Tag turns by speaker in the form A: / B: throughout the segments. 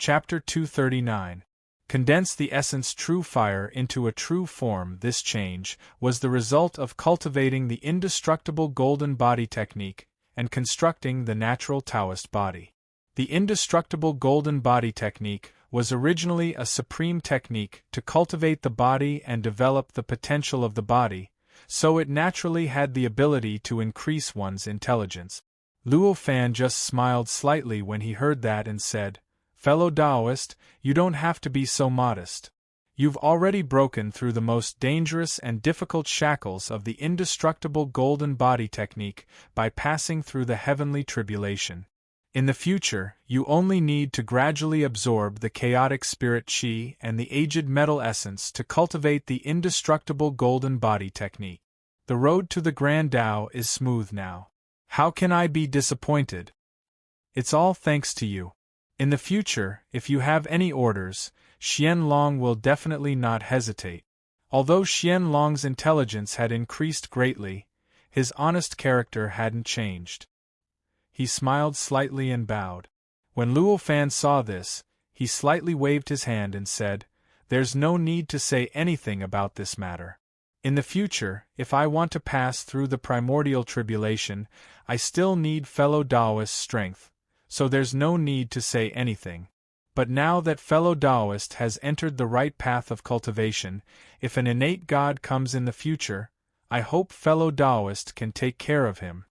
A: Chapter 239. Condense the essence true fire into a true form. This change was the result of cultivating the indestructible golden body technique and constructing the natural Taoist body. The indestructible golden body technique was originally a supreme technique to cultivate the body and develop the potential of the body, so it naturally had the ability to increase one's intelligence. Luo Fan just smiled slightly when he heard that and said, "Fellow Taoist, you don't have to be so modest. You've already broken through the most dangerous and difficult shackles of the indestructible golden body technique by passing through the heavenly tribulation. In the future, you only need to gradually absorb the chaotic spirit qi and the aged metal essence to cultivate the indestructible golden body technique. The road to the Grand Tao is smooth now. How can I be disappointed? It's all thanks to you. In the future, if you have any orders, Xian Long will definitely not hesitate." Although Xian Long's intelligence had increased greatly, his honest character hadn't changed. He smiled slightly and bowed. When Luo Fan saw this, he slightly waved his hand and said, "There's no need to say anything about this matter. In the future, if I want to pass through the primordial tribulation, I still need fellow Taoist strength, so there's no need to say anything. But now that fellow Taoist has entered the right path of cultivation, if an innate God comes in the future, I hope fellow Taoist can take care of him."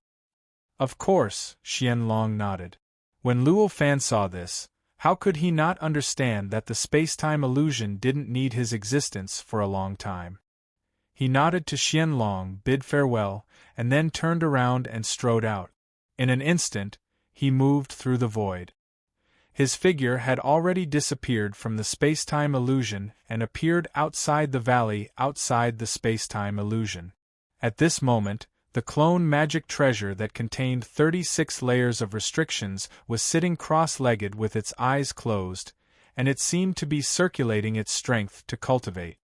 A: Of course, Xian Long nodded. When Luo Fan saw this, how could he not understand that the space-time illusion didn't need his existence for a long time? He nodded to Xian Long, bid farewell, and then turned around and strode out. In an instant, he moved through the void. His figure had already disappeared from the space-time illusion and appeared outside the valley outside the space-time illusion. At this moment, the clone magic treasure that contained 36 layers of restrictions was sitting cross-legged with its eyes closed, and it seemed to be circulating its strength to cultivate.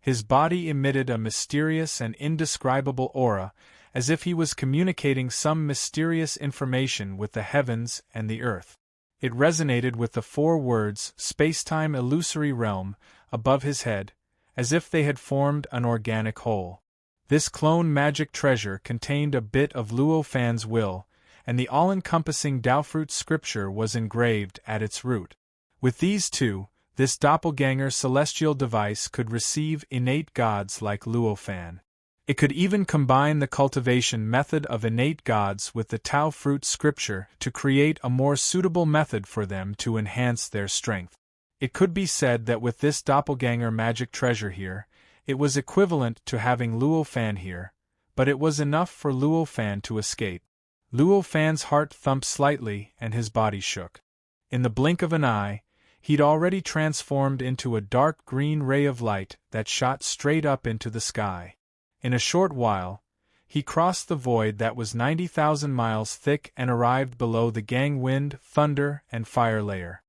A: His body emitted a mysterious and indescribable aura, as if he was communicating some mysterious information with the heavens and the earth. It resonated with the 4 words, space-time illusory realm, above his head, as if they had formed an organic whole. This clone magic treasure contained a bit of Luo Fan's will, and the all-encompassing Taofruit scripture was engraved at its root. With these two, this doppelganger celestial device could receive innate gods like Luo Fan. It could even combine the cultivation method of innate gods with the Taofruit scripture to create a more suitable method for them to enhance their strength. It could be said that with this doppelganger magic treasure here, it was equivalent to having Luo Fan here, but it was enough for Luo Fan to escape. Luo Fan's heart thumped slightly and his body shook. In the blink of an eye, he'd already transformed into a dark green ray of light that shot straight up into the sky. In a short while, he crossed the void that was 90,000 miles thick and arrived below the gang wind, thunder, and fire layer.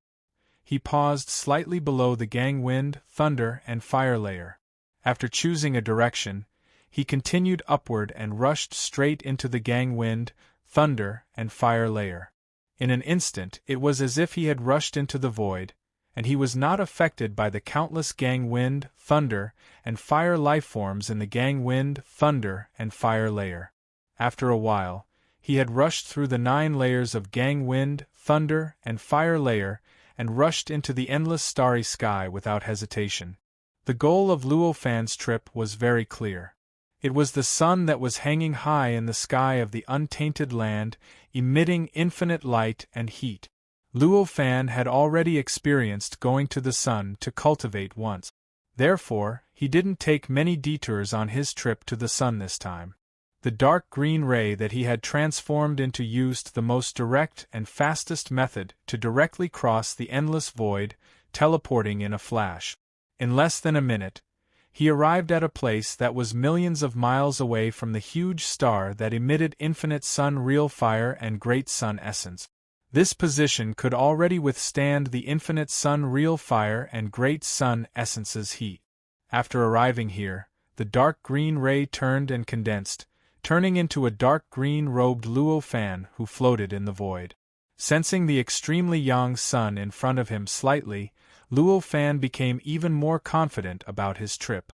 A: He paused slightly below the gang wind, thunder, and fire layer. After choosing a direction, he continued upward and rushed straight into the gang wind, thunder, and fire layer. In an instant it was as if he had rushed into the void, and he was not affected by the countless gang wind, thunder, and fire lifeforms in the gang wind, thunder, and fire layer. After a while, he had rushed through the 9 layers of gang wind, thunder, and fire layer, and rushed into the endless starry sky without hesitation. The goal of Luo Fan's trip was very clear. It was the sun that was hanging high in the sky of the untainted land, emitting infinite light and heat. Luo Fan had already experienced going to the sun to cultivate once. Therefore, he didn't take many detours on his trip to the sun this time. The dark green ray that he had transformed into used the most direct and fastest method to directly cross the endless void, teleporting in a flash. In less than a minute, he arrived at a place that was millions of miles away from the huge star that emitted infinite sun real fire and great sun essence. This position could already withstand the infinite sun real fire and great sun essence's heat. After arriving here, the dark green ray turned and condensed, turning into a dark green robed Luo Fan who floated in the void. Sensing the extremely young sun in front of him slightly, Luo Fan became even more confident about his trip.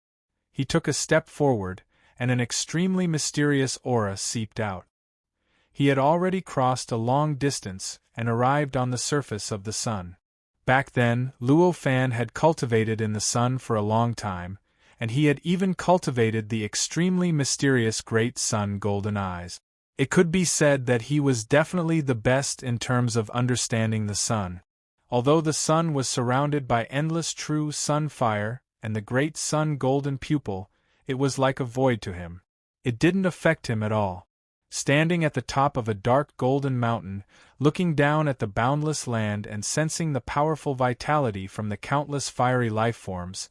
A: He took a step forward, and an extremely mysterious aura seeped out. He had already crossed a long distance and arrived on the surface of the sun. Back then, Luo Fan had cultivated in the sun for a long time, and he had even cultivated the extremely mysterious Great Sun Golden Eyes. It could be said that he was definitely the best in terms of understanding the sun. Although the sun was surrounded by endless true sun fire and the Great Sun Golden Pupil, it was like a void to him. It didn't affect him at all. Standing at the top of a dark golden mountain, looking down at the boundless land and sensing the powerful vitality from the countless fiery life forms,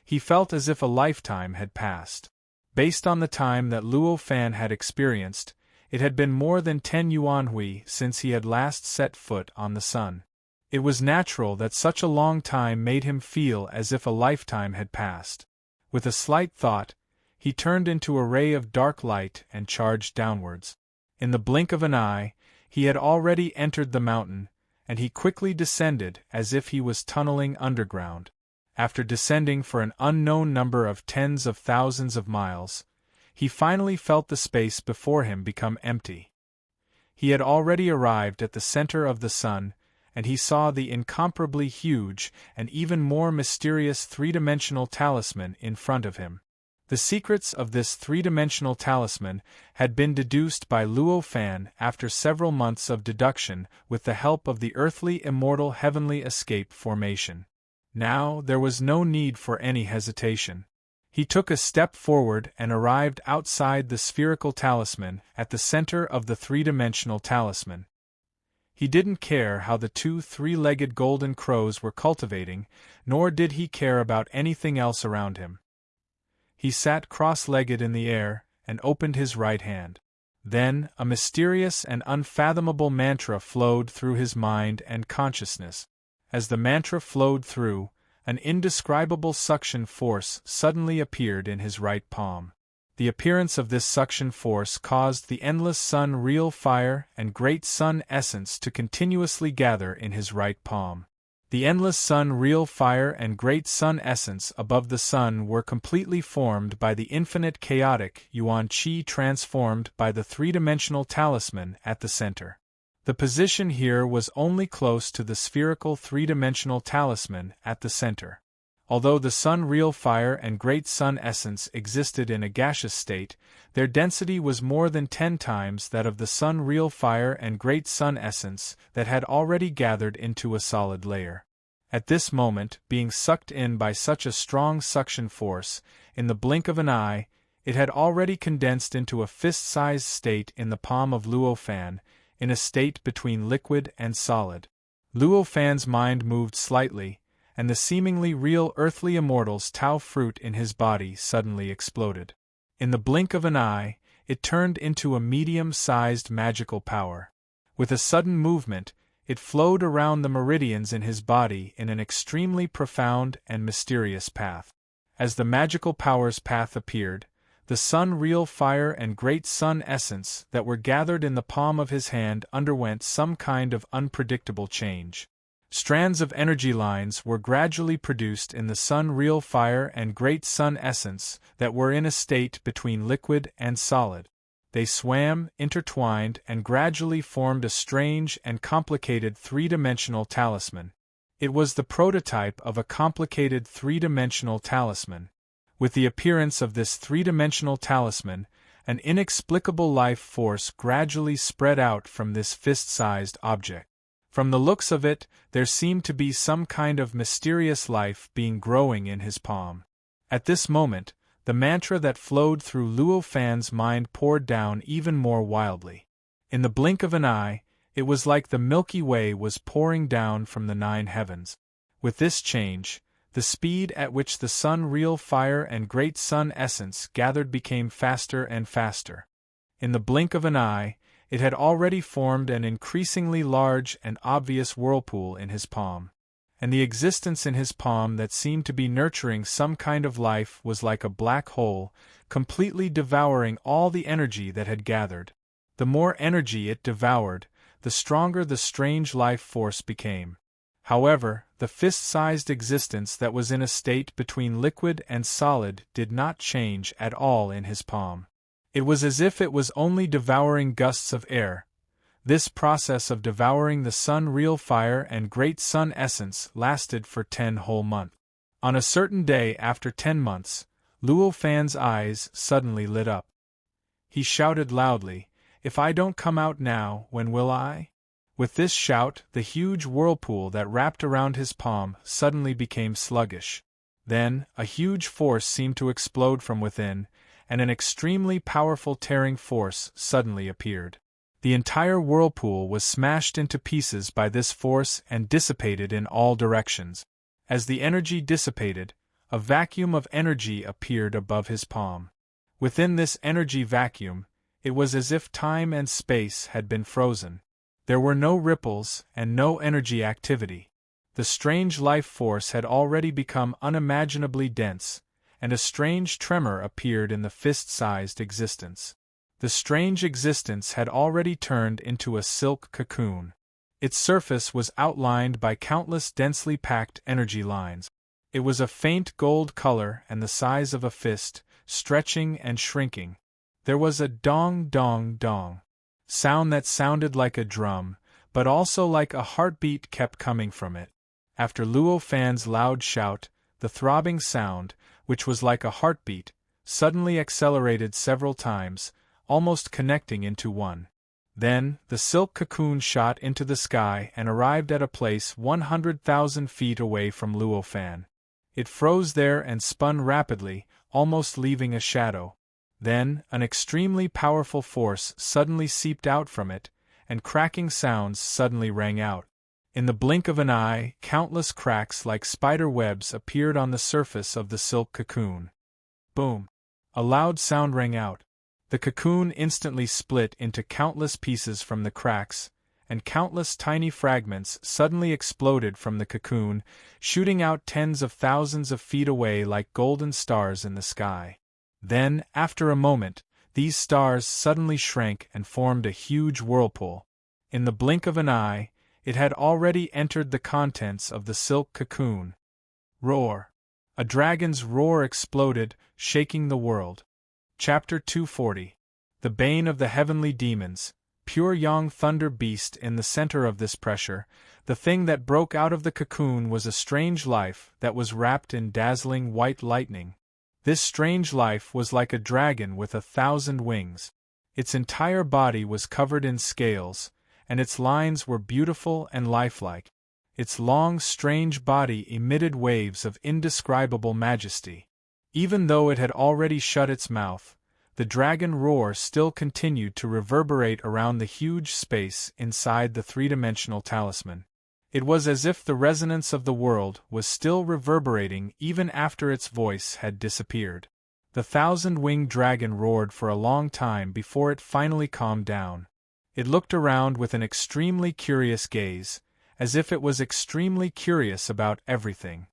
A: he felt as if a lifetime had passed. Based on the time that Luo Fan had experienced, it had been more than 10 yuanhui since he had last set foot on the sun. It was natural that such a long time made him feel as if a lifetime had passed. With a slight thought, he turned into a ray of dark light and charged downwards. In the blink of an eye, he had already entered the mountain, and he quickly descended as if he was tunneling underground. After descending for an unknown number of tens of thousands of miles, he finally felt the space before him become empty. He had already arrived at the center of the sun, and he saw the incomparably huge and even more mysterious three-dimensional talisman in front of him. The secrets of this three-dimensional talisman had been deduced by Luo Fan after several months of deduction with the help of the earthly immortal heavenly escape formation. Now there was no need for any hesitation. He took a step forward and arrived outside the spherical talisman at the center of the three-dimensional talisman. He didn't care how the two three-legged golden crows were cultivating, nor did he care about anything else around him. He sat cross-legged in the air and opened his right hand. Then, a mysterious and unfathomable mantra flowed through his mind and consciousness. As the mantra flowed through, an indescribable suction force suddenly appeared in his right palm. The appearance of this suction force caused the endless sun real fire and great sun essence to continuously gather in his right palm. The endless sun real fire and great sun essence above the sun were completely formed by the infinite chaotic yuan qi transformed by the three-dimensional talisman at the center. The position here was only close to the spherical three-dimensional talisman at the center. Although the sun real fire and great sun essence existed in a gaseous state, their density was more than 10 times that of the sun real fire and great sun essence that had already gathered into a solid layer. At this moment, being sucked in by such a strong suction force, in the blink of an eye, it had already condensed into a fist-sized state in the palm of Luo Fan, in a state between liquid and solid. Luo Fan's mind moved slightly, and the seemingly real earthly immortal's Tao fruit in his body suddenly exploded. In the blink of an eye, it turned into a medium-sized magical power. With a sudden movement, it flowed around the meridians in his body in an extremely profound and mysterious path. As the magical power's path appeared, the sun real fire and great sun essence that were gathered in the palm of his hand underwent some kind of unpredictable change. Strands of energy lines were gradually produced in the sun real fire and great sun essence that were in a state between liquid and solid. They swam, intertwined, and gradually formed a strange and complicated three-dimensional talisman. It was the prototype of a complicated three-dimensional talisman. With the appearance of this three-dimensional talisman, an inexplicable life force gradually spread out from this fist-sized object. From the looks of it, there seemed to be some kind of mysterious life being growing in his palm. At this moment, the mantra that flowed through Luo Fan's mind poured down even more wildly. In the blink of an eye, it was like the Milky Way was pouring down from the 9 heavens. With this change, the speed at which the sun real fire and great sun essence gathered became faster and faster. In the blink of an eye, it had already formed an increasingly large and obvious whirlpool in his palm. And the existence in his palm that seemed to be nurturing some kind of life was like a black hole, completely devouring all the energy that had gathered. The more energy it devoured, the stronger the strange life force became. However, the fist-sized existence that was in a state between liquid and solid did not change at all in his palm. It was as if it was only devouring gusts of air. This process of devouring the sun-real fire and great sun essence lasted for 10 whole months. On a certain day after 10 months, Luo Fan's eyes suddenly lit up. He shouted loudly, "If I don't come out now, when will I?" With this shout, the huge whirlpool that wrapped around his palm suddenly became sluggish. Then, a huge force seemed to explode from within, and an extremely powerful tearing force suddenly appeared. The entire whirlpool was smashed into pieces by this force and dissipated in all directions. As the energy dissipated, a vacuum of energy appeared above his palm. Within this energy vacuum, it was as if time and space had been frozen. There were no ripples and no energy activity. The strange life force had already become unimaginably dense, and a strange tremor appeared in the fist-sized existence. The strange existence had already turned into a silk cocoon. Its surface was outlined by countless densely packed energy lines. It was a faint gold color and the size of a fist, stretching and shrinking. There was a dong-dong-dong sound that sounded like a drum, but also like a heartbeat kept coming from it. After Luo Fan's loud shout, the throbbing sound, which was like a heartbeat, suddenly accelerated several times, almost connecting into one. Then, the silk cocoon shot into the sky and arrived at a place 100,000 feet away from Luo Fan. It froze there and spun rapidly, almost leaving a shadow. Then, an extremely powerful force suddenly seeped out from it, and cracking sounds suddenly rang out. In the blink of an eye, countless cracks like spider webs appeared on the surface of the silk cocoon. Boom! A loud sound rang out. The cocoon instantly split into countless pieces from the cracks, and countless tiny fragments suddenly exploded from the cocoon, shooting out tens of thousands of feet away like golden stars in the sky. Then, after a moment, these stars suddenly shrank and formed a huge whirlpool. In the blink of an eye, it had already entered the contents of the silk cocoon. Roar! A dragon's roar exploded, shaking the world. Chapter 240. The Bane of the Heavenly Demons, pure Yang Thunder Beast. In the center of this pressure, the thing that broke out of the cocoon was a strange life that was wrapped in dazzling white lightning. This strange life was like a dragon with 1,000 wings. Its entire body was covered in scales, and its lines were beautiful and lifelike. Its long, strange body emitted waves of indescribable majesty. Even though it had already shut its mouth, the dragon roar still continued to reverberate around the huge space inside the three-dimensional talisman. It was as if the resonance of the world was still reverberating even after its voice had disappeared. The 1,000-winged dragon roared for a long time before it finally calmed down. It looked around with an extremely curious gaze, as if it was extremely curious about everything.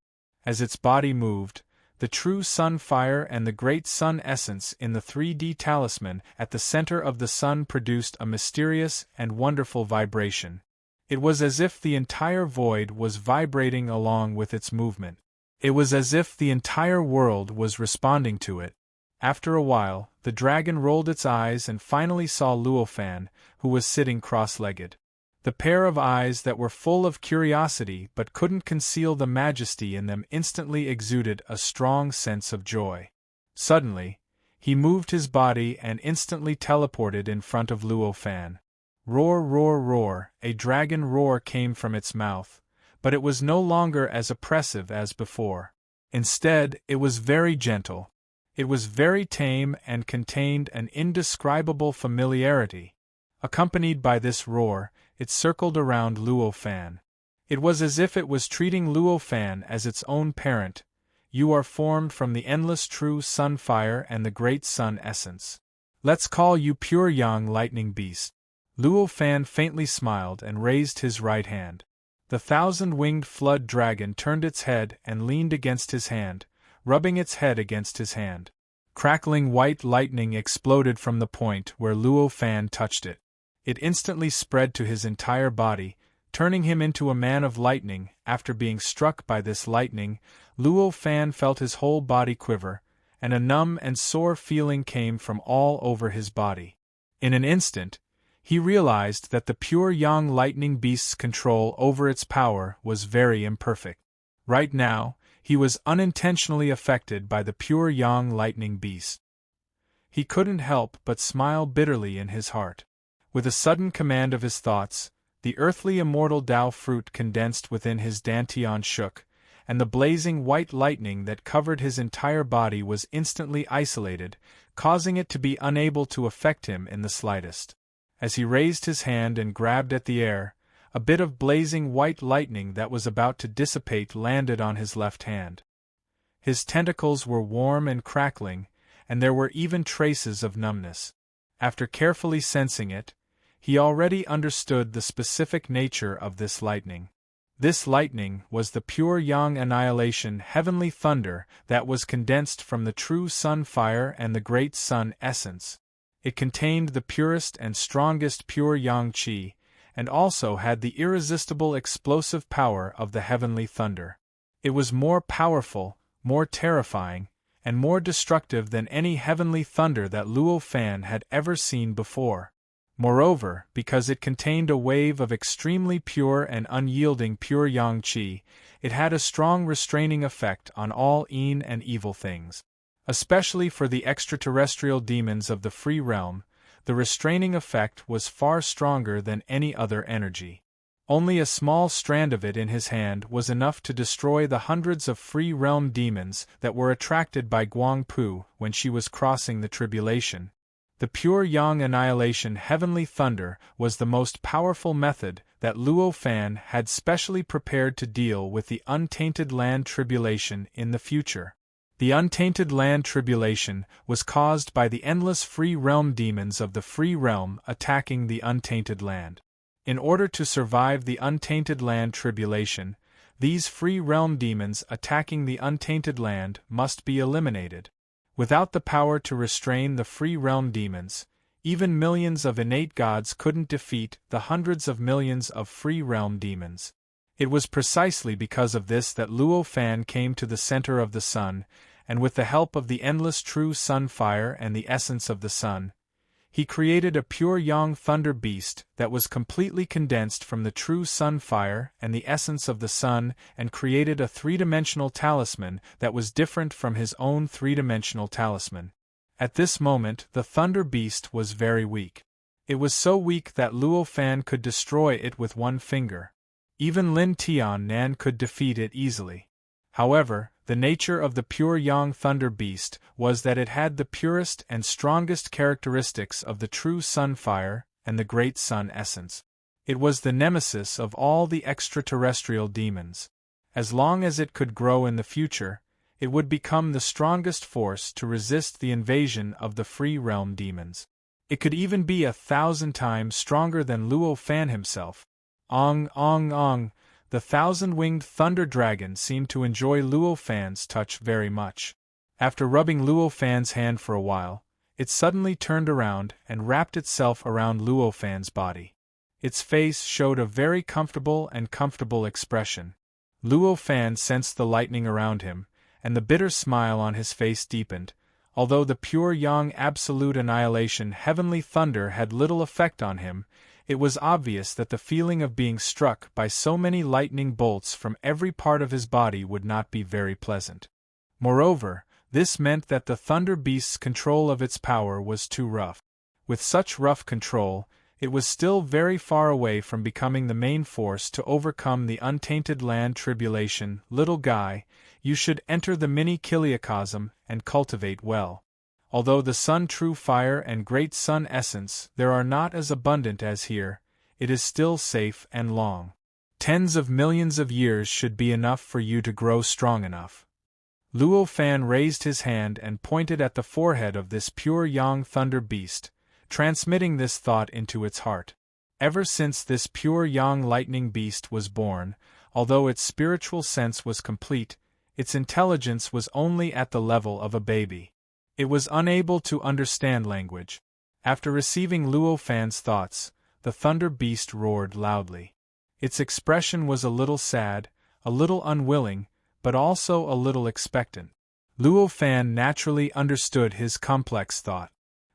A: As its body moved, the true sun fire and the great sun essence in the 3D talisman at the center of the sun produced a mysterious and wonderful vibration. It was as if the entire void was vibrating along with its movement. It was as if the entire world was responding to it. After a while, the dragon rolled its eyes and finally saw Luo Fan, who was sitting cross-legged. The pair of eyes that were full of curiosity but couldn't conceal the majesty in them instantly exuded a strong sense of joy. Suddenly, he moved his body and instantly teleported in front of Luo Fan. Roar, roar, roar, a dragon roar came from its mouth, but it was no longer as oppressive as before. Instead, it was very gentle. It was very tame and contained an indescribable familiarity. Accompanied by this roar, it circled around Luo Fan. It was as if it was treating Luo Fan as its own parent. You are formed from the endless true sun fire and the great sun essence. Let's call you pure Yang Lightning Beast. Luo Fan faintly smiled and raised his right hand. The 1,000-winged flood dragon turned its head and leaned against his hand, rubbing its head against his hand. Crackling white lightning exploded from the point where Luo Fan touched it. It instantly spread to his entire body, turning him into a man of lightning. After being struck by this lightning, Luo Fan felt his whole body quiver, and a numb and sore feeling came from all over his body. In an instant, he realized that the pure yang lightning beast's control over its power was very imperfect. Right now, he was unintentionally affected by the pure yang lightning beast. He couldn't help but smile bitterly in his heart. With a sudden command of his thoughts, the earthly immortal Tao fruit condensed within his dantian shook, and the blazing white lightning that covered his entire body was instantly isolated, causing it to be unable to affect him in the slightest. As he raised his hand and grabbed at the air, a bit of blazing white lightning that was about to dissipate landed on his left hand. His tentacles were warm and crackling, and there were even traces of numbness. After carefully sensing it, he already understood the specific nature of this lightning. This lightning was the pure yang annihilation heavenly thunder that was condensed from the true sun fire and the great sun essence. It contained the purest and strongest pure yang qi, and also had the irresistible explosive power of the heavenly thunder. It was more powerful, more terrifying, and more destructive than any heavenly thunder that Luo Fan had ever seen before. Moreover, because it contained a wave of extremely pure and unyielding pure yang qi, it had a strong restraining effect on all yin and evil things. Especially for the extraterrestrial demons of the free realm, the restraining effect was far stronger than any other energy. Only a small strand of it in his hand was enough to destroy the hundreds of free realm demons that were attracted by Guang Pu when she was crossing the tribulation. The pure yang annihilation heavenly thunder was the most powerful method that Luo Fan had specially prepared to deal with the untainted land tribulation in the future. The untainted land tribulation was caused by the endless free realm demons of the free realm attacking the untainted land. In order to survive the untainted land tribulation, these free realm demons attacking the untainted land must be eliminated. Without the power to restrain the free realm demons, even millions of innate gods couldn't defeat the hundreds of millions of free realm demons. It was precisely because of this that Luo Fan came to the center of the sun, and with the help of the endless true sun fire and the essence of the sun, he created a pure yang thunder beast that was completely condensed from the true sun fire and the essence of the sun, and created a three-dimensional talisman that was different from his own three-dimensional talisman. At this moment the thunder beast was very weak. It was so weak that Luo Fan could destroy it with one finger. Even Lin Tian Nan could defeat it easily. However, the nature of the pure yang thunder beast was that it had the purest and strongest characteristics of the true sun fire and the great sun essence. It was the nemesis of all the extraterrestrial demons. As long as it could grow in the future, it would become the strongest force to resist the invasion of the free realm demons. It could even be 1,000 times stronger than Luo Fan himself. Ong, ong, ong. The thousand-winged thunder dragon seemed to enjoy Luo Fan's touch very much. After rubbing Luo Fan's hand for a while, it suddenly turned around and wrapped itself around Luo Fan's body. Its face showed a very comfortable expression. Luo Fan sensed the lightning around him, and the bitter smile on his face deepened. Although the pure yang absolute annihilation heavenly thunder had little effect on him, it was obvious that the feeling of being struck by so many lightning bolts from every part of his body would not be very pleasant. Moreover, this meant that the thunder beast's control of its power was too rough. With such rough control, it was still very far away from becoming the main force to overcome the untainted land tribulation. Little guy, you should enter the mini-kiliacosm and cultivate well. Although the sun true fire and great sun essence there are not as abundant as here, it is still safe and long. Tens of millions of years should be enough for you to grow strong enough. Luo Fan raised his hand and pointed at the forehead of this pure yang thunder beast, transmitting this thought into its heart. Ever since this pure yang lightning beast was born, although its spiritual sense was complete, its intelligence was only at the level of a baby. It was unable to understand language. After receiving Luo Fan's thoughts, the Thunder Beast roared loudly. Its expression was a little sad, a little unwilling, but also a little expectant. Luo Fan naturally understood his complex thought.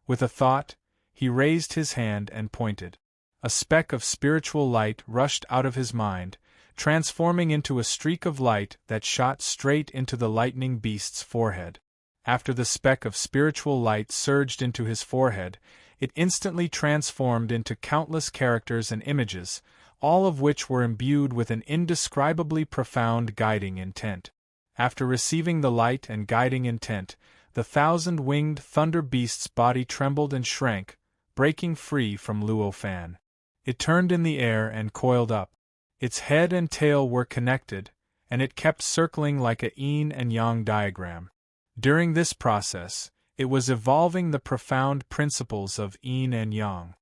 A: With a thought, he raised his hand and pointed. A speck of spiritual light rushed out of his mind, transforming into a streak of light that shot straight into the lightning beast's forehead. After the speck of spiritual light surged into his forehead, it instantly transformed into countless characters and images, all of which were imbued with an indescribably profound guiding intent. After receiving the light and guiding intent, the thousand-winged Thunder Beast's body trembled and shrank, breaking free from Luo Fan. It turned in the air and coiled up. Its head and tail were connected, and it kept circling like a yin and yang diagram. During this process, it was evolving the profound principles of yin and yang.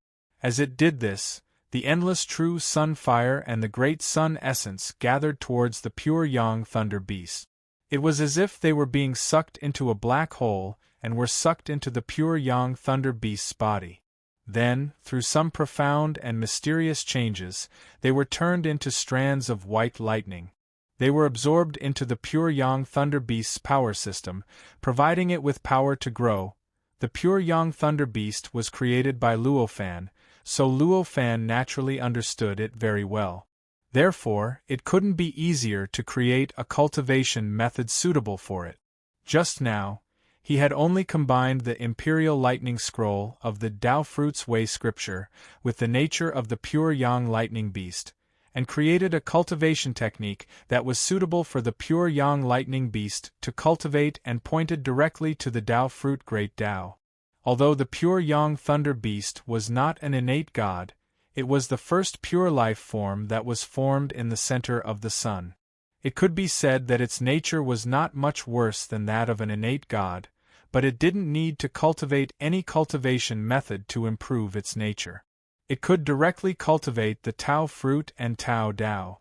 A: As it did this, the endless true sun fire and the great sun essence gathered towards the pure yang Thunder Beast. It was as if they were being sucked into a black hole and were sucked into the pure yang Thunder Beast's body. Then, through some profound and mysterious changes, they were turned into strands of white lightning. They were absorbed into the pure yang Thunder Beast's power system, providing it with power to grow. The pure yang Thunder Beast was created by Luo Fan, so Luo Fan naturally understood it very well. Therefore, it couldn't be easier to create a cultivation method suitable for it. Just now, he had only combined the Imperial Lightning Scroll of the Tao Fruits Way scripture with the nature of the pure yang lightning beast, and created a cultivation technique that was suitable for the pure yang lightning beast to cultivate and pointed directly to the Tao fruit Great Tao. Although the pure yang Thunder Beast was not an innate god, it was the first pure life form that was formed in the center of the sun. It could be said that its nature was not much worse than that of an innate god, but it didn't need to cultivate any cultivation method to improve its nature. It could directly cultivate the Tao fruit and Tao Dao.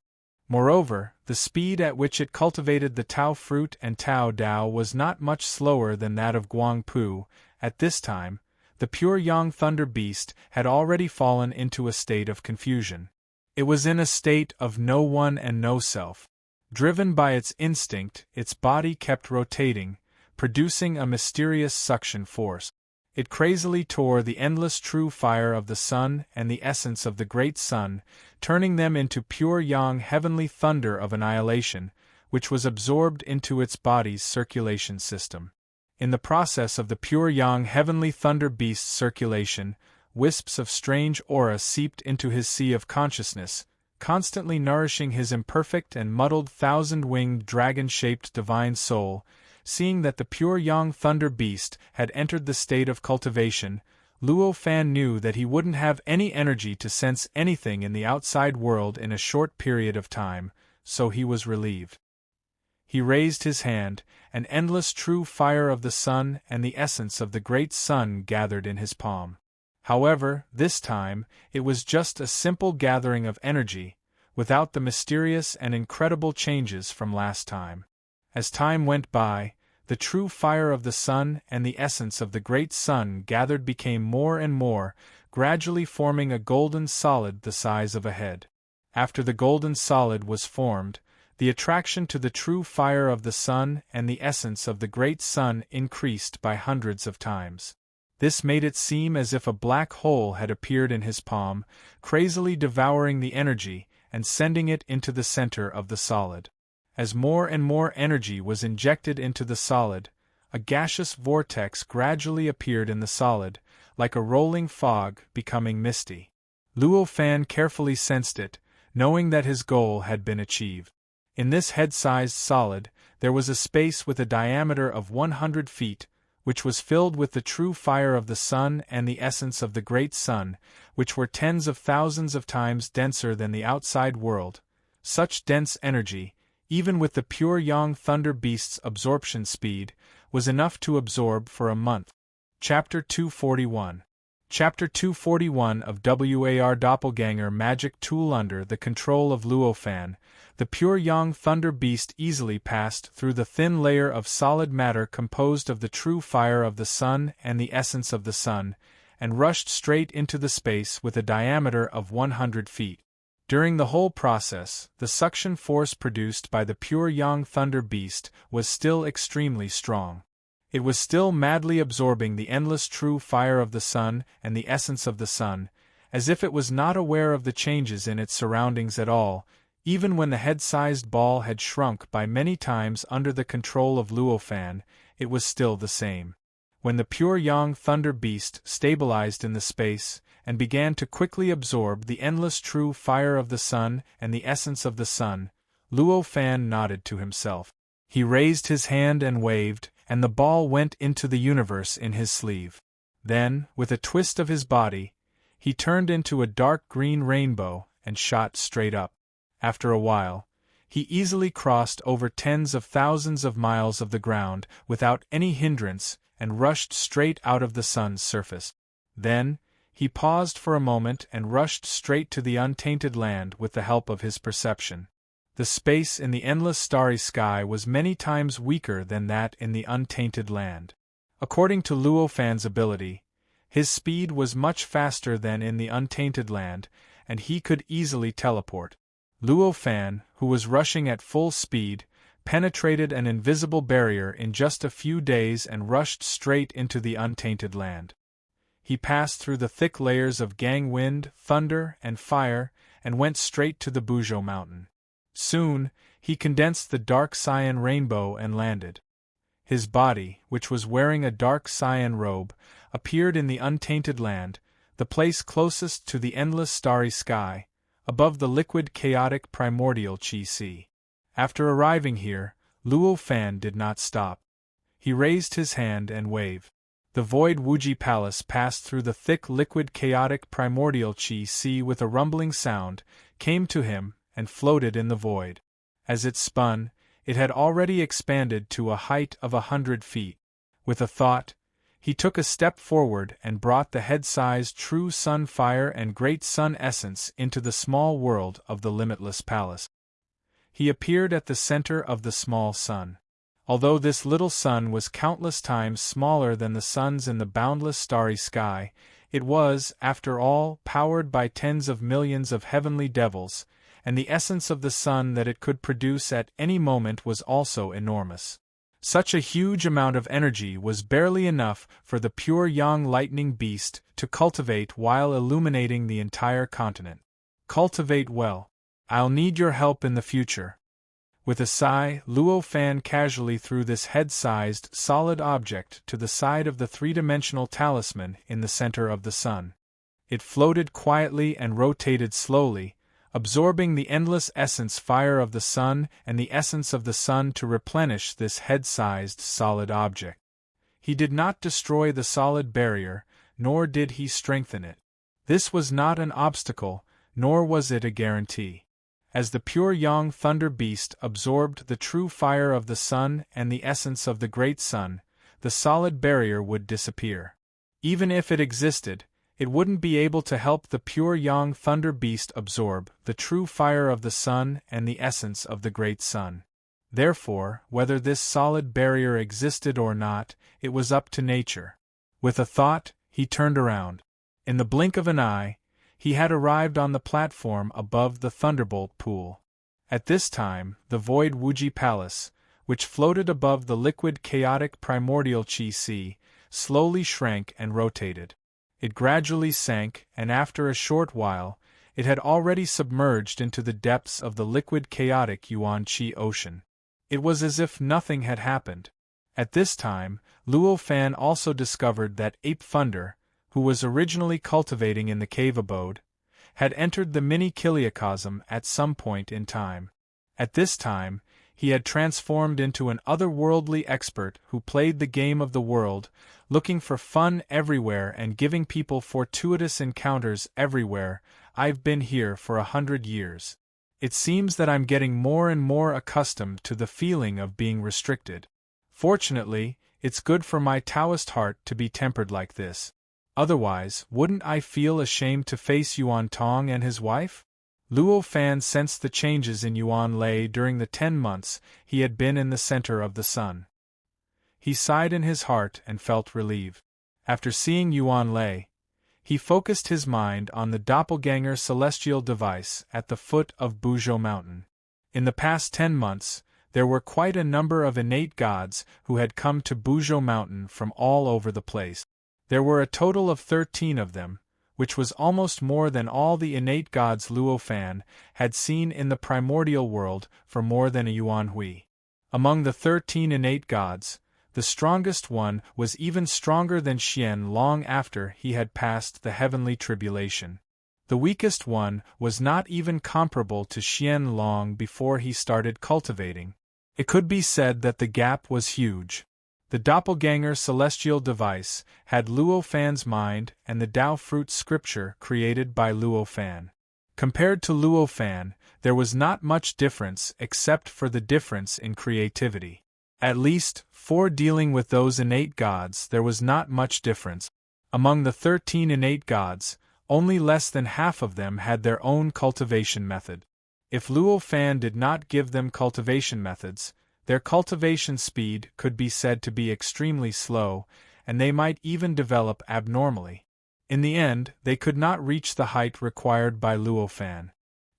A: Moreover, the speed at which it cultivated the Tao fruit and Tao Dao was not much slower than that of Guangpu. At this time, the pure yang Thunder Beast had already fallen into a state of confusion. It was in a state of no one and no self. Driven by its instinct, its body kept rotating, producing a mysterious suction force. It crazily tore the endless true fire of the sun and the essence of the great sun, turning them into pure yang heavenly thunder of annihilation, which was absorbed into its body's circulation system. In the process of the pure yang heavenly Thunder Beast's circulation, wisps of strange aura seeped into his sea of consciousness, constantly nourishing his imperfect and muddled thousand-winged dragon-shaped divine soul. Seeing that the pure yang Thunder Beast had entered the state of cultivation, Luo Fan knew that he wouldn't have any energy to sense anything in the outside world in a short period of time, so he was relieved. He raised his hand, an endless true fire of the sun and the essence of the great sun gathered in his palm. However, this time, it was just a simple gathering of energy, without the mysterious and incredible changes from last time. As time went by, the true fire of the sun and the essence of the great sun gathered became more and more, gradually forming a golden solid the size of a head. After the golden solid was formed, the attraction to the true fire of the sun and the essence of the great sun increased by hundreds of times. This made it seem as if a black hole had appeared in his palm, crazily devouring the energy and sending it into the center of the solid. As more and more energy was injected into the solid, a gaseous vortex gradually appeared in the solid, like a rolling fog becoming misty. Luo Fan carefully sensed it, knowing that his goal had been achieved. In this head-sized solid, there was a space with a diameter of 100 feet, which was filled with the true fire of the sun and the essence of the great sun, which were tens of thousands of times denser than the outside world. Such dense energy, even with the pure yang Thunder Beast's absorption speed, was enough to absorb for a month. Chapter 241. Chapter 241 of WAR Doppelganger Magic Tool. Under the control of Luo Fan, the pure yang Thunder Beast easily passed through the thin layer of solid matter composed of the true fire of the sun and the essence of the sun, and rushed straight into the space with a diameter of 100 feet. During the whole process, the suction force produced by the pure yang thunder beast was still extremely strong. It was still madly absorbing the endless true fire of the sun and the essence of the sun, as if it was not aware of the changes in its surroundings at all. Even when the head-sized ball had shrunk by many times under the control of Luo Fan, it was still the same. When the pure yang thunder beast stabilized in the space, and began to quickly absorb the endless true fire of the sun and the essence of the sun, Luo Fan nodded to himself. He raised his hand and waved, and the ball went into the universe in his sleeve. Then, with a twist of his body, he turned into a dark green rainbow and shot straight up. After a while, he easily crossed over tens of thousands of miles of the ground without any hindrance and rushed straight out of the sun's surface. Then, he paused for a moment and rushed straight to the untainted land with the help of his perception. The space in the endless starry sky was many times weaker than that in the untainted land. According to Luo Fan's ability, his speed was much faster than in the untainted land, and he could easily teleport. Luo Fan, who was rushing at full speed, penetrated an invisible barrier in just a few days and rushed straight into the untainted land. He passed through the thick layers of gang wind, thunder, and fire, and went straight to the Buzhou mountain. Soon, he condensed the dark cyan rainbow and landed. His body, which was wearing a dark cyan robe, appeared in the untainted land, the place closest to the endless starry sky, above the liquid chaotic primordial Qi Sea. After arriving here, Luo Fan did not stop. He raised his hand and waved. The void Wuji Palace passed through the thick liquid chaotic primordial Qi Sea with a rumbling sound, came to him, and floated in the void. As it spun, it had already expanded to a height of 100 feet. With a thought, he took a step forward and brought the head-sized true sun fire and great sun essence into the small world of the limitless palace. He appeared at the center of the small sun. Although this little sun was countless times smaller than the suns in the boundless starry sky, it was, after all, powered by tens of millions of heavenly devils, and the essence of the sun that it could produce at any moment was also enormous. Such a huge amount of energy was barely enough for the pure yang lightning beast to cultivate while illuminating the entire continent. Cultivate well. I'll need your help in the future. With a sigh, Luo Fan casually threw this head-sized, solid object to the side of the three-dimensional talisman in the center of the sun. It floated quietly and rotated slowly, absorbing the endless essence fire of the sun and the essence of the sun to replenish this head-sized, solid object. He did not destroy the solid barrier, nor did he strengthen it. This was not an obstacle, nor was it a guarantee. As the pure yang thunder beast absorbed the true fire of the sun and the essence of the great sun, the solid barrier would disappear. Even if it existed, it wouldn't be able to help the pure yang thunder beast absorb the true fire of the sun and the essence of the great sun. Therefore, whether this solid barrier existed or not, it was up to nature. With a thought, he turned around. In the blink of an eye, he had arrived on the platform above the Thunderbolt Pool. At this time, the void Wuji Palace, which floated above the liquid chaotic primordial Qi Sea, slowly shrank and rotated. It gradually sank, and after a short while, it had already submerged into the depths of the liquid chaotic Yuan Qi Ocean. It was as if nothing had happened. At this time, Luo Fan also discovered that Ape Thunder, who was originally cultivating in the cave abode, had entered the mini-kiliacosm at some point in time. At this time, he had transformed into an otherworldly expert who played the game of the world, looking for fun everywhere and giving people fortuitous encounters everywhere. I've been here for 100 years. It seems that I'm getting more and more accustomed to the feeling of being restricted. Fortunately, it's good for my Taoist heart to be tempered like this. Otherwise, wouldn't I feel ashamed to face Yuan Tong and his wife? Luo Fan sensed the changes in Yuan Lei during the 10 months he had been in the center of the sun. He sighed in his heart and felt relieved. After seeing Yuan Lei, he focused his mind on the doppelganger celestial device at the foot of Buzhou Mountain. In the past 10 months, there were quite a number of innate gods who had come to Buzhou Mountain from all over the place. There were a total of 13 of them, which was almost more than all the innate gods Luo Fan had seen in the primordial world for more than a yuan hui. Among the 13 innate gods, the strongest one was even stronger than Xian long after he had passed the heavenly tribulation. The weakest one was not even comparable to Xian long before he started cultivating. It could be said that the gap was huge. The doppelganger celestial device had Luo Fan's mind and the Tao fruit scripture created by Luo Fan. Compared to Luo Fan, there was not much difference except for the difference in creativity. At least, for dealing with those innate gods there was not much difference. Among the 13 innate gods, only less than half of them had their own cultivation method. If Luo Fan did not give them cultivation methods, their cultivation speed could be said to be extremely slow, and they might even develop abnormally. In the end, they could not reach the height required by Luo Fan.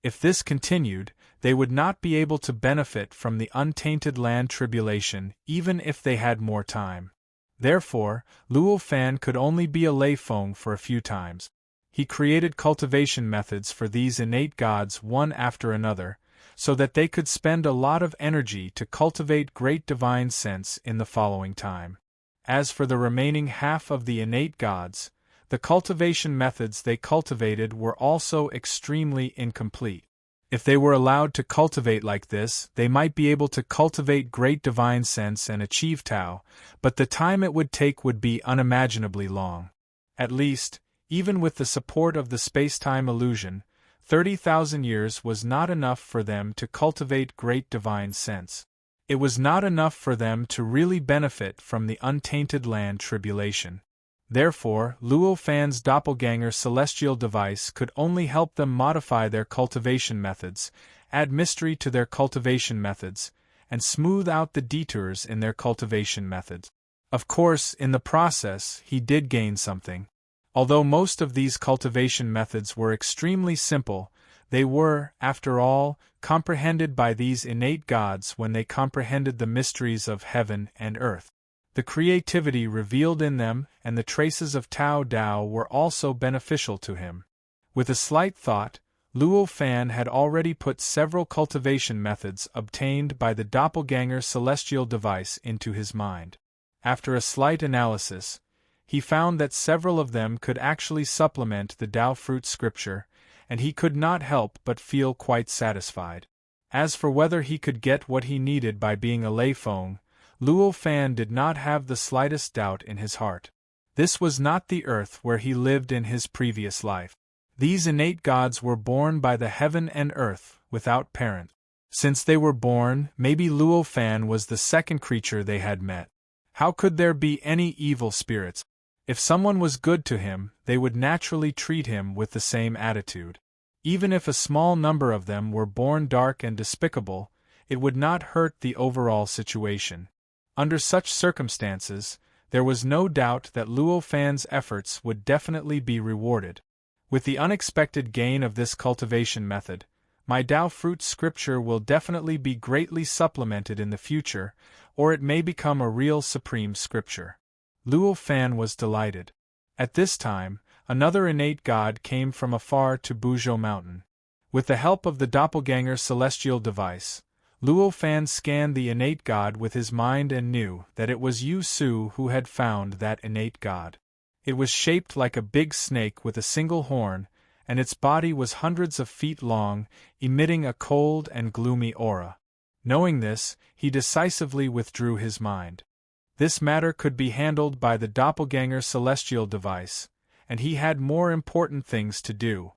A: If this continued, they would not be able to benefit from the untainted land tribulation even if they had more time. Therefore, Luo Fan could only be a Lei Feng for a few times. He created cultivation methods for these innate gods one after another, so that they could spend a lot of energy to cultivate great divine sense in the following time. As for the remaining half of the innate gods, the cultivation methods they cultivated were also extremely incomplete. If they were allowed to cultivate like this, they might be able to cultivate great divine sense and achieve Tao, but the time it would take would be unimaginably long. At least, even with the support of the space-time illusion, 30,000 years was not enough for them to cultivate great divine sense. It was not enough for them to really benefit from the untainted land tribulation. Therefore, Luo Fan's doppelganger celestial device could only help them modify their cultivation methods, add mystery to their cultivation methods, and smooth out the detours in their cultivation methods. Of course, in the process, he did gain something. Although most of these cultivation methods were extremely simple, they were, after all, comprehended by these innate gods when they comprehended the mysteries of heaven and earth. The creativity revealed in them and the traces of Tao Dao were also beneficial to him. With a slight thought, Luo Fan had already put several cultivation methods obtained by the doppelganger celestial device into his mind. After a slight analysis, he found that several of them could actually supplement the Tao fruit scripture, and he could not help but feel quite satisfied. As for whether he could get what he needed by being a Lei Feng, Luo Fan did not have the slightest doubt in his heart. This was not the earth where he lived in his previous life. These innate gods were born by the heaven and earth, without parent. Since they were born, maybe Luo Fan was the second creature they had met. How could there be any evil spirits? If someone was good to him, they would naturally treat him with the same attitude. Even if a small number of them were born dark and despicable, it would not hurt the overall situation. Under such circumstances, there was no doubt that Luo Fan's efforts would definitely be rewarded. With the unexpected gain of this cultivation method, my Tao fruit scripture will definitely be greatly supplemented in the future, or it may become a real supreme scripture. Luo Fan was delighted. At this time, another innate god came from afar to Buzhou Mountain. With the help of the doppelganger celestial device, Luo Fan scanned the innate god with his mind and knew that it was Yu Su who had found that innate god. It was shaped like a big snake with a single horn, and its body was hundreds of feet long, emitting a cold and gloomy aura. Knowing this, he decisively withdrew his mind. This matter could be handled by the doppelganger celestial device, and he had more important things to do.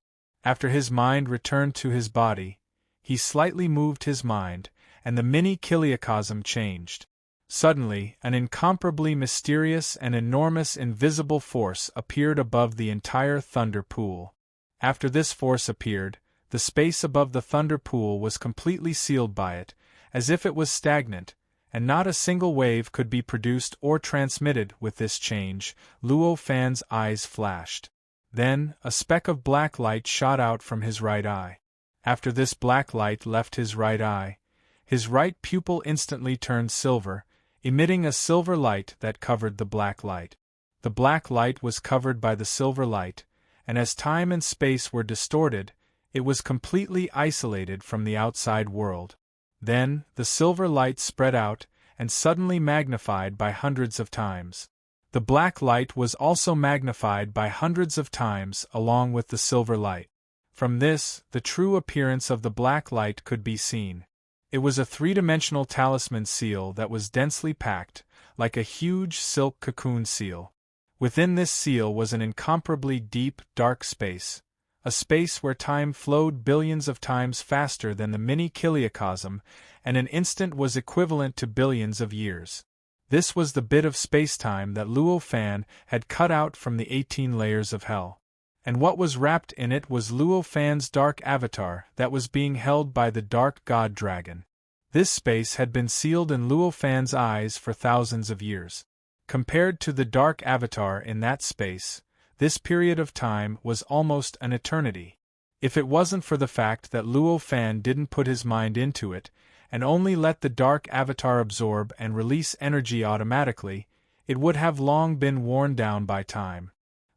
A: After his mind returned to his body, he slightly moved his mind, and the mini-kiliocosm changed. Suddenly, an incomparably mysterious and enormous invisible force appeared above the entire thunder pool. After this force appeared, the space above the thunder pool was completely sealed by it, as if it was stagnant, and not a single wave could be produced or transmitted. With this change, Luo Fan's eyes flashed. Then, a speck of black light shot out from his right eye. After this black light left his right eye, his right pupil instantly turned silver, emitting a silver light that covered the black light. The black light was covered by the silver light, and as time and space were distorted, it was completely isolated from the outside world. Then, the silver light spread out, and suddenly magnified by hundreds of times. The black light was also magnified by hundreds of times along with the silver light. From this, the true appearance of the black light could be seen. It was a three-dimensional talisman seal that was densely packed, like a huge silk cocoon seal. Within this seal was an incomparably deep, dark space, a space where time flowed billions of times faster than the mini-kiliocosm, and an instant was equivalent to billions of years. This was the bit of space-time that Luo Fan had cut out from the 18 layers of hell. And what was wrapped in it was Luo Fan's dark avatar that was being held by the dark god dragon. This space had been sealed in Luo Fan's eyes for thousands of years. Compared to the dark avatar in that space, this period of time was almost an eternity. If it wasn't for the fact that Luo Fan didn't put his mind into it, and only let the dark avatar absorb and release energy automatically, it would have long been worn down by time.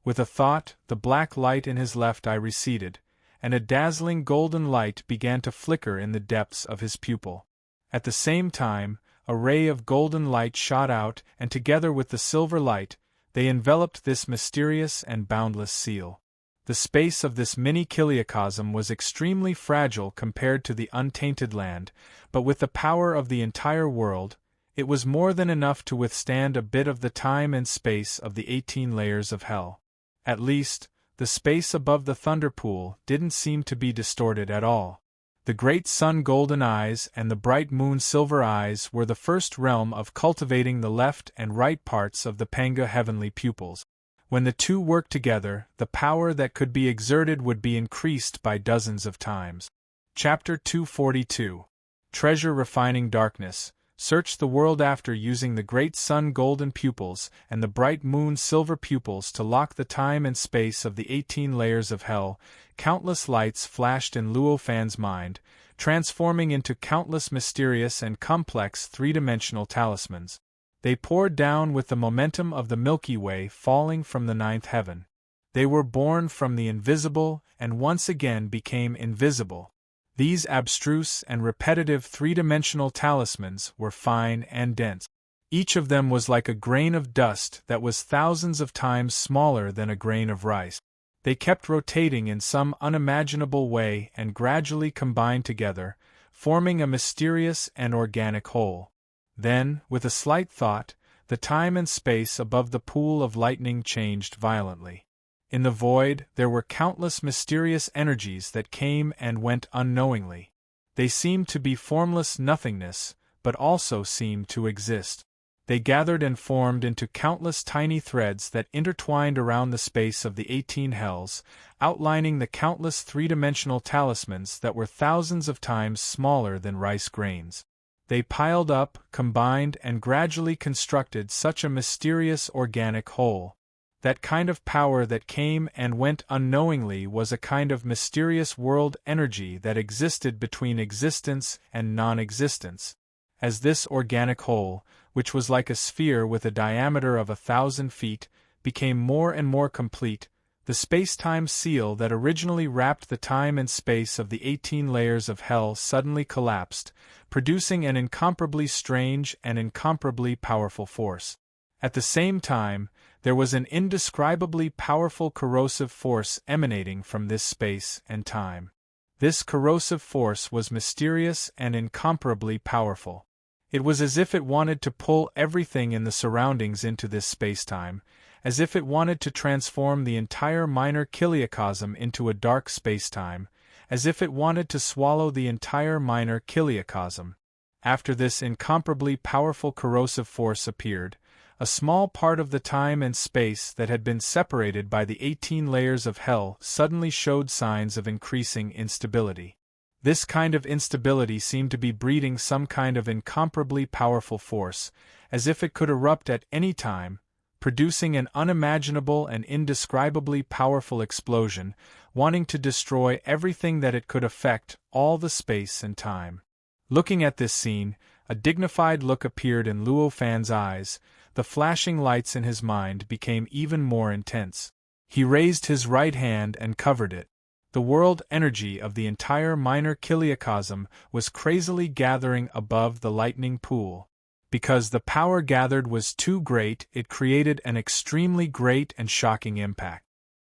A: With a thought, the black light in his left eye receded, and a dazzling golden light began to flicker in the depths of his pupil. At the same time, a ray of golden light shot out, and together with the silver light, they enveloped this mysterious and boundless seal. The space of this mini-kiliocosm was extremely fragile compared to the untainted land, but with the power of the entire world, it was more than enough to withstand a bit of the time and space of the 18 layers of hell. At least, the space above the thunder pool didn't seem to be distorted at all. The great sun golden eyes and the bright moon silver eyes were the first realm of cultivating the left and right parts of the Panga heavenly pupils. When the two worked together, the power that could be exerted would be increased by dozens of times. Chapter 242. Treasure Refining Darkness. Search the world after using the great sun golden pupils and the bright moon silver pupils to lock the time and space of the 18 layers of hell. Countless lights flashed in Luo Fan's mind, transforming into countless mysterious and complex three-dimensional talismans. They poured down with the momentum of the Milky Way falling from the ninth heaven. They were born from the invisible and once again became invisible. These abstruse and repetitive three-dimensional talismans were fine and dense. Each of them was like a grain of dust that was thousands of times smaller than a grain of rice. They kept rotating in some unimaginable way and gradually combined together, forming a mysterious and organic whole. Then, with a slight thought, the time and space above the pool of lightning changed violently. In the void, there were countless mysterious energies that came and went unknowingly. They seemed to be formless nothingness, but also seemed to exist. They gathered and formed into countless tiny threads that intertwined around the space of the 18 hells, outlining the countless three-dimensional talismans that were thousands of times smaller than rice grains. They piled up, combined, and gradually constructed such a mysterious organic whole. That kind of power that came and went unknowingly was a kind of mysterious world energy that existed between existence and non-existence. As this organic whole, which was like a sphere with a diameter of 1,000 feet, became more and more complete, the space-time seal that originally wrapped the time and space of the 18 layers of hell suddenly collapsed, producing an incomparably strange and incomparably powerful force. At the same time, there was an indescribably powerful corrosive force emanating from this space and time. This corrosive force was mysterious and incomparably powerful. It was as if it wanted to pull everything in the surroundings into this space-time, as if it wanted to transform the entire minor kiliocosm into a dark space-time, as if it wanted to swallow the entire minor kiliocosm. After this incomparably powerful corrosive force appeared, a small part of the time and space that had been separated by the 18 layers of hell suddenly showed signs of increasing instability. This kind of instability seemed to be breeding some kind of incomparably powerful force, as if it could erupt at any time, producing an unimaginable and indescribably powerful explosion, wanting to destroy everything that it could affect, all the space and time. Looking at this scene, a dignified look appeared in Luo Fan's eyes. The flashing lights in his mind became even more intense. He raised his right hand and covered it. The world energy of the entire minor kiliacosm was crazily gathering above the lightning pool. Because the power gathered was too great, it created an extremely great and shocking impact.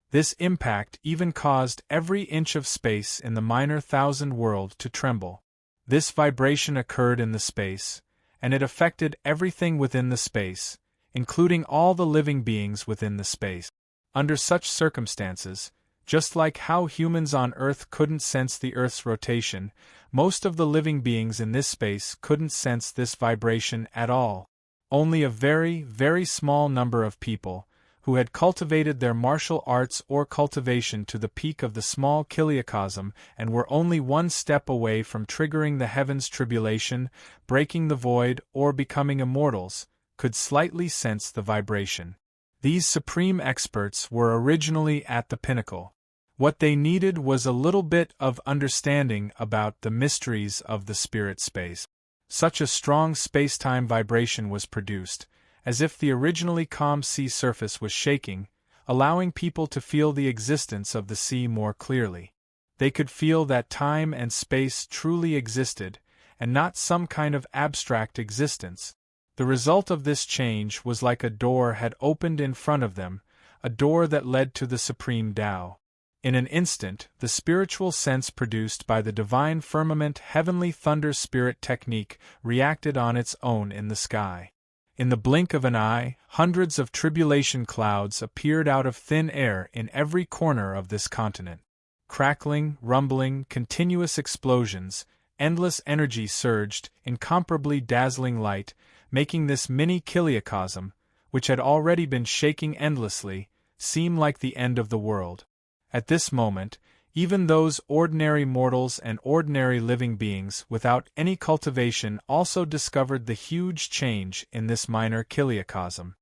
A: This impact even caused every inch of space in the minor thousand world to tremble. This vibration occurred in the space, and it affected everything within the space, including all the living beings within the space. Under such circumstances, just like how humans on Earth couldn't sense the Earth's rotation, most of the living beings in this space couldn't sense this vibration at all. Only a very, very small number of people, who had cultivated their martial arts or cultivation to the peak of the small kiliacosm and were only one step away from triggering the heavens tribulation, breaking the void, or becoming immortals, could slightly sense the vibration. These supreme experts were originally at the pinnacle. What they needed was a little bit of understanding about the mysteries of the spirit space. Such a strong space-time vibration was produced, as if the originally calm sea surface was shaking, allowing people to feel the existence of the sea more clearly. They could feel that time and space truly existed, and not some kind of abstract existence. The result of this change was like a door had opened in front of them, a door that led to the supreme Tao. In an instant, the spiritual sense produced by the divine firmament heavenly thunder spirit technique reacted on its own in the sky. In the blink of an eye, hundreds of tribulation clouds appeared out of thin air in every corner of this continent. Crackling, rumbling, continuous explosions, endless energy surged, incomparably dazzling light, making this mini kiliacosm, which had already been shaking endlessly, seem like the end of the world. At this moment, even those ordinary mortals and ordinary living beings without any cultivation also discovered the huge change in this minor kiliacosm.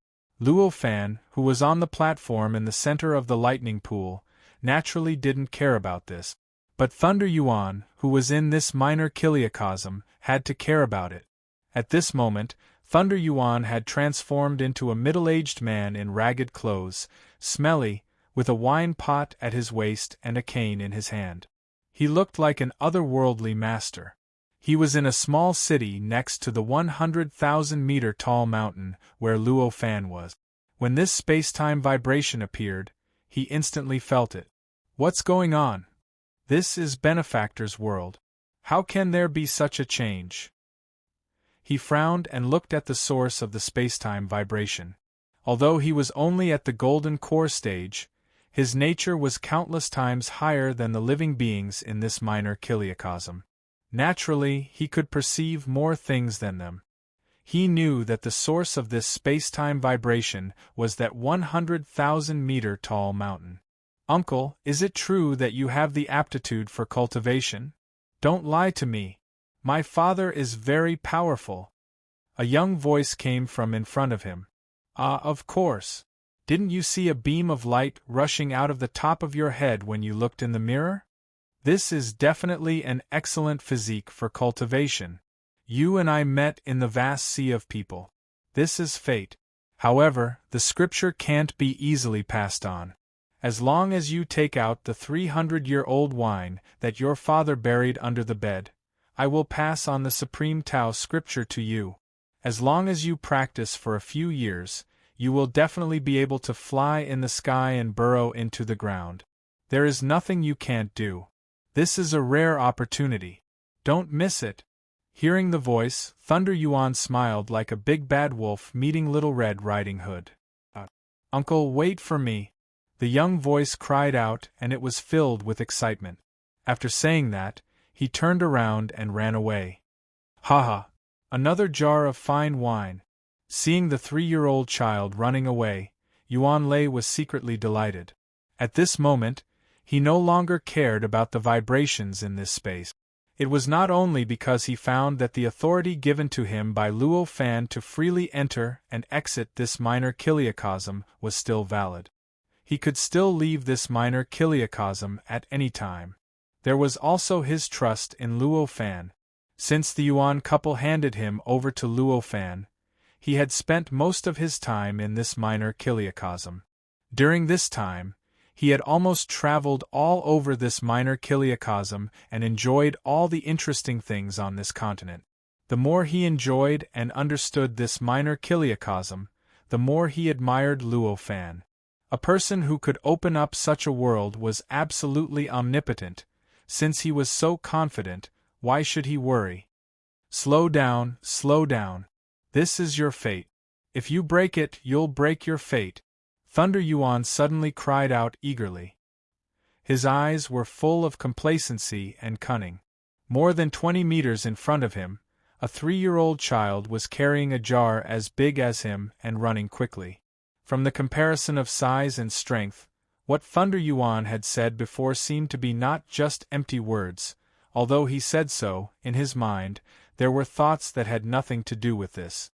A: Luo Fan, who was on the platform in the center of the lightning pool, naturally didn't care about this. But Thunder Yuan, who was in this minor kiliacosm, had to care about it. At this moment, Thunder Yuan had transformed into a middle-aged man in ragged clothes, smelly, with a wine pot at his waist and a cane in his hand. He looked like an otherworldly master. He was in a small city next to the 100,000-meter tall mountain where Luo Fan was. When this space-time vibration appeared, he instantly felt it. What's going on? This is Benefactor's world. How can there be such a change? He frowned and looked at the source of the space-time vibration. Although he was only at the golden core stage, his nature was countless times higher than the living beings in this minor kiliacosm. Naturally, he could perceive more things than them. He knew that the source of this space-time vibration was that 100,000-meter tall mountain. Uncle, is it true that you have the aptitude for cultivation? Don't lie to me. My father is very powerful. A young voice came from in front of him. Ah, of course. Didn't you see a beam of light rushing out of the top of your head when you looked in the mirror? This is definitely an excellent physique for cultivation. You and I met in the vast sea of people. This is fate. However, the scripture can't be easily passed on. As long as you take out the 300-year-old wine that your father buried under the bed, I will pass on the supreme Tao scripture to you. As long as you practice for a few years, you will definitely be able to fly in the sky and burrow into the ground. There is nothing you can't do. This is a rare opportunity. Don't miss it. Hearing the voice, Thunder Yuan smiled like a big bad wolf meeting Little Red Riding Hood. Uncle, wait for me. The young voice cried out, and it was filled with excitement. After saying that, he turned around and ran away. Ha! Another jar of fine wine. Seeing the 3-year-old child running away, Yuan Lei was secretly delighted. At this moment, he no longer cared about the vibrations in this space. It was not only because he found that the authority given to him by Luo Fan to freely enter and exit this minor kiliacosm was still valid. He could still leave this minor kiliacosm at any time. There was also his trust in Luo Fan. Since the Yuan couple handed him over to Luo Fan, he had spent most of his time in this minor kiliacosm. During this time, he had almost traveled all over this minor kiliacosm and enjoyed all the interesting things on this continent. The more he enjoyed and understood this minor kiliacosm, the more he admired Luo Fan. A person who could open up such a world was absolutely omnipotent. Since he was so confident, why should he worry? Slow down, slow down. This is your fate. If you break it, you'll break your fate. Thunder Yuan suddenly cried out eagerly. His eyes were full of complacency and cunning. More than 20 meters in front of him, a 3-year-old child was carrying a jar as big as him and running quickly. From the comparison of size and strength, what Thunder Yuan had said before seemed to be not just empty words. Although he said so, in his mind, there were thoughts that had nothing to do with this.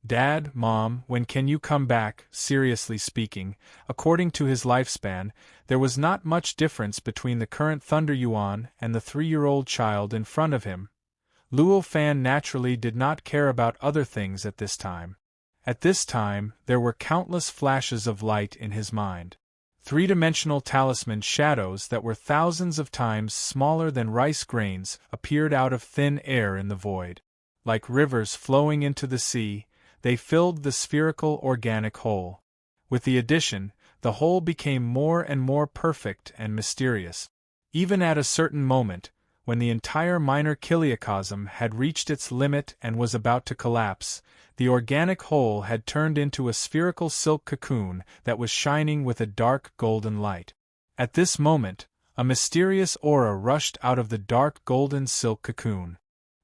A: Dad, Mom, when can you come back? Seriously speaking, according to his lifespan, there was not much difference between the current Thunder Yuan and the 3-year-old child in front of him. Luo Fan naturally did not care about other things at this time. At this time, there were countless flashes of light in his mind. 3-dimensional talisman shadows that were thousands of times smaller than rice grains appeared out of thin air in the void. Like rivers flowing into the sea, they filled the spherical organic whole. With the addition, the whole became more and more perfect and mysterious. Even at a certain moment, when the entire minor kiliacosm had reached its limit and was about to collapse, the organic whole had turned into a spherical silk cocoon that was shining with a dark golden light. At this moment, a mysterious aura rushed out of the dark golden silk cocoon.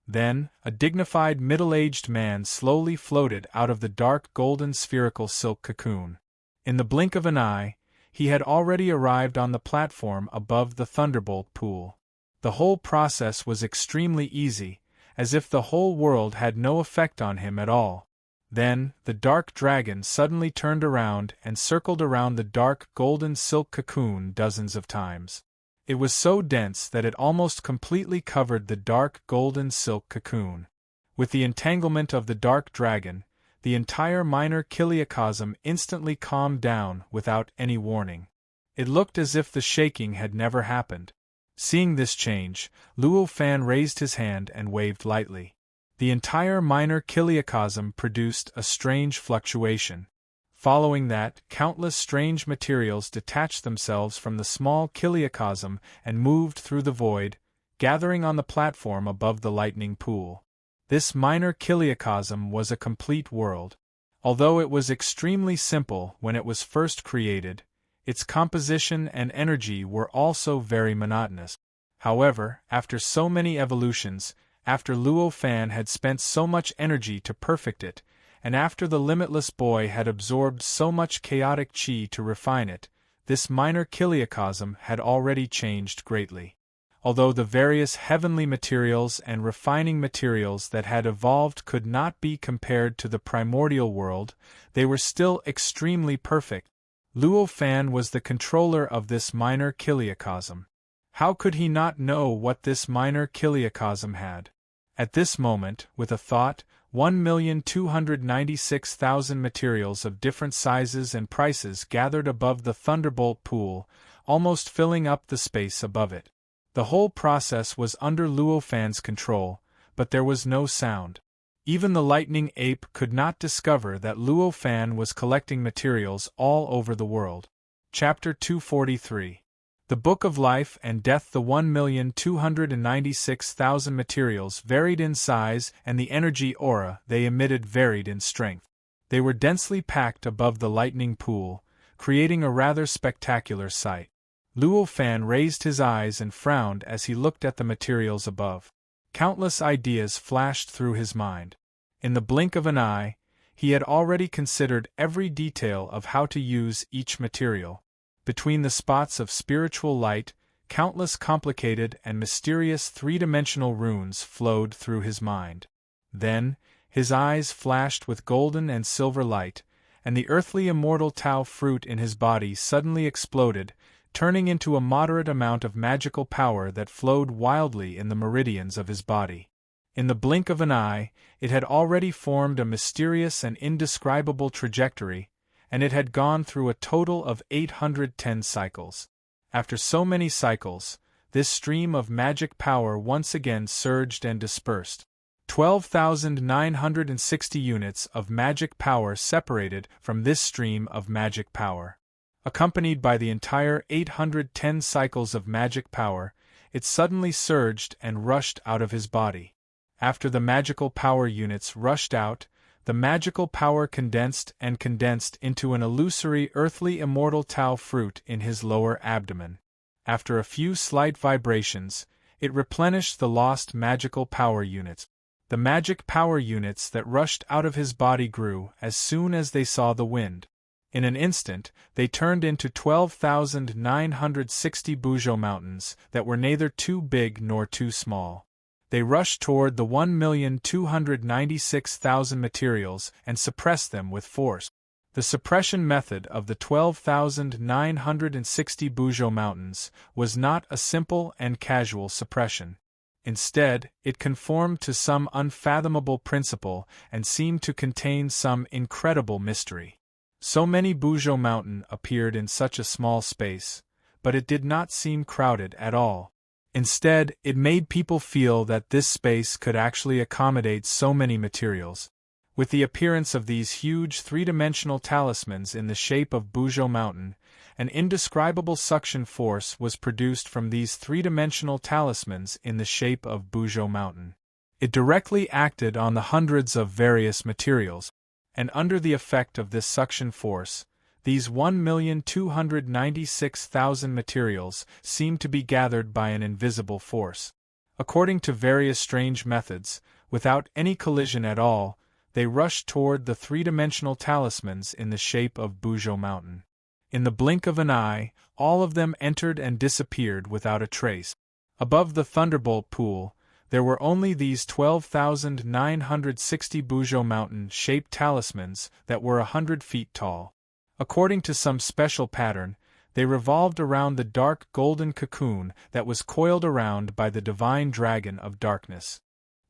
A: Then, a dignified middle-aged man slowly floated out of the dark golden spherical silk cocoon. In the blink of an eye, he had already arrived on the platform above the thunderbolt pool. The whole process was extremely easy, as if the whole world had no effect on him at all. Then, the dark dragon suddenly turned around and circled around the dark golden silk cocoon dozens of times. It was so dense that it almost completely covered the dark golden silk cocoon. With the entanglement of the dark dragon, the entire minor kiliacosm instantly calmed down without any warning. It looked as if the shaking had never happened. Seeing this change, Luo Fan raised his hand and waved lightly. The entire minor kiliacosm produced a strange fluctuation. Following that, countless strange materials detached themselves from the small kiliacosm and moved through the void, gathering on the platform above the lightning pool. This minor kiliacosm was a complete world. Although it was extremely simple when it was first created, its composition and energy were also very monotonous. However, after so many evolutions, after Luo Fan had spent so much energy to perfect it, and after the limitless boy had absorbed so much chaotic chi to refine it, this minor kiliacosm had already changed greatly. Although the various heavenly materials and refining materials that had evolved could not be compared to the primordial world, they were still extremely perfect. Luo Fan was the controller of this minor kiliacosm. How could he not know what this minor kiliacosm had? At this moment, with a thought, 1,296,000 materials of different sizes and prices gathered above the thunderbolt pool, almost filling up the space above it. The whole process was under Luo Fan's control, but there was no sound. Even the lightning ape could not discover that Luo Fan was collecting materials all over the world. Chapter 243. The Book of Life and Death. The 1,296,000 materials varied in size, and the energy aura they emitted varied in strength. They were densely packed above the lightning pool, creating a rather spectacular sight. Luo Fan raised his eyes and frowned as he looked at the materials above. Countless ideas flashed through his mind. In the blink of an eye, he had already considered every detail of how to use each material. Between the spots of spiritual light, countless complicated and mysterious three-dimensional runes flowed through his mind. Then, his eyes flashed with golden and silver light, and the earthly immortal Tao fruit in his body suddenly exploded, turning into a moderate amount of magical power that flowed wildly in the meridians of his body. In the blink of an eye, it had already formed a mysterious and indescribable trajectory, and it had gone through a total of 810 cycles. After so many cycles, this stream of magic power once again surged and dispersed. 12,960 units of magic power separated from this stream of magic power. Accompanied by the entire 810 cycles of magic power, it suddenly surged and rushed out of his body. After the magical power units rushed out, the magical power condensed into an illusory earthly immortal Tao fruit in his lower abdomen. After a few slight vibrations, it replenished the lost magical power units. The magic power units that rushed out of his body grew as soon as they saw the wind. In an instant, they turned into 12,960 Buzhou mountains that were neither too big nor too small. They rushed toward the 1,296,000 materials and suppressed them with force. The suppression method of the 12,960 Buzhou mountains was not a simple and casual suppression. Instead, it conformed to some unfathomable principle and seemed to contain some incredible mystery. So many Buzhou mountain appeared in such a small space, but it did not seem crowded at all. Instead, it made people feel that this space could actually accommodate so many materials. With the appearance of these huge three-dimensional talismans in the shape of Buzhou mountain, an indescribable suction force was produced from these three-dimensional talismans in the shape of Buzhou mountain. It directly acted on the hundreds of various materials, and under the effect of this suction force, these 1,296,000 materials seemed to be gathered by an invisible force. According to various strange methods, without any collision at all, they rushed toward the three-dimensional talismans in the shape of Buzhou mountain. In the blink of an eye, all of them entered and disappeared without a trace. Above the thunderbolt pool, there were only these 12,960 Buzhou mountain-shaped talismans that were 100 feet tall. According to some special pattern, they revolved around the dark golden cocoon that was coiled around by the divine dragon of darkness.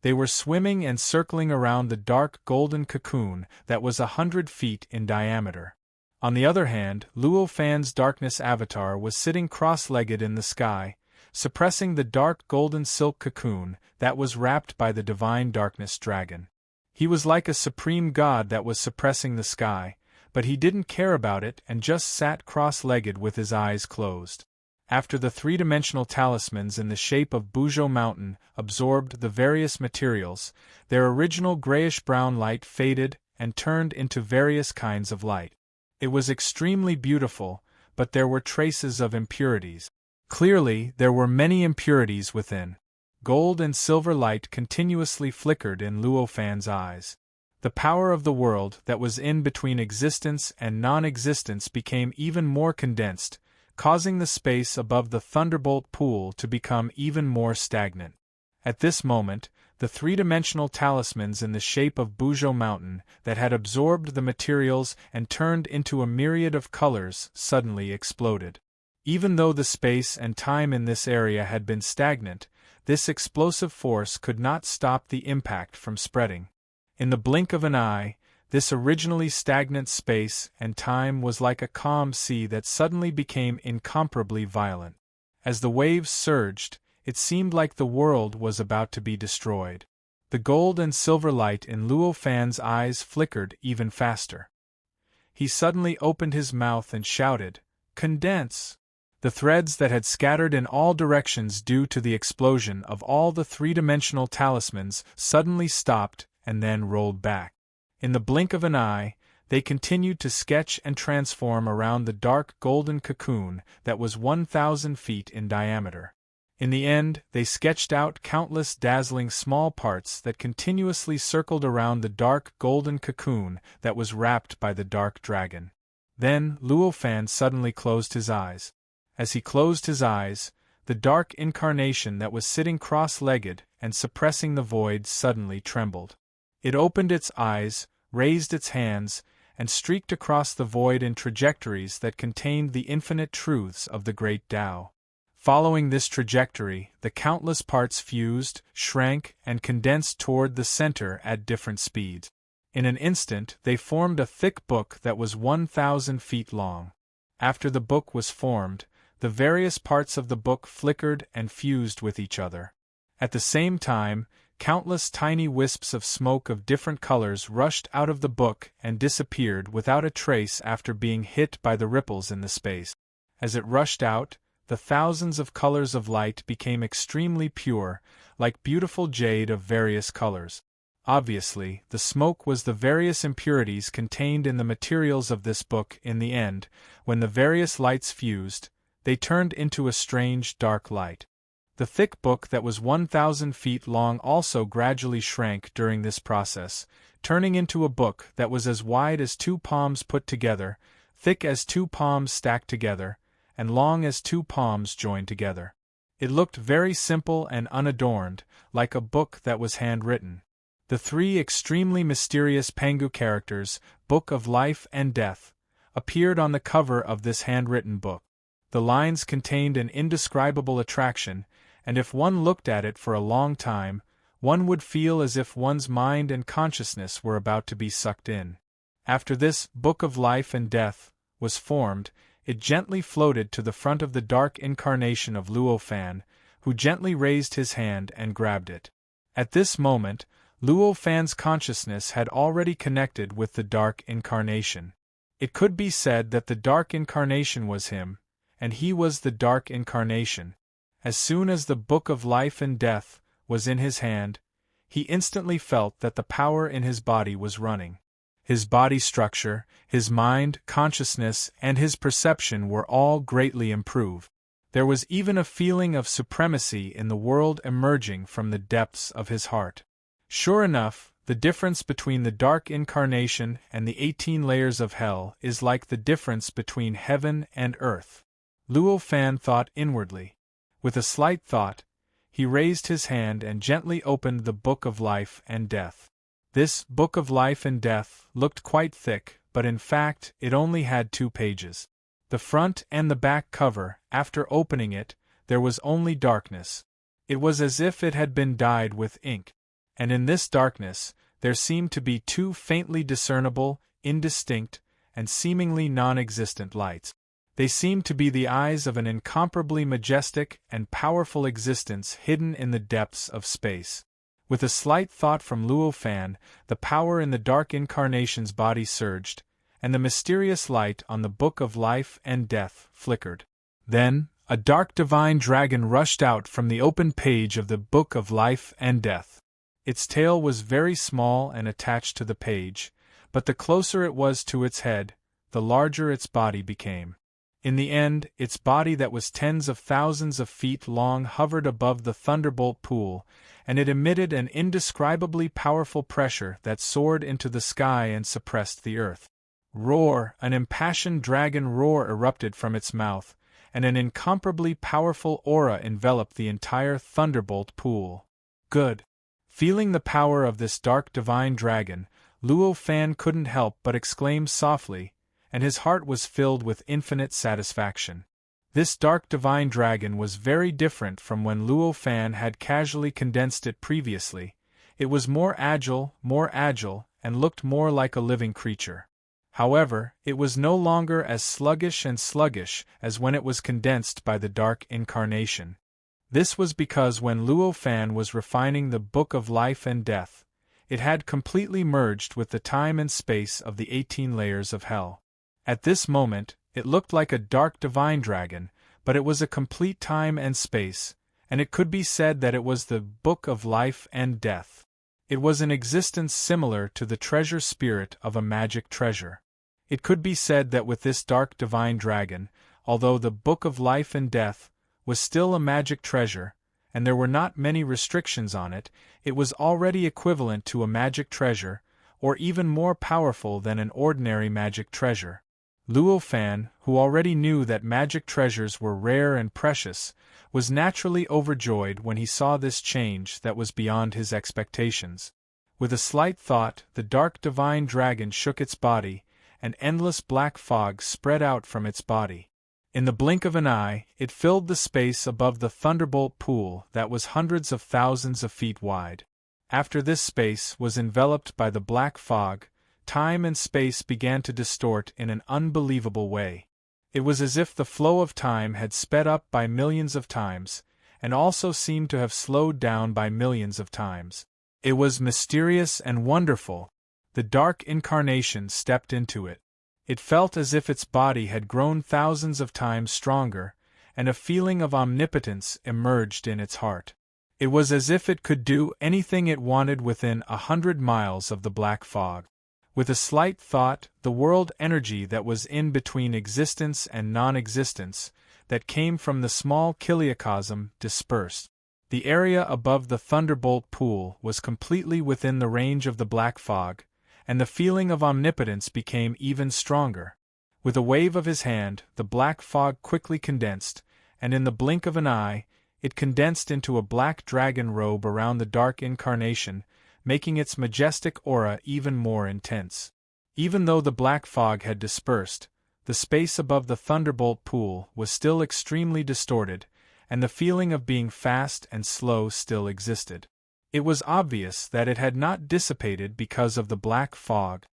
A: They were swimming and circling around the dark golden cocoon that was 100 feet in diameter. On the other hand, Luo Fan's darkness avatar was sitting cross-legged in the sky, suppressing the dark golden silk cocoon that was wrapped by the divine darkness dragon. He was like a supreme god that was suppressing the sky, but he didn't care about it and just sat cross-legged with his eyes closed. After the three-dimensional talismans in the shape of Buzhou mountain absorbed the various materials, their original grayish-brown light faded and turned into various kinds of light. It was extremely beautiful, but there were traces of impurities. Clearly, there were many impurities within. Gold and silver light continuously flickered in Luo Fan's eyes. The power of the world that was in between existence and non-existence became even more condensed, causing the space above the thunderbolt pool to become even more stagnant. At this moment, the three-dimensional talismans in the shape of Buzhou mountain that had absorbed the materials and turned into a myriad of colors suddenly exploded. Even though the space and time in this area had been stagnant, this explosive force could not stop the impact from spreading. In the blink of an eye, this originally stagnant space and time was like a calm sea that suddenly became incomparably violent. As the waves surged, it seemed like the world was about to be destroyed. The gold and silver light in Luo Fan's eyes flickered even faster. He suddenly opened his mouth and shouted, "Condense!" The threads that had scattered in all directions due to the explosion of all the three-dimensional talismans suddenly stopped and then rolled back. In the blink of an eye, they continued to sketch and transform around the dark golden cocoon that was 1,000 feet in diameter. In the end, they sketched out countless dazzling small parts that continuously circled around the dark golden cocoon that was wrapped by the dark dragon. Then, Luo Fan suddenly closed his eyes. As he closed his eyes, the dark incarnation that was sitting cross-legged and suppressing the void suddenly trembled. It opened its eyes, raised its hands, and streaked across the void in trajectories that contained the infinite truths of the great Tao. Following this trajectory, the countless parts fused, shrank, and condensed toward the center at different speeds. In an instant, they formed a thick book that was 1,000 feet long. After the book was formed, the various parts of the book flickered and fused with each other. At the same time, countless tiny wisps of smoke of different colors rushed out of the book and disappeared without a trace after being hit by the ripples in the space. As it rushed out, the thousands of colors of light became extremely pure, like beautiful jade of various colors. Obviously, the smoke was the various impurities contained in the materials of this book. In the end, when the various lights fused, they turned into a strange dark light. The thick book that was 1,000 feet long also gradually shrank during this process, turning into a book that was as wide as 2 palms put together, thick as 2 palms stacked together, and long as 2 palms joined together. It looked very simple and unadorned, like a book that was handwritten. The 3 extremely mysterious Pengu characters, Book of Life and Death, appeared on the cover of this handwritten book. The lines contained an indescribable attraction, and if one looked at it for a long time, one would feel as if one's mind and consciousness were about to be sucked in. After this Book of Life and Death was formed, it gently floated to the front of the dark incarnation of Luo Fan, who gently raised his hand and grabbed it. At this moment, Luo Fan's consciousness had already connected with the dark incarnation. It could be said that the dark incarnation was him, and he was the dark incarnation. As soon as the Book of Life and Death was in his hand, he instantly felt that the power in his body was running. His body structure, his mind, consciousness, and his perception were all greatly improved. There was even a feeling of supremacy in the world emerging from the depths of his heart. Sure enough, the difference between the dark incarnation and the 18 layers of hell is like the difference between heaven and earth. Luo Fan thought inwardly. With a slight thought, he raised his hand and gently opened the Book of Life and Death. This Book of Life and Death looked quite thick, but in fact it only had 2 pages. The front and the back cover, after opening it, there was only darkness. It was as if it had been dyed with ink. And in this darkness, there seemed to be 2 faintly discernible, indistinct, and seemingly non-existent lights. They seemed to be the eyes of an incomparably majestic and powerful existence hidden in the depths of space. With a slight thought from Luo Fan, the power in the dark incarnation's body surged, and the mysterious light on the Book of Life and Death flickered. Then, a dark divine dragon rushed out from the open page of the Book of Life and Death. Its tail was very small and attached to the page, but the closer it was to its head, the larger its body became. In the end, its body that was tens of thousands of feet long hovered above the thunderbolt pool, and it emitted an indescribably powerful pressure that soared into the sky and suppressed the earth. Roar! An impassioned dragon roar erupted from its mouth, and an incomparably powerful aura enveloped the entire thunderbolt pool. Good! Feeling the power of this dark divine dragon, Luo Fan couldn't help but exclaim softly, and his heart was filled with infinite satisfaction. This dark divine dragon was very different from when Luo Fan had casually condensed it previously. It was more agile, and looked more like a living creature. However, it was no longer as sluggish as when it was condensed by the dark incarnation. This was because when Luo Fan was refining the Book of Life and Death, it had completely merged with the time and space of the 18 layers of hell. At this moment, it looked like a dark divine dragon, but it was a complete time and space, and it could be said that it was the Book of Life and Death. It was an existence similar to the treasure spirit of a magic treasure. It could be said that with this dark divine dragon, although the Book of Life and Death was still a magic treasure, and there were not many restrictions on it, it was already equivalent to a magic treasure, or even more powerful than an ordinary magic treasure. Luo Fan, who already knew that magic treasures were rare and precious, was naturally overjoyed when he saw this change that was beyond his expectations. With a slight thought, the dark divine dragon shook its body, and endless black fog spread out from its body. In the blink of an eye, it filled the space above the thunderbolt pool that was hundreds of thousands of feet wide. After this space was enveloped by the black fog, time and space began to distort in an unbelievable way. It was as if the flow of time had sped up by millions of times, and also seemed to have slowed down by millions of times. It was mysterious and wonderful. The dark incarnation stepped into it. It felt as if its body had grown thousands of times stronger, and a feeling of omnipotence emerged in its heart. It was as if it could do anything it wanted within 100 miles of the black fog. With a slight thought, the world energy that was in between existence and non-existence, that came from the small kiliacosm, dispersed. The area above the thunderbolt pool was completely within the range of the black fog, and the feeling of omnipotence became even stronger. With a wave of his hand, the black fog quickly condensed, and in the blink of an eye, it condensed into a black dragon robe around the dark incarnation, making its majestic aura even more intense. Even though the black fog had dispersed, the space above the thunderbolt pool was still extremely distorted, and the feeling of being fast and slow still existed. It was obvious that it had not dissipated because of the black fog.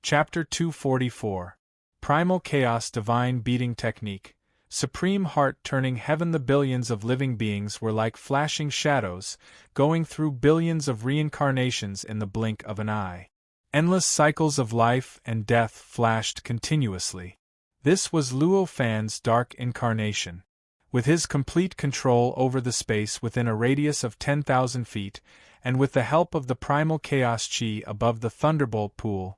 A: Chapter 244. Primal Chaos Divine Beating Technique. Supreme Heart Turning Heaven. The billions of living beings were like flashing shadows, going through billions of reincarnations in the blink of an eye. Endless cycles of life and death flashed continuously. This was Luo Fan's dark incarnation. With his complete control over the space within a radius of 10,000 feet, and with the help of the primal chaos chi above the thunderbolt pool,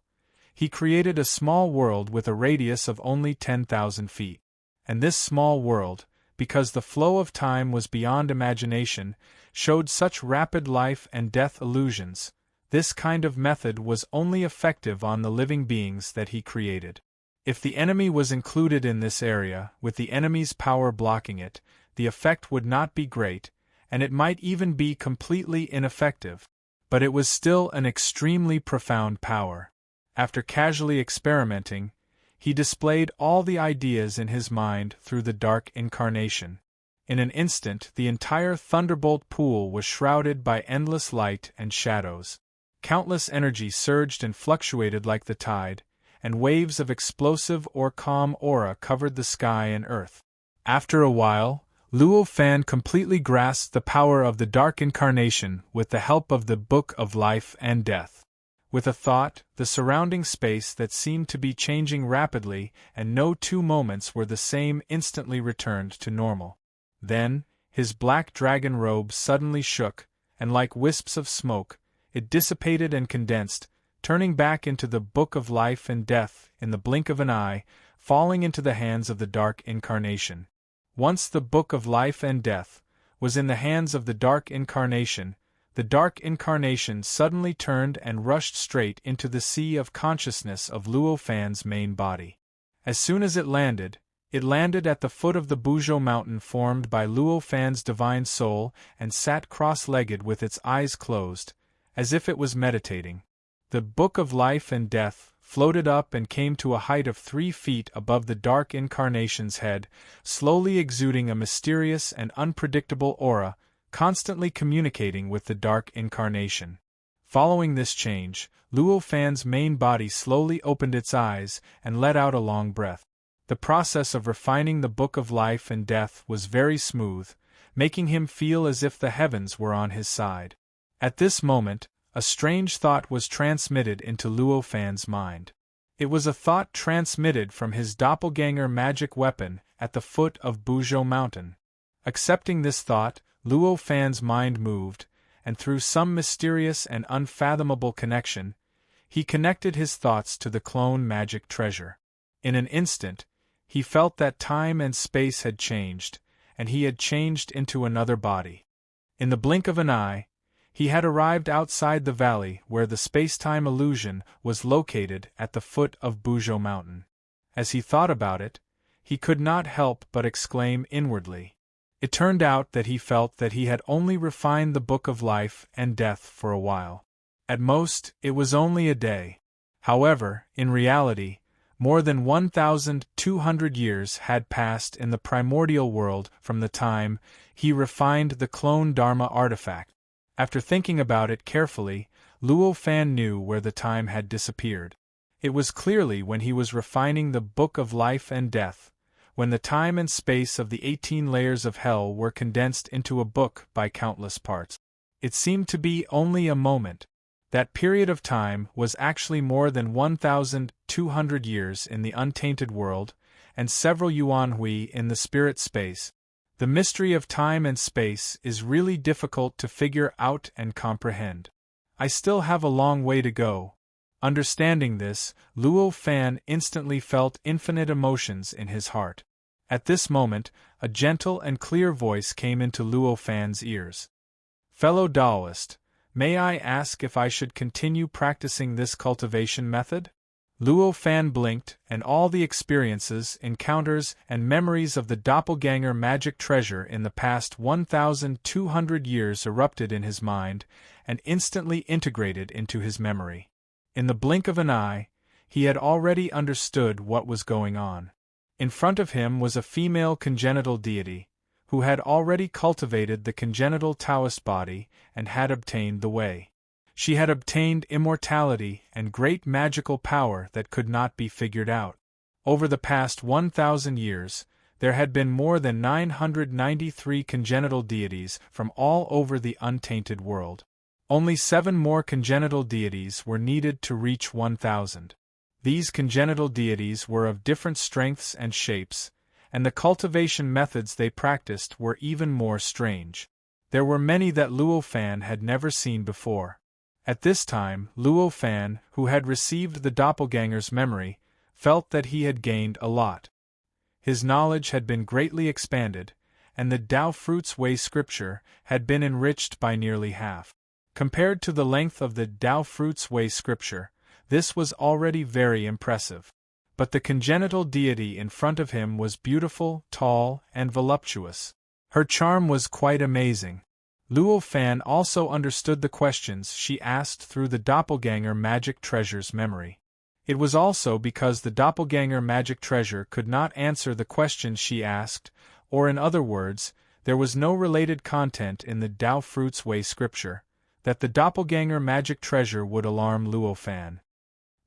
A: he created a small world with a radius of only 10,000 feet. And this small world, because the flow of time was beyond imagination, showed such rapid life and death illusions. This kind of method was only effective on the living beings that he created. If the enemy was included in this area, with the enemy's power blocking it, the effect would not be great, and it might even be completely ineffective. But it was still an extremely profound power. After casually experimenting, he displayed all the ideas in his mind through the dark incarnation. In an instant, the entire thunderbolt pool was shrouded by endless light and shadows. Countless energy surged and fluctuated like the tide, and waves of explosive or calm aura covered the sky and earth. After a while, Luo Fan completely grasped the power of the dark incarnation with the help of the Book of Life and Death. With a thought, the surrounding space that seemed to be changing rapidly, and no 2 moments were the same, instantly returned to normal. Then, his black dragon robe suddenly shook, and like wisps of smoke, it dissipated and condensed, turning back into the Book of Life and Death in the blink of an eye, falling into the hands of the dark incarnation. Once the Book of Life and Death was in the hands of the dark incarnation, the dark incarnation suddenly turned and rushed straight into the sea of consciousness of Luo Fan's main body. As soon as it landed at the foot of the Buzhou mountain formed by Luo Fan's divine soul, and sat cross-legged with its eyes closed, as if it was meditating. The Book of Life and Death floated up and came to a height of 3 feet above the dark incarnation's head, slowly exuding a mysterious and unpredictable aura, constantly communicating with the dark incarnation. Following this change, Luo Fan's main body slowly opened its eyes and let out a long breath. The process of refining the Book of Life and Death was very smooth, making him feel as if the heavens were on his side. At this moment, a strange thought was transmitted into Luo Fan's mind. It was a thought transmitted from his doppelganger magic weapon at the foot of Buzhou Mountain. Accepting this thought, Luo Fan's mind moved, and through some mysterious and unfathomable connection, he connected his thoughts to the clone magic treasure. In an instant, he felt that time and space had changed, and he had changed into another body. In the blink of an eye, he had arrived outside the valley where the space-time illusion was located at the foot of Buzhou Mountain. As he thought about it, he could not help but exclaim inwardly. It turned out that he felt that he had only refined the book of life and death for a while. At most, it was only a day. However, in reality, more than 1,200 years had passed in the primordial world from the time he refined the clone Dharma artifact. After thinking about it carefully, Luo Fan knew where the time had disappeared. It was clearly when he was refining the book of life and death, when the time and space of the 18 layers of hell were condensed into a book by countless parts. It seemed to be only a moment. That period of time was actually more than 1,200 years in the untainted world, and several yuanhui in the spirit space. The mystery of time and space is really difficult to figure out and comprehend. I still have a long way to go. Understanding this, Luo Fan instantly felt infinite emotions in his heart. At this moment, a gentle and clear voice came into Luo Fan's ears. "Fellow Taoist, may I ask if I should continue practicing this cultivation method?" Luo Fan blinked, and all the experiences, encounters, and memories of the doppelganger magic treasure in the past 1,200 years erupted in his mind and instantly integrated into his memory. In the blink of an eye, he had already understood what was going on. In front of him was a female congenital deity, who had already cultivated the congenital Taoist body and had obtained the way. She had obtained immortality and great magical power that could not be figured out. Over the past 1,000 years, there had been more than 993 congenital deities from all over the untainted world. Only 7 more congenital deities were needed to reach 1,000. These congenital deities were of different strengths and shapes, and the cultivation methods they practiced were even more strange. There were many that Luo Fan had never seen before. At this time, Luo Fan, who had received the doppelganger's memory, felt that he had gained a lot. His knowledge had been greatly expanded, and the Tao Fruits Way scripture had been enriched by nearly half. Compared to the length of the Tao Fruits Way scripture, this was already very impressive. But the congenital deity in front of him was beautiful, tall, and voluptuous. Her charm was quite amazing. Luo Fan also understood the questions she asked through the doppelganger magic treasure's memory. It was also because the doppelganger magic treasure could not answer the questions she asked, or in other words, there was no related content in the Tao Fruits Way scripture, that the doppelganger magic treasure would alarm Luo Fan.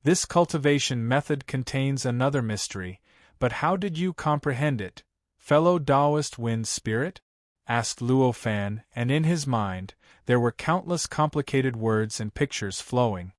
A: This cultivation method contains another mystery, but how did you comprehend it, fellow Taoist wind spirit? Asked Luo Fan, and in his mind, there were countless complicated words and pictures flowing.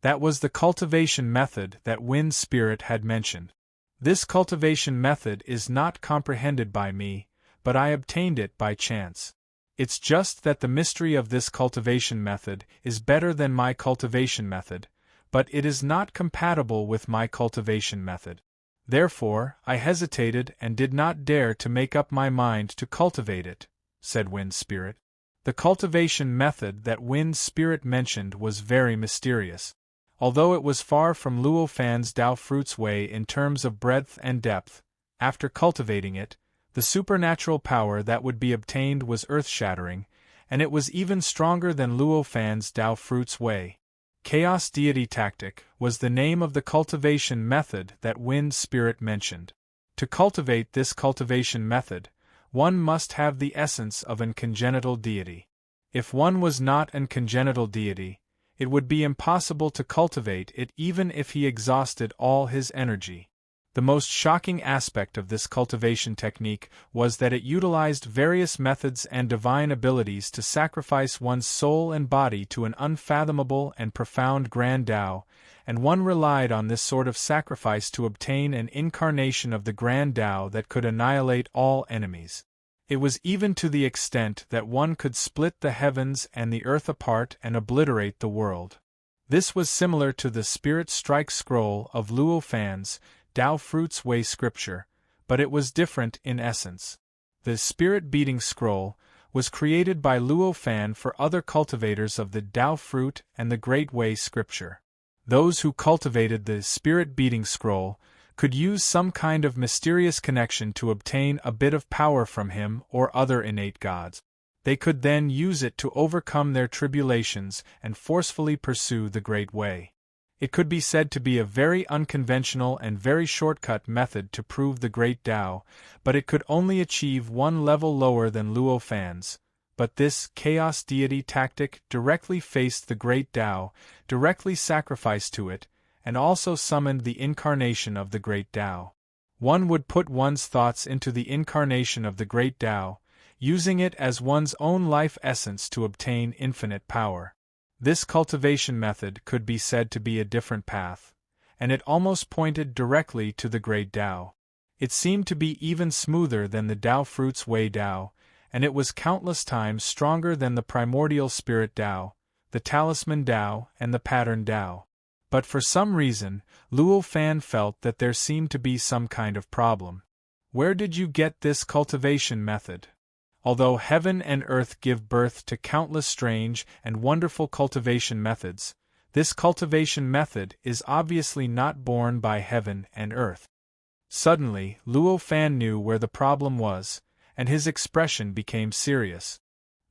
A: That was the cultivation method that Wind Spirit had mentioned. This cultivation method is not comprehended by me, but I obtained it by chance. It's just that the mystery of this cultivation method is better than my cultivation method, but it is not compatible with my cultivation method. Therefore, I hesitated and did not dare to make up my mind to cultivate it, said Wind Spirit. The cultivation method that Wind Spirit mentioned was very mysterious. Although it was far from Luo Fan's Tao Fruits Way in terms of breadth and depth, after cultivating it, the supernatural power that would be obtained was earth-shattering, and it was even stronger than Luo Fan's Tao Fruits Way. Chaos Deity Tactic was the name of the cultivation method that Wind Spirit mentioned. To cultivate this cultivation method, one must have the essence of an congenital deity. If one was not an congenital deity, it would be impossible to cultivate it even if he exhausted all his energy. The most shocking aspect of this cultivation technique was that it utilized various methods and divine abilities to sacrifice one's soul and body to an unfathomable and profound grand Tao, and one relied on this sort of sacrifice to obtain an incarnation of the grand Tao that could annihilate all enemies. It was even to the extent that one could split the heavens and the earth apart and obliterate the world. This was similar to the Spirit Strike Scroll of Luo Fan's Tao Fruits Way scripture, but it was different in essence. The Spirit Beating Scroll was created by Luo Fan for other cultivators of the Tao Fruit and the Great Way scripture. Those who cultivated the Spirit Beating Scroll could use some kind of mysterious connection to obtain a bit of power from him or other innate gods. They could then use it to overcome their tribulations and forcefully pursue the Great Way. It could be said to be a very unconventional and very shortcut method to prove the Great Tao, but it could only achieve one level lower than Luo Fan's. But this chaos deity tactic directly faced the Great Tao, directly sacrificed to it, and also summoned the incarnation of the Great Tao. One would put one's thoughts into the incarnation of the Great Tao, using it as one's own life essence to obtain infinite power. This cultivation method could be said to be a different path, and it almost pointed directly to the Great Tao. It seemed to be even smoother than the Tao Fruits Way Tao, and it was countless times stronger than the primordial spirit Tao, the talisman Tao, and the pattern Tao. But for some reason, Luo Fan felt that there seemed to be some kind of problem. Where did you get this cultivation method? Although heaven and earth give birth to countless strange and wonderful cultivation methods, this cultivation method is obviously not born by heaven and earth. Suddenly, Luo Fan knew where the problem was, and his expression became serious.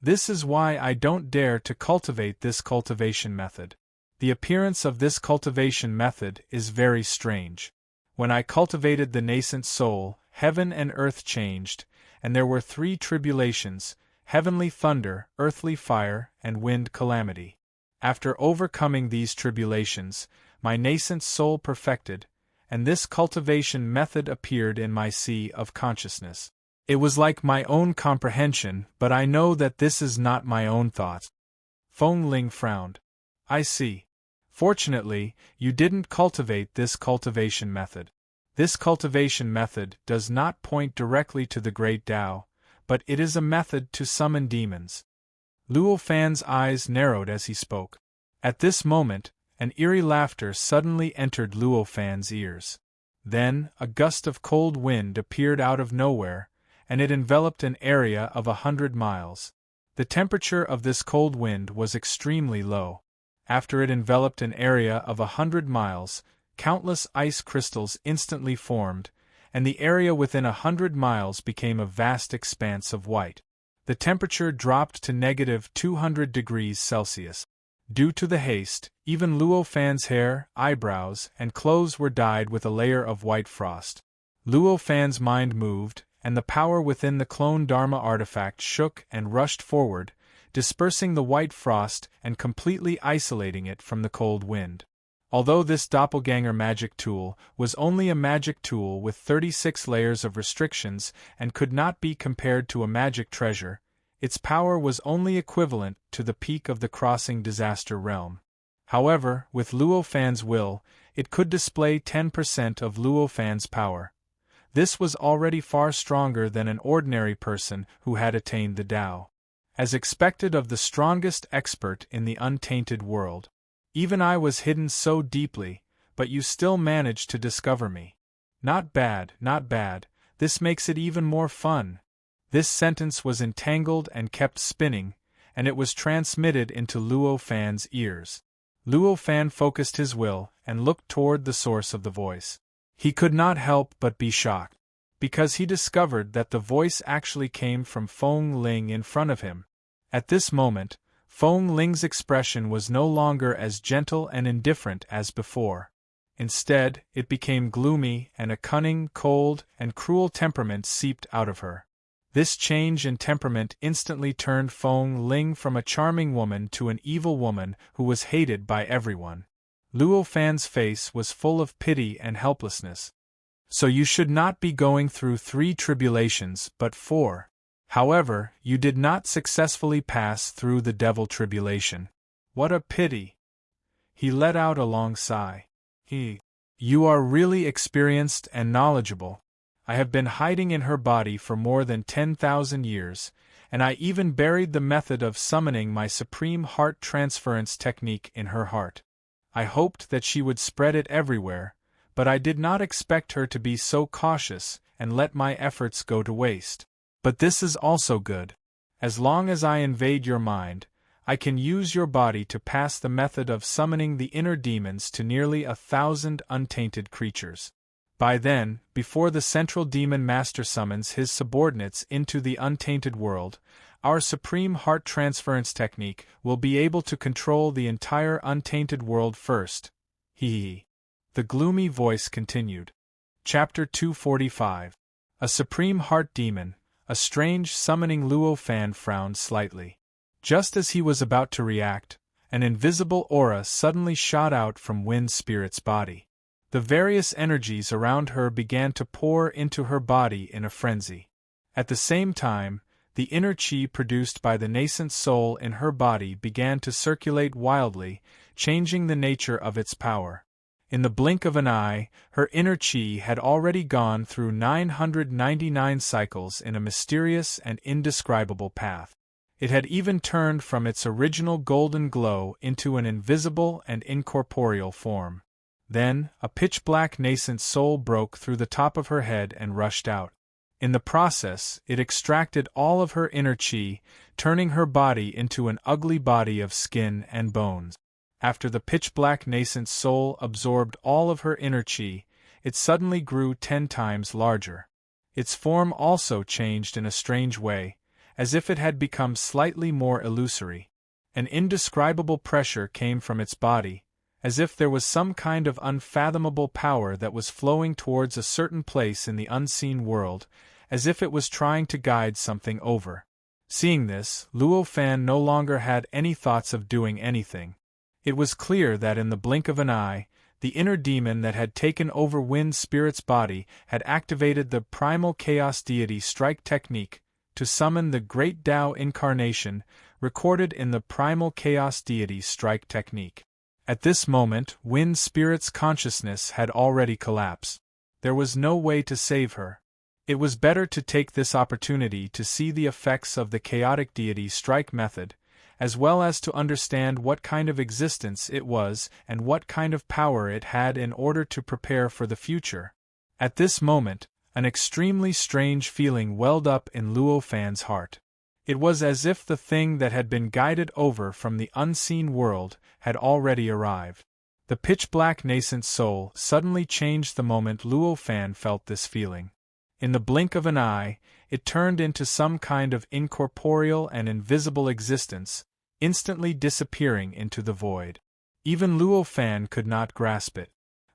A: This is why I don't dare to cultivate this cultivation method. The appearance of this cultivation method is very strange. When I cultivated the nascent soul, heaven and earth changed, and there were 3 tribulations: heavenly thunder, earthly fire, and wind calamity. After overcoming these tribulations, my nascent soul perfected, and this cultivation method appeared in my sea of consciousness. It was like my own comprehension, but I know that this is not my own thought. Feng Ling frowned. I see. Fortunately, you didn't cultivate this cultivation method. This cultivation method does not point directly to the Great Tao, but it is a method to summon demons. Luo Fan's eyes narrowed as he spoke. At this moment, an eerie laughter suddenly entered Luo Fan's ears. Then, a gust of cold wind appeared out of nowhere, and it enveloped an area of 100 miles. The temperature of this cold wind was extremely low. After it enveloped an area of 100 miles, countless ice crystals instantly formed, and the area within 100 miles became a vast expanse of white. The temperature dropped to -200 degrees Celsius. Due to the haste, even Luo Fan's hair, eyebrows, and clothes were dyed with a layer of white frost. Luo Fan's mind moved, and the power within the clone Dharma artifact shook and rushed forward, dispersing the white frost and completely isolating it from the cold wind. Although this doppelganger magic tool was only a magic tool with 36 layers of restrictions and could not be compared to a magic treasure, its power was only equivalent to the peak of the crossing disaster realm. However, with Luo Fan's will, it could display 10% of Luo Fan's power. This was already far stronger than an ordinary person who had attained the Tao. As expected of the strongest expert in the untainted world. Even I was hidden so deeply, but you still managed to discover me. Not bad, not bad, this makes it even more fun. This sentence was entangled and kept spinning, and it was transmitted into Luo Fan's ears. Luo Fan focused his will and looked toward the source of the voice. He could not help but be shocked, because he discovered that the voice actually came from Feng Ling in front of him. At this moment, Feng Ling's expression was no longer as gentle and indifferent as before. Instead, it became gloomy, and a cunning, cold, and cruel temperament seeped out of her. This change in temperament instantly turned Feng Ling from a charming woman to an evil woman who was hated by everyone. Luo Fan's face was full of pity and helplessness. So you should not be going through 3 tribulations but 4. However, you did not successfully pass through the devil tribulation. What a pity! He let out a long sigh. You are really experienced and knowledgeable. I have been hiding in her body for more than 10,000 years, and I even buried the method of summoning my supreme heart transference technique in her heart. I hoped that she would spread it everywhere, but I did not expect her to be so cautious and let my efforts go to waste. But this is also good. As long as I invade your mind, I can use your body to pass the method of summoning the inner demons to nearly 1,000 untainted creatures. By then, before the central demon master summons his subordinates into the untainted world, our supreme heart transference technique will be able to control the entire untainted world first. Hee. The gloomy voice continued. Chapter 245. A Supreme Heart Demon. A strange summoning. Luo Fan frowned slightly. Just as he was about to react, an invisible aura suddenly shot out from Wind Spirit's body. The various energies around her began to pour into her body in a frenzy. At the same time, the inner chi produced by the nascent soul in her body began to circulate wildly, changing the nature of its power. In the blink of an eye, her inner chi had already gone through 999 cycles in a mysterious and indescribable path. It had even turned from its original golden glow into an invisible and incorporeal form. Then, a pitch-black nascent soul broke through the top of her head and rushed out. In the process, it extracted all of her inner chi, turning her body into an ugly body of skin and bones. After the pitch-black nascent soul absorbed all of her inner chi, it suddenly grew 10 times larger. Its form also changed in a strange way, as if it had become slightly more illusory. An indescribable pressure came from its body, as if there was some kind of unfathomable power that was flowing towards a certain place in the unseen world, as if it was trying to guide something over. Seeing this, Luo Fan no longer had any thoughts of doing anything. It was clear that in the blink of an eye, the inner demon that had taken over Wind Spirit's body had activated the primal chaos deity strike technique to summon the great Tao incarnation recorded in the primal chaos deity strike technique. At this moment, Wind Spirit's consciousness had already collapsed. There was no way to save her. It was better to take this opportunity to see the effects of the chaotic deity strike method, as well as to understand what kind of existence it was and what kind of power it had in order to prepare for the future. At this moment, an extremely strange feeling welled up in Luo Fan's heart. It was as if the thing that had been guided over from the unseen world had already arrived. The pitch-black nascent soul suddenly changed the moment Luo Fan felt this feeling. In the blink of an eye, it turned into some kind of incorporeal and invisible existence, instantly disappearing into the void. Even Luo Fan could not grasp it.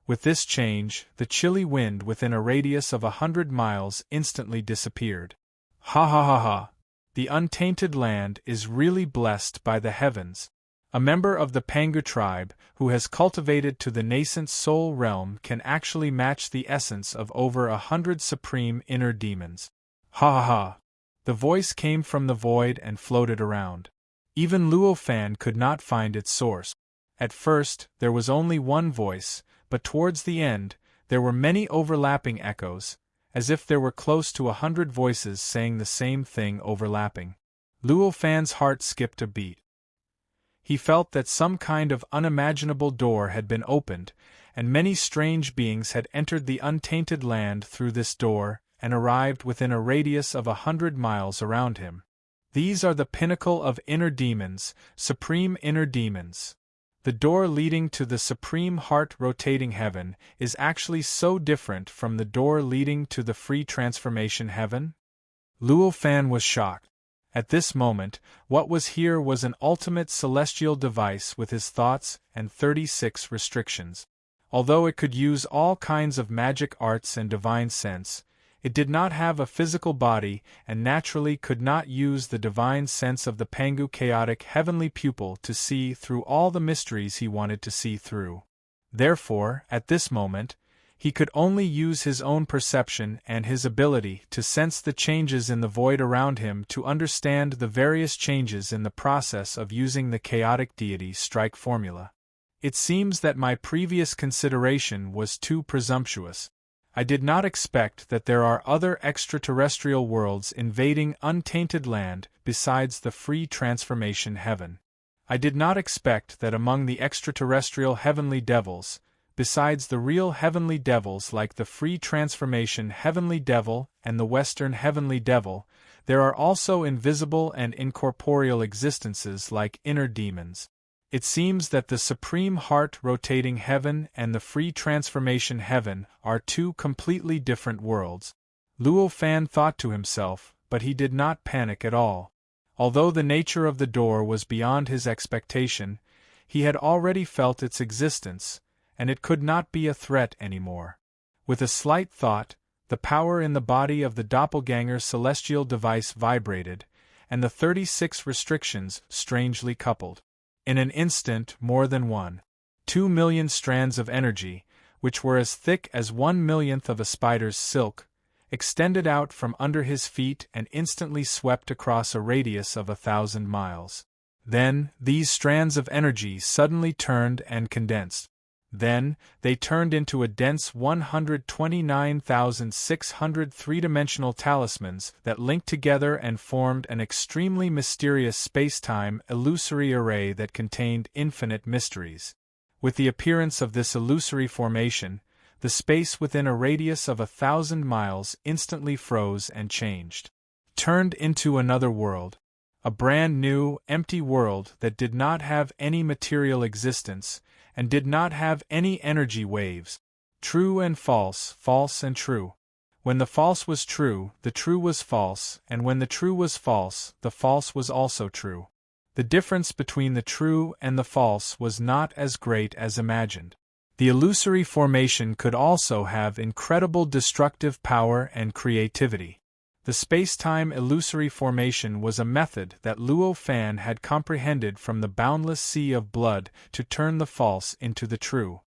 A: With this change, the chilly wind within a radius of 100 miles instantly disappeared. Ha ha ha ha! The untainted land is really blessed by the heavens. A member of the Pangu tribe, who has cultivated to the nascent soul realm, can actually match the essence of over 100 supreme inner demons. Ha ha ha! The voice came from the void and floated around. Even Luo Fan could not find its source. At first, there was only one voice, but towards the end, there were many overlapping echoes, as if there were close to 100 voices saying the same thing overlapping. Luo Fan's heart skipped a beat. He felt that some kind of unimaginable door had been opened, and many strange beings had entered the untainted land through this door, and arrived within a radius of 100 miles around him. These are the pinnacle of inner demons, supreme inner demons. The door leading to the supreme heart rotating heaven is actually so different from the door leading to the free transformation heaven? Luo Fan was shocked. At this moment, what was here was an ultimate celestial device with his thoughts and 36 restrictions. Although it could use all kinds of magic arts and divine sense, it did not have a physical body and naturally could not use the divine sense of the Pangu chaotic heavenly pupil to see through all the mysteries he wanted to see through. Therefore, at this moment, he could only use his own perception and his ability to sense the changes in the void around him to understand the various changes in the process of using the chaotic deity strike formula. It seems that my previous consideration was too presumptuous. I did not expect that there are other extraterrestrial worlds invading untainted land besides the free transformation heaven. I did not expect that among the extraterrestrial heavenly devils, besides the real heavenly devils like the free transformation heavenly devil and the western heavenly devil, there are also invisible and incorporeal existences like inner demons. It seems that the supreme heart-rotating heaven and the free transformation heaven are two completely different worlds. Luo Fan thought to himself, but he did not panic at all. Although the nature of the door was beyond his expectation, he had already felt its existence, and it could not be a threat anymore. With a slight thought, the power in the body of the doppelganger celestial device vibrated, and the 36 restrictions strangely coupled. In an instant, more than 2 million strands of energy, which were as thick as 1/1,000,000th of a spider's silk, extended out from under his feet and instantly swept across a radius of 1,000 miles. Then, these strands of energy suddenly turned and condensed. Then, they turned into a dense 129,600 three-dimensional talismans that linked together and formed an extremely mysterious space-time illusory array that contained infinite mysteries. With the appearance of this illusory formation, the space within a radius of 1,000 miles instantly froze and changed. Turned into another world. A brand new, empty world that did not have any material existence, and did not have any energy waves. True and false, false and true. When the false was true, the true was false, and when the true was false, the false was also true. The difference between the true and the false was not as great as imagined. The illusory formation could also have incredible destructive power and creativity. The space-time illusory formation was a method that Luo Fan had comprehended from the boundless sea of blood to turn the false into the true.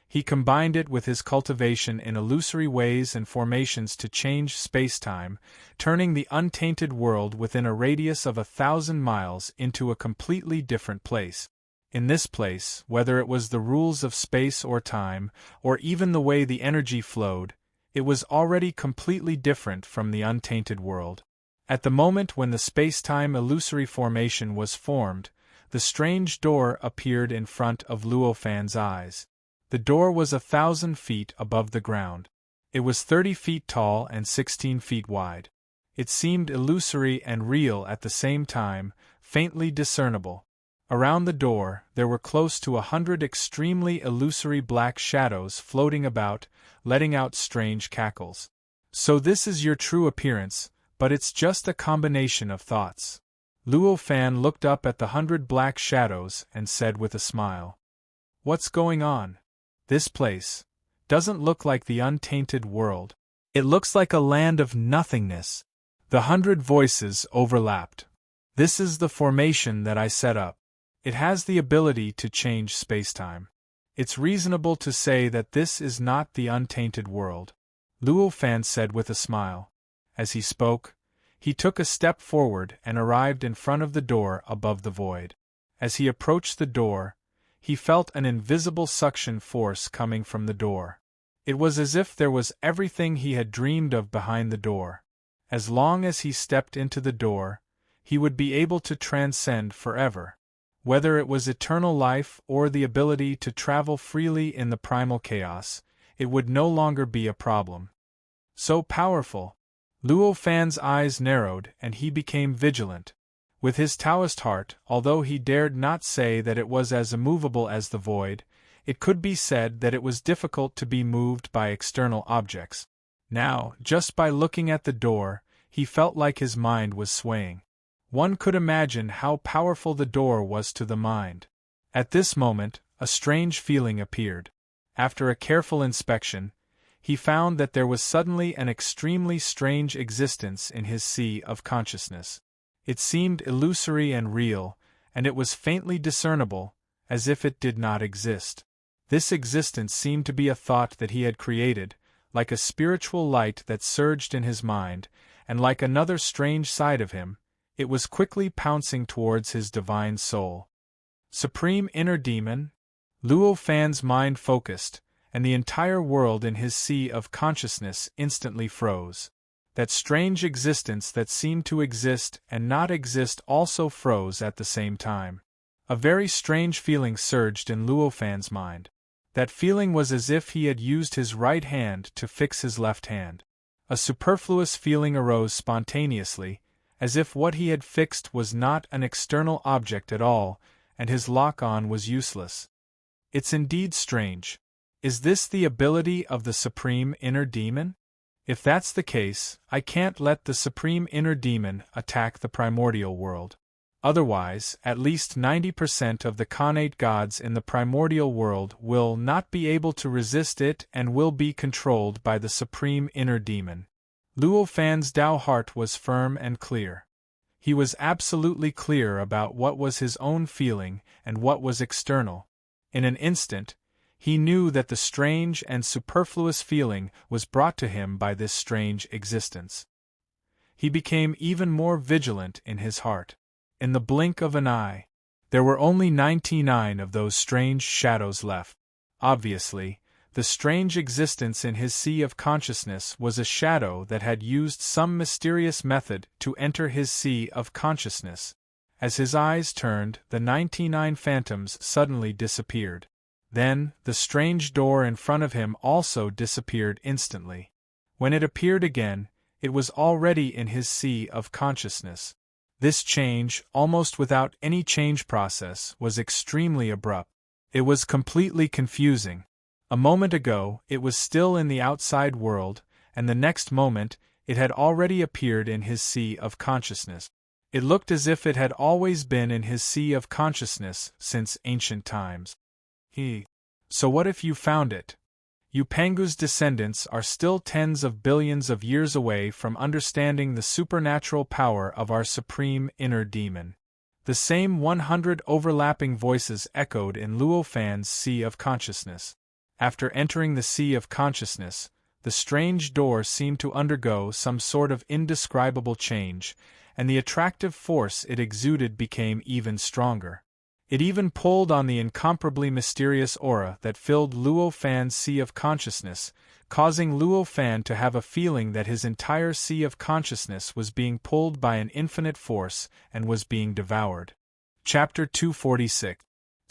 A: He combined it with his cultivation in illusory ways and formations to change space-time, turning the untainted world within a radius of 1,000 miles into a completely different place. In this place, whether it was the rules of space or time, or even the way the energy flowed, it was already completely different from the untainted world. At the moment when the space-time illusory formation was formed, the strange door appeared in front of Luo Fan's eyes. The door was 1,000 feet above the ground. It was 30 feet tall and 16 feet wide. It seemed illusory and real at the same time, faintly discernible. Around the door, there were close to 100 extremely illusory black shadows floating about, letting out strange cackles. So this is your true appearance, but it's just a combination of thoughts. Luo Fan looked up at the 100 black shadows and said with a smile, "What's going on? This place doesn't look like the untainted world. It looks like a land of nothingness." The 100 voices overlapped. "This is the formation that I set up. It has the ability to change spacetime. It's reasonable to say that this is not the untainted world," Luo Fan said with a smile. As he spoke, he took a step forward and arrived in front of the door above the void. As he approached the door, he felt an invisible suction force coming from the door. It was as if there was everything he had dreamed of behind the door. As long as he stepped into the door, he would be able to transcend forever. Whether it was eternal life or the ability to travel freely in the primal chaos, it would no longer be a problem. So powerful! Luo Fan's eyes narrowed and he became vigilant. With his Taoist heart, although he dared not say that it was as immovable as the void, it could be said that it was difficult to be moved by external objects. Now, just by looking at the door, he felt like his mind was swaying. One could imagine how powerful the door was to the mind. At this moment, a strange feeling appeared. After a careful inspection, he found that there was suddenly an extremely strange existence in his sea of consciousness. It seemed illusory and real, and it was faintly discernible, as if it did not exist. This existence seemed to be a thought that he had created, like a spiritual light that surged in his mind, and like another strange side of him, it was quickly pouncing towards his divine soul. Supreme inner demon? Luo Fan's mind focused, and the entire world in his sea of consciousness instantly froze. That strange existence that seemed to exist and not exist also froze at the same time. A very strange feeling surged in Luo Fan's mind. That feeling was as if he had used his right hand to fix his left hand. A superfluous feeling arose spontaneously, as if what he had fixed was not an external object at all, and his lock-on was useless. It's indeed strange. Is this the ability of the supreme inner demon? If that's the case, I can't let the supreme inner demon attack the primordial world. Otherwise, at least 90% of the connate gods in the primordial world will not be able to resist it and will be controlled by the supreme inner demon. Luo Fan's Tao heart was firm and clear. He was absolutely clear about what was his own feeling and what was external. In an instant, he knew that the strange and superfluous feeling was brought to him by this strange existence. He became even more vigilant in his heart. In the blink of an eye, there were only 99 of those strange shadows left. Obviously, the strange existence in his sea of consciousness was a shadow that had used some mysterious method to enter his sea of consciousness. As his eyes turned, the 99 phantoms suddenly disappeared. Then, the strange door in front of him also disappeared instantly. When it appeared again, it was already in his sea of consciousness. This change, almost without any change process, was extremely abrupt. It was completely confusing. A moment ago, it was still in the outside world, and the next moment, it had already appeared in his sea of consciousness. It looked as if it had always been in his sea of consciousness since ancient times. So what if you found it? You Pangu's descendants are still tens of billions of years away from understanding the supernatural power of our supreme inner demon. The same 100 overlapping voices echoed in Luo Fan's sea of consciousness. After entering the sea of consciousness, the strange door seemed to undergo some sort of indescribable change, and the attractive force it exuded became even stronger. It even pulled on the incomparably mysterious aura that filled Luo Fan's sea of consciousness, causing Luo Fan to have a feeling that his entire sea of consciousness was being pulled by an infinite force and was being devoured. Chapter 246.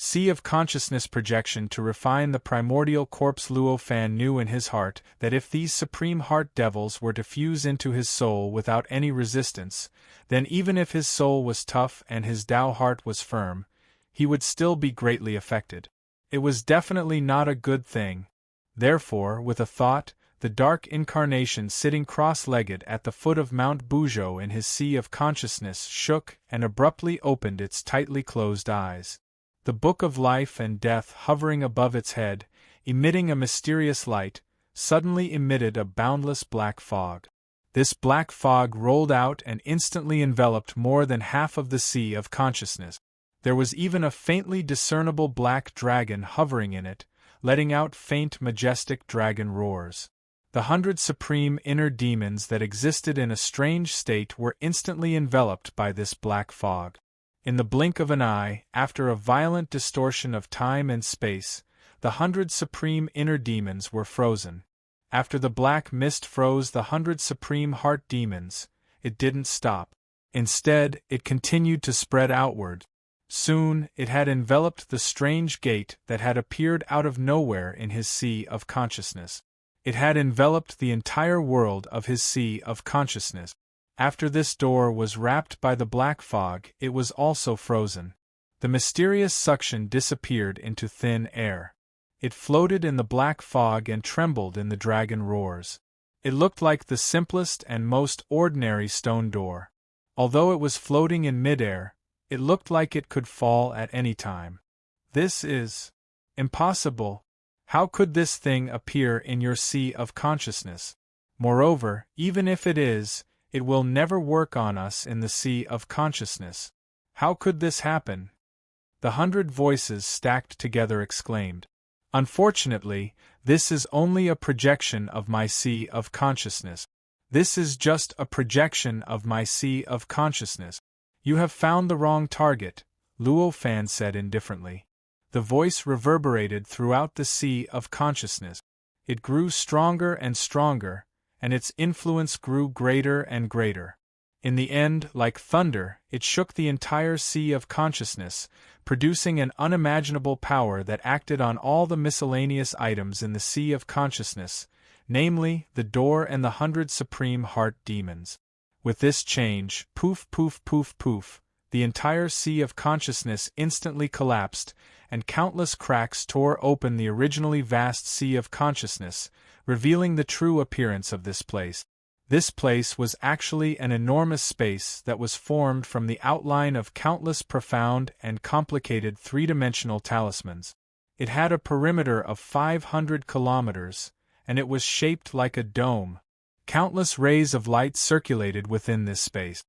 A: Sea of Consciousness Projection. To refine the primordial corpse, Luo Fan knew in his heart that if these supreme heart devils were to fuse into his soul without any resistance, then even if his soul was tough and his Tao heart was firm, he would still be greatly affected. It was definitely not a good thing. Therefore, with a thought, the dark incarnation sitting cross-legged at the foot of Mount Buzhou in his sea of consciousness shook and abruptly opened its tightly closed eyes. The book of life and death hovering above its head, emitting a mysterious light, suddenly emitted a boundless black fog. This black fog rolled out and instantly enveloped more than half of the sea of consciousness. There was even a faintly discernible black dragon hovering in it, letting out faint majestic dragon roars. The 100 supreme inner demons that existed in a strange state were instantly enveloped by this black fog. In the blink of an eye, after a violent distortion of time and space, the 100 supreme inner demons were frozen. After the black mist froze the 100 supreme heart demons, it didn't stop. Instead, it continued to spread outward. Soon, it had enveloped the strange gate that had appeared out of nowhere in his sea of consciousness. It had enveloped the entire world of his sea of consciousness. After this door was wrapped by the black fog, it was also frozen. The mysterious suction disappeared into thin air. It floated in the black fog and trembled in the dragon roars. It looked like the simplest and most ordinary stone door. Although it was floating in midair, it looked like it could fall at any time. This is impossible. How could this thing appear in your sea of consciousness? Moreover, even if it is, it will never work on us in the sea of consciousness. How could this happen? The 100 voices stacked together exclaimed. Unfortunately, this is only a projection of my sea of consciousness. This is just a projection of my sea of consciousness. You have found the wrong target, Luo Fan said indifferently. The voice reverberated throughout the sea of consciousness. It grew stronger and stronger, and its influence grew greater and greater. In the end, like thunder, it shook the entire sea of consciousness, producing an unimaginable power that acted on all the miscellaneous items in the sea of consciousness, namely, the door and the 100 supreme heart demons. With this change, poof poof poof poof, the entire sea of consciousness instantly collapsed, and countless cracks tore open the originally vast sea of consciousness, revealing the true appearance of this place. This place was actually an enormous space that was formed from the outline of countless profound and complicated three-dimensional talismans. It had a perimeter of 500 kilometers, and it was shaped like a dome. Countless rays of light circulated within this space.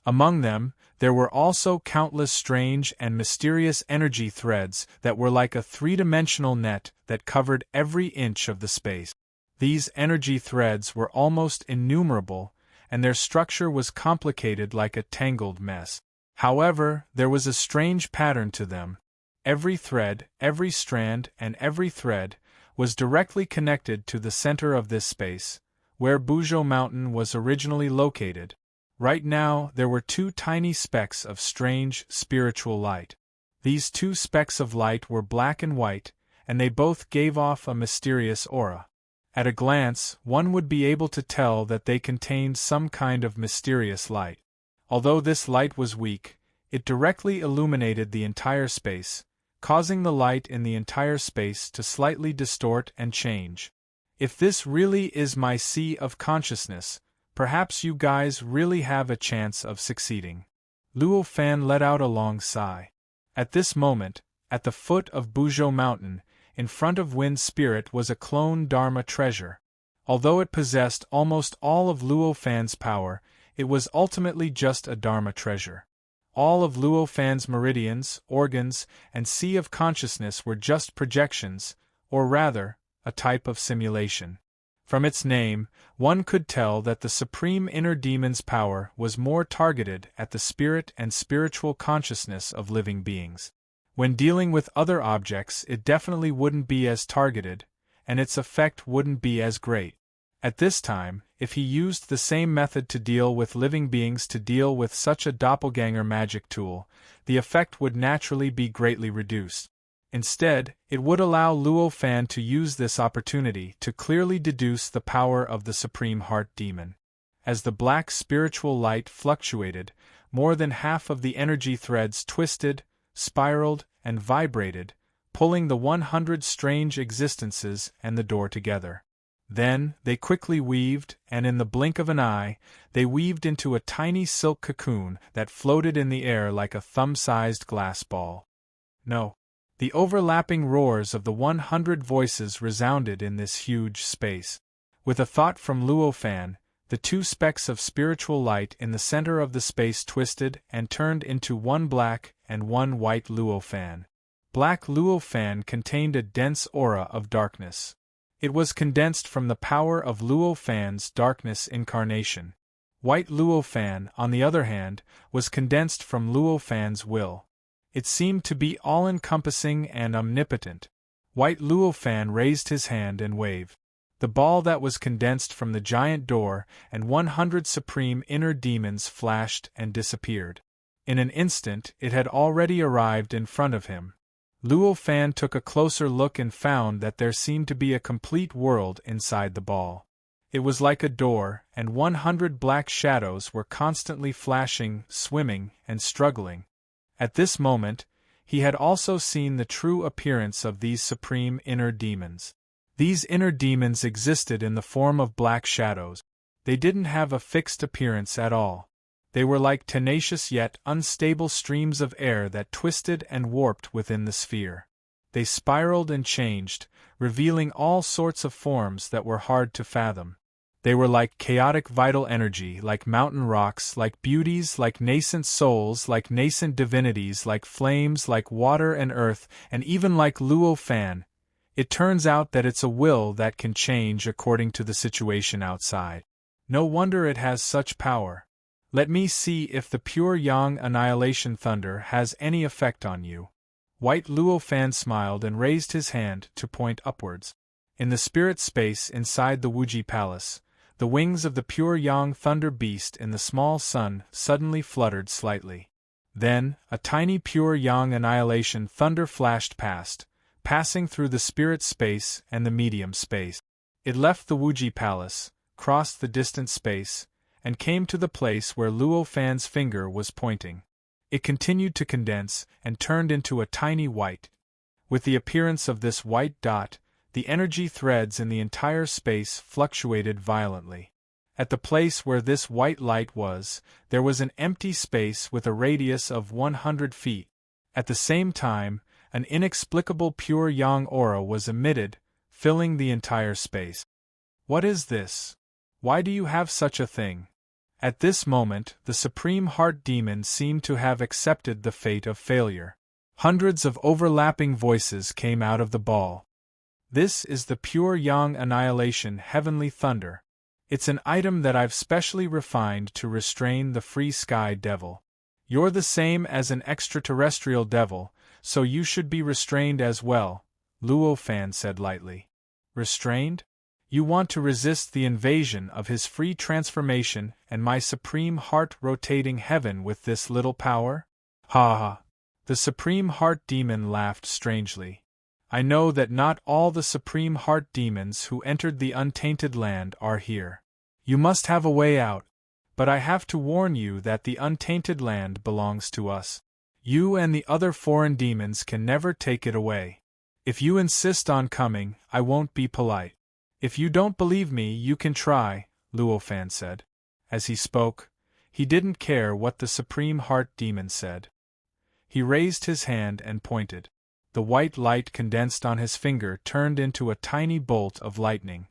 A: Among them, there were also countless strange and mysterious energy threads that were like a three-dimensional net that covered every inch of the space. These energy threads were almost innumerable, and their structure was complicated like a tangled mess. However, there was a strange pattern to them. Every thread, every strand, and every thread was directly connected to the center of this space, where Buzhou Mountain was originally located. Right now, there were two tiny specks of strange, spiritual light. These two specks of light were black and white, and they both gave off a mysterious aura. At a glance, one would be able to tell that they contained some kind of mysterious light. Although this light was weak, it directly illuminated the entire space, causing the light in the entire space to slightly distort and change. If this really is my sea of consciousness, perhaps you guys really have a chance of succeeding. Luo Fan let out a long sigh. At this moment, at the foot of Buzhou Mountain, in front of Wind Spirit was a clone Dharma treasure. Although it possessed almost all of Luo Fan's power, it was ultimately just a Dharma treasure. All of Luo Fan's meridians, organs, and sea of consciousness were just projections, or rather, a type of simulation. From its name, one could tell that the supreme inner demon's power was more targeted at the spirit and spiritual consciousness of living beings. When dealing with other objects, it definitely wouldn't be as targeted, and its effect wouldn't be as great. At this time, if he used the same method to deal with living beings to deal with such a doppelganger magic tool, the effect would naturally be greatly reduced. Instead, it would allow Luo Fan to use this opportunity to clearly deduce the power of the Supreme Heart Demon. As the black spiritual light fluctuated, more than half of the energy threads twisted, spiraled, and vibrated, pulling the 100 strange existences and the door together. Then, they quickly weaved, and in the blink of an eye, they weaved into a tiny silk cocoon that floated in the air like a thumb-sized glass ball. No. The overlapping roars of the 100 voices resounded in this huge space. With a thought from Luo Fan, the two specks of spiritual light in the center of the space twisted and turned into one black and one white Luo Fan. Black Luo Fan contained a dense aura of darkness. It was condensed from the power of Luo Fan's darkness incarnation. White Luo Fan, on the other hand, was condensed from Luo Fan's will. It seemed to be all-encompassing and omnipotent. White Luo Fan raised his hand and waved. The ball that was condensed from the giant door and 100 supreme inner demons flashed and disappeared. In an instant, it had already arrived in front of him. Luo Fan took a closer look and found that there seemed to be a complete world inside the ball. It was like a door, and 100 black shadows were constantly flashing, swimming, and struggling. At this moment, he had also seen the true appearance of these supreme inner demons. These inner demons existed in the form of black shadows. They didn't have a fixed appearance at all. They were like tenacious yet unstable streams of air that twisted and warped within the sphere. They spiraled and changed, revealing all sorts of forms that were hard to fathom. They were like chaotic vital energy, like mountain rocks, like beauties, like nascent souls, like nascent divinities, like flames, like water and earth, and even like Luo Fan. It turns out that it's a will that can change according to the situation outside. No wonder it has such power. Let me see if the pure Yang Annihilation Thunder has any effect on you. White Luo Fan smiled and raised his hand to point upwards. In the spirit space inside the Wuji Palace, the wings of the pure Yang Thunder Beast in the small sun suddenly fluttered slightly. Then, a tiny pure Yang Annihilation Thunder flashed past, passing through the spirit space and the medium space. It left the Wuji Palace, crossed the distant space, and came to the place where Luo Fan's finger was pointing. It continued to condense and turned into a tiny white. With the appearance of this white dot, the energy threads in the entire space fluctuated violently. At the place where this white light was, there was an empty space with a radius of 100 feet. At the same time, an inexplicable pure yang aura was emitted, filling the entire space. What is this? Why do you have such a thing? At this moment, the Supreme Heart Demon seemed to have accepted the fate of failure. Hundreds of overlapping voices came out of the ball. This is the pure yang annihilation heavenly thunder. It's an item that I've specially refined to restrain the free sky devil. You're the same as an extraterrestrial devil, so you should be restrained as well, Luo Fan said lightly. Restrained? You want to resist the invasion of his free transformation and my supreme heart-rotating heaven with this little power? Ha ha! The Supreme Heart Demon laughed strangely. I know that not all the Supreme Heart Demons who entered the untainted land are here. You must have a way out, but I have to warn you that the untainted land belongs to us. You and the other foreign demons can never take it away. If you insist on coming, I won't be polite. If you don't believe me, you can try, Luo Fan said. As he spoke, he didn't care what the Supreme Heart Demon said. He raised his hand and pointed. The white light condensed on his finger turned into a tiny bolt of lightning.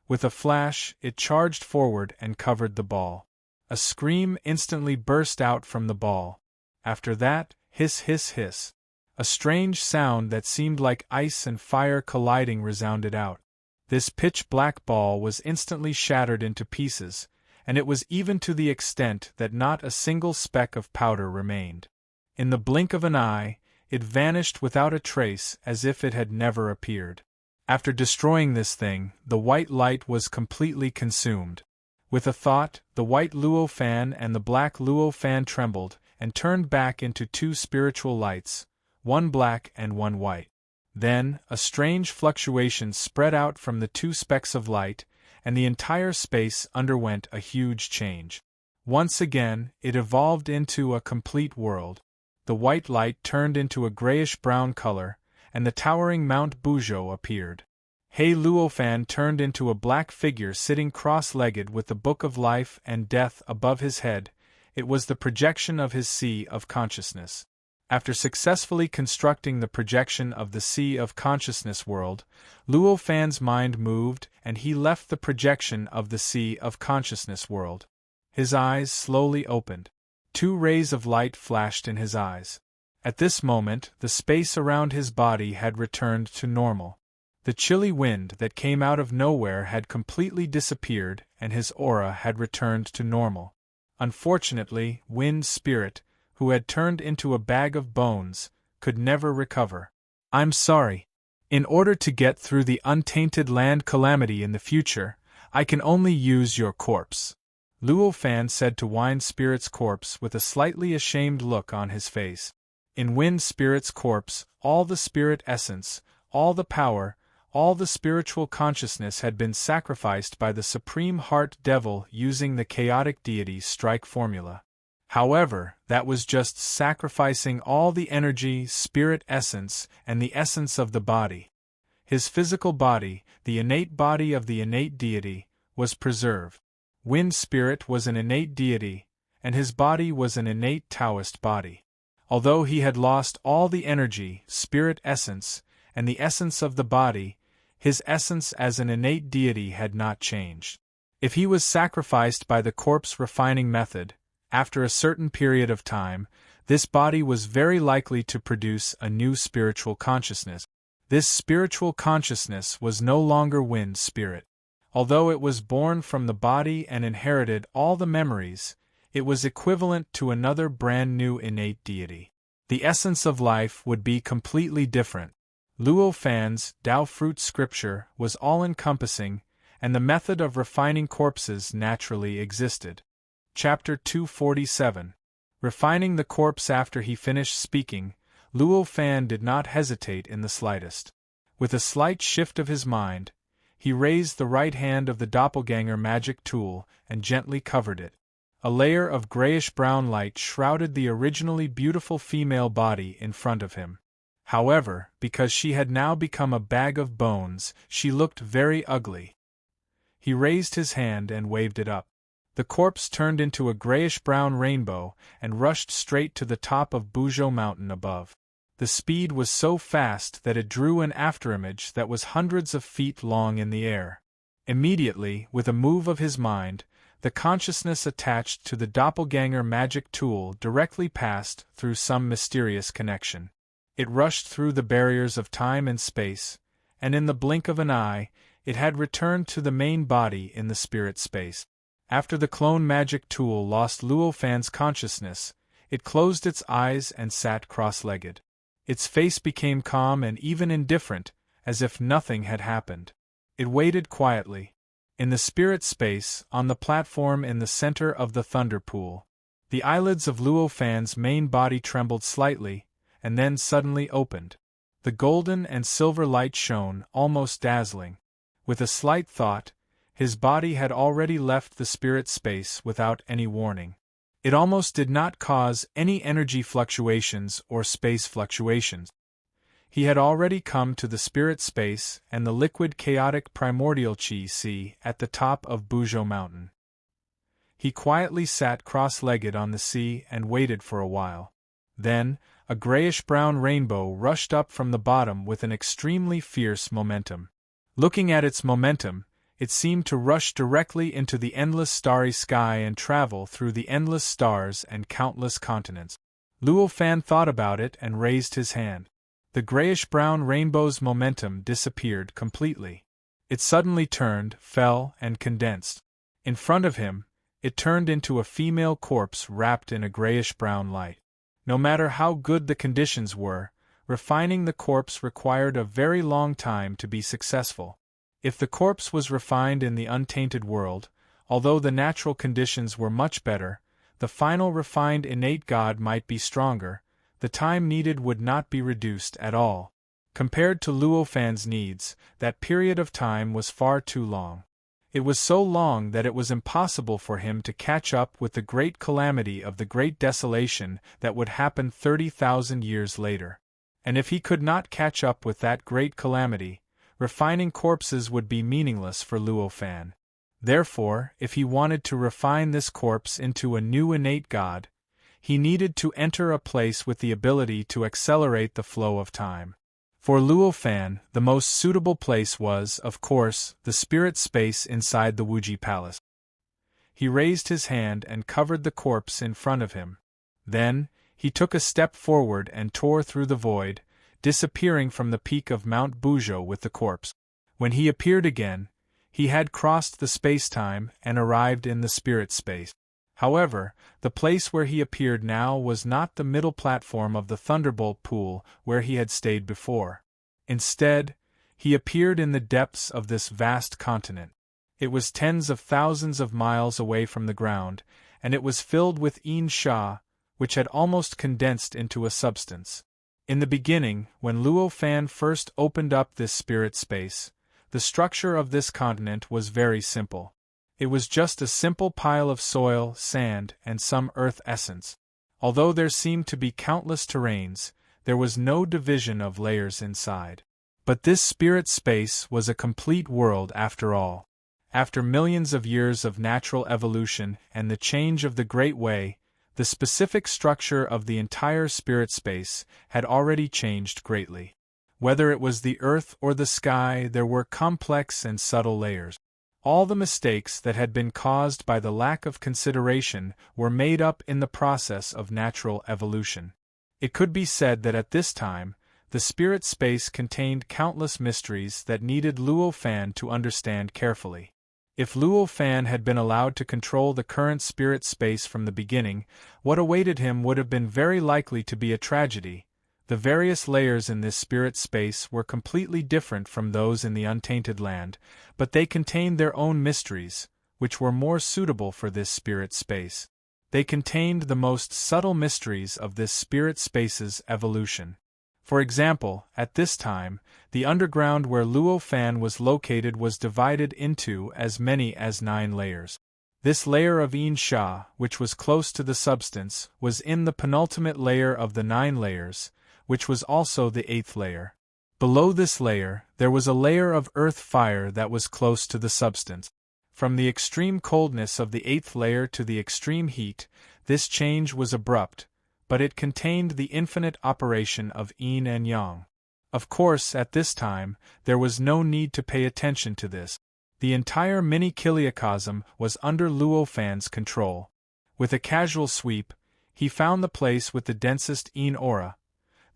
A: With a flash, it charged forward and covered the ball. A scream instantly burst out from the ball. After that, hiss hiss hiss. A strange sound that seemed like ice and fire colliding resounded out. This pitch-black ball was instantly shattered into pieces, and it was even to the extent that not a single speck of powder remained. In the blink of an eye, it vanished without a trace as if it had never appeared. After destroying this thing, the white light was completely consumed. With a thought, the white Luo Fan and the black Luo Fan trembled and turned back into two spiritual lights, one black and one white. Then, a strange fluctuation spread out from the two specks of light, and the entire space underwent a huge change. Once again, it evolved into a complete world. The white light turned into a grayish-brown color, and the towering Mount Buzhou appeared. He Luofan turned into a black figure sitting cross-legged with the Book of Life and Death above his head. It was the projection of his Sea of Consciousness. After successfully constructing the projection of the Sea of Consciousness world, Luofan's mind moved and he left the projection of the Sea of Consciousness world. His eyes slowly opened. 2 rays of light flashed in his eyes. At this moment, the space around his body had returned to normal. The chilly wind that came out of nowhere had completely disappeared and his aura had returned to normal. Unfortunately, Wind Spirit, who had turned into a bag of bones, could never recover. I'm sorry. In order to get through the untainted land calamity in the future, I can only use your corpse. Luofan said to Wind Spirit's corpse with a slightly ashamed look on his face. In Wind Spirit's corpse, all the spirit essence, all the power, all the spiritual consciousness had been sacrificed by the Supreme Heart Devil using the chaotic deity's strike formula. However, that was just sacrificing all the energy, spirit essence, and the essence of the body. His physical body, the innate body of the innate deity, was preserved. Wind Spirit was an innate deity, and his body was an innate Taoist body. Although he had lost all the energy, spirit essence, and the essence of the body, his essence as an innate deity had not changed. If he was sacrificed by the corpse refining method, after a certain period of time, this body was very likely to produce a new spiritual consciousness. This spiritual consciousness was no longer Wind Spirit. Although it was born from the body and inherited all the memories, it was equivalent to another brand new innate deity. The essence of life would be completely different. Luofan's Tao Fruit scripture was all-encompassing, and the method of refining corpses naturally existed. Chapter 247. Refining the corpse. After he finished speaking, Luofan did not hesitate in the slightest. With a slight shift of his mind, he raised the right hand of the doppelganger magic tool and gently covered it. A layer of grayish-brown light shrouded the originally beautiful female body in front of him. However, because she had now become a bag of bones, she looked very ugly. He raised his hand and waved it up. The corpse turned into a grayish-brown rainbow and rushed straight to the top of Buzhou Mountain above. The speed was so fast that it drew an afterimage that was hundreds of feet long in the air. Immediately, with a move of his mind, the consciousness attached to the doppelganger magic tool directly passed through some mysterious connection. It rushed through the barriers of time and space, and in the blink of an eye, it had returned to the main body in the spirit space. After the clone magic tool lost Luo Fan's consciousness, it closed its eyes and sat cross-legged. Its face became calm and even indifferent, as if nothing had happened. It waited quietly. In the spirit space, on the platform in the center of the thunder pool, the eyelids of Luo Fan's main body trembled slightly, and then suddenly opened. The golden and silver light shone, almost dazzling. With a slight thought, his body had already left the spirit space without any warning. It almost did not cause any energy fluctuations or space fluctuations. He had already come to the spirit space and the liquid chaotic primordial chi sea at the top of Buzhou Mountain. He quietly sat cross-legged on the sea and waited for a while. Then, a grayish-brown rainbow rushed up from the bottom with an extremely fierce momentum. Looking at its momentum, it seemed to rush directly into the endless starry sky and travel through the endless stars and countless continents. Luo Fan thought about it and raised his hand. The grayish-brown rainbow's momentum disappeared completely. It suddenly turned, fell, and condensed. In front of him, it turned into a female corpse wrapped in a grayish-brown light. No matter how good the conditions were, refining the corpse required a very long time to be successful. If the corpse was refined in the untainted world, although the natural conditions were much better, the final refined innate god might be stronger. The time needed would not be reduced at all. Compared to Luo Fan's needs, that period of time was far too long. It was so long that it was impossible for him to catch up with the great calamity of the great desolation that would happen 30,000 years later. And if he could not catch up with that great calamity, refining corpses would be meaningless for Luo Fan. Therefore, if he wanted to refine this corpse into a new innate god, he needed to enter a place with the ability to accelerate the flow of time. For Luo Fan, the most suitable place was, of course, the spirit space inside the Wuji Palace. He raised his hand and covered the corpse in front of him. Then, he took a step forward and tore through the void, disappearing from the peak of Mount Buzhou with the corpse. When he appeared again, he had crossed the space-time and arrived in the spirit space. However, the place where he appeared now was not the middle platform of the Thunderbolt Pool where he had stayed before. Instead, he appeared in the depths of this vast continent. It was tens of thousands of miles away from the ground, and it was filled with Yin Sha, which had almost condensed into a substance. In the beginning, when Luo Fan first opened up this spirit space, the structure of this continent was very simple. It was just a simple pile of soil, sand, and some earth essence. Although there seemed to be countless terrains, there was no division of layers inside. But this spirit space was a complete world after all. After millions of years of natural evolution and the change of the Great Way, the specific structure of the entire spirit space had already changed greatly. Whether it was the earth or the sky, there were complex and subtle layers. All the mistakes that had been caused by the lack of consideration were made up in the process of natural evolution. It could be said that at this time, the spirit space contained countless mysteries that needed Luo Fan to understand carefully. If Luo Fan had been allowed to control the current spirit space from the beginning, what awaited him would have been very likely to be a tragedy. The various layers in this spirit space were completely different from those in the untainted land, but they contained their own mysteries, which were more suitable for this spirit space. They contained the most subtle mysteries of this spirit space's evolution. For example, at this time, the underground where Luo Fan was located was divided into as many as 9 layers. This layer of Sha, which was close to the substance, was in the penultimate layer of the 9 layers, which was also the 8th layer. Below this layer, there was a layer of earth fire that was close to the substance. From the extreme coldness of the 8th layer to the extreme heat, this change was abrupt, but it contained the infinite operation of yin and yang. Of course, at this time, there was no need to pay attention to this. The entire mini-kiliacosm was under Luo Fan's control. With a casual sweep, he found the place with the densest yin aura.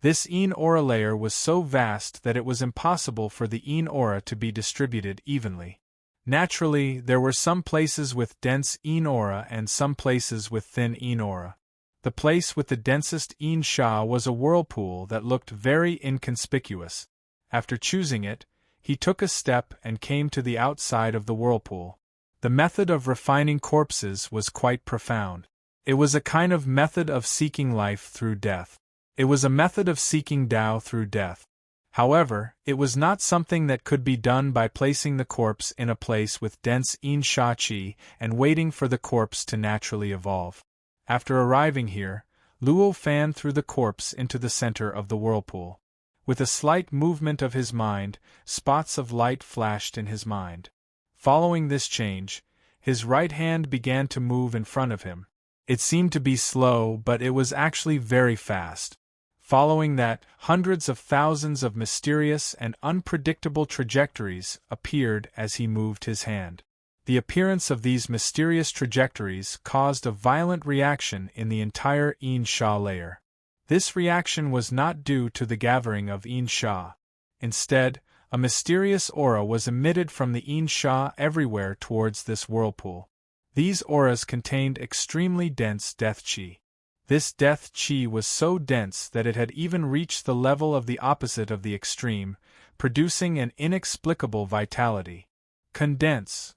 A: This yin aura layer was so vast that it was impossible for the yin aura to be distributed evenly. Naturally, there were some places with dense yin aura and some places with thin yin aura. The place with the densest yin sha was a whirlpool that looked very inconspicuous. After choosing it, he took a step and came to the outside of the whirlpool. The method of refining corpses was quite profound. It was a kind of method of seeking life through death. It was a method of seeking Tao through death. However, it was not something that could be done by placing the corpse in a place with dense yin sha qi and waiting for the corpse to naturally evolve. After arriving here, Luo Fan threw the corpse into the center of the whirlpool. With a slight movement of his mind, spots of light flashed in his mind. Following this change, his right hand began to move in front of him. It seemed to be slow, but it was actually very fast. Following that, hundreds of thousands of mysterious and unpredictable trajectories appeared as he moved his hand. The appearance of these mysterious trajectories caused a violent reaction in the entire yin sha layer. This reaction was not due to the gathering of yin sha. Instead, a mysterious aura was emitted from the yin sha everywhere towards this whirlpool. These auras contained extremely dense death qi. This death qi was so dense that it had even reached the level of the opposite of the extreme, producing an inexplicable vitality. Condense!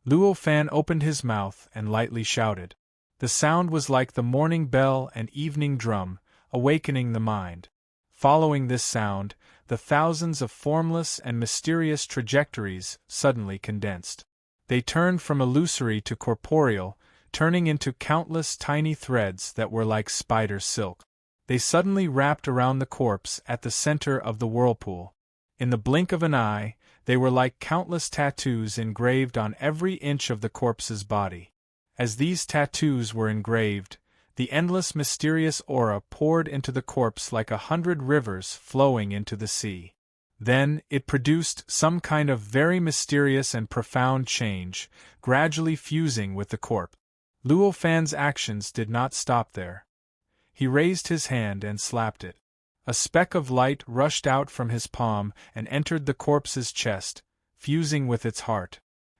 A: Luo Fan opened his mouth and lightly shouted. The sound was like the morning bell and evening drum, awakening the mind. Following this sound, the thousands of formless and mysterious trajectories suddenly condensed. They turned from illusory to corporeal, turning into countless tiny threads that were like spider silk. They suddenly wrapped around the corpse at the center of the whirlpool. In the blink of an eye, they were like countless tattoos engraved on every inch of the corpse's body. As these tattoos were engraved, the endless mysterious aura poured into the corpse like 100 rivers flowing into the sea. Then, it produced some kind of very mysterious and profound change, gradually fusing with the corpse. Luo Fan's actions did not stop there. He raised his hand and slapped it. A speck of light rushed out from his palm and entered the corpse's chest, fusing with its heart.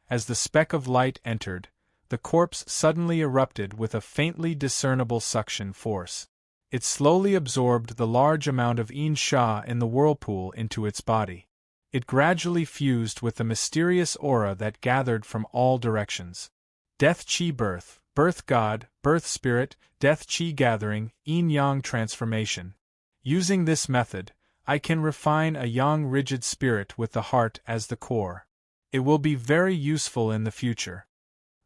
A: As the speck of light entered, the corpse suddenly erupted with a faintly discernible suction force. It slowly absorbed the large amount of yin sha in the whirlpool into its body. It gradually fused with the mysterious aura that gathered from all directions. Death Qi birth, birth god, birth spirit, death Qi gathering, yin-yang transformation. Using this method, I can refine a yang rigid spirit with the heart as the core. It will be very useful in the future.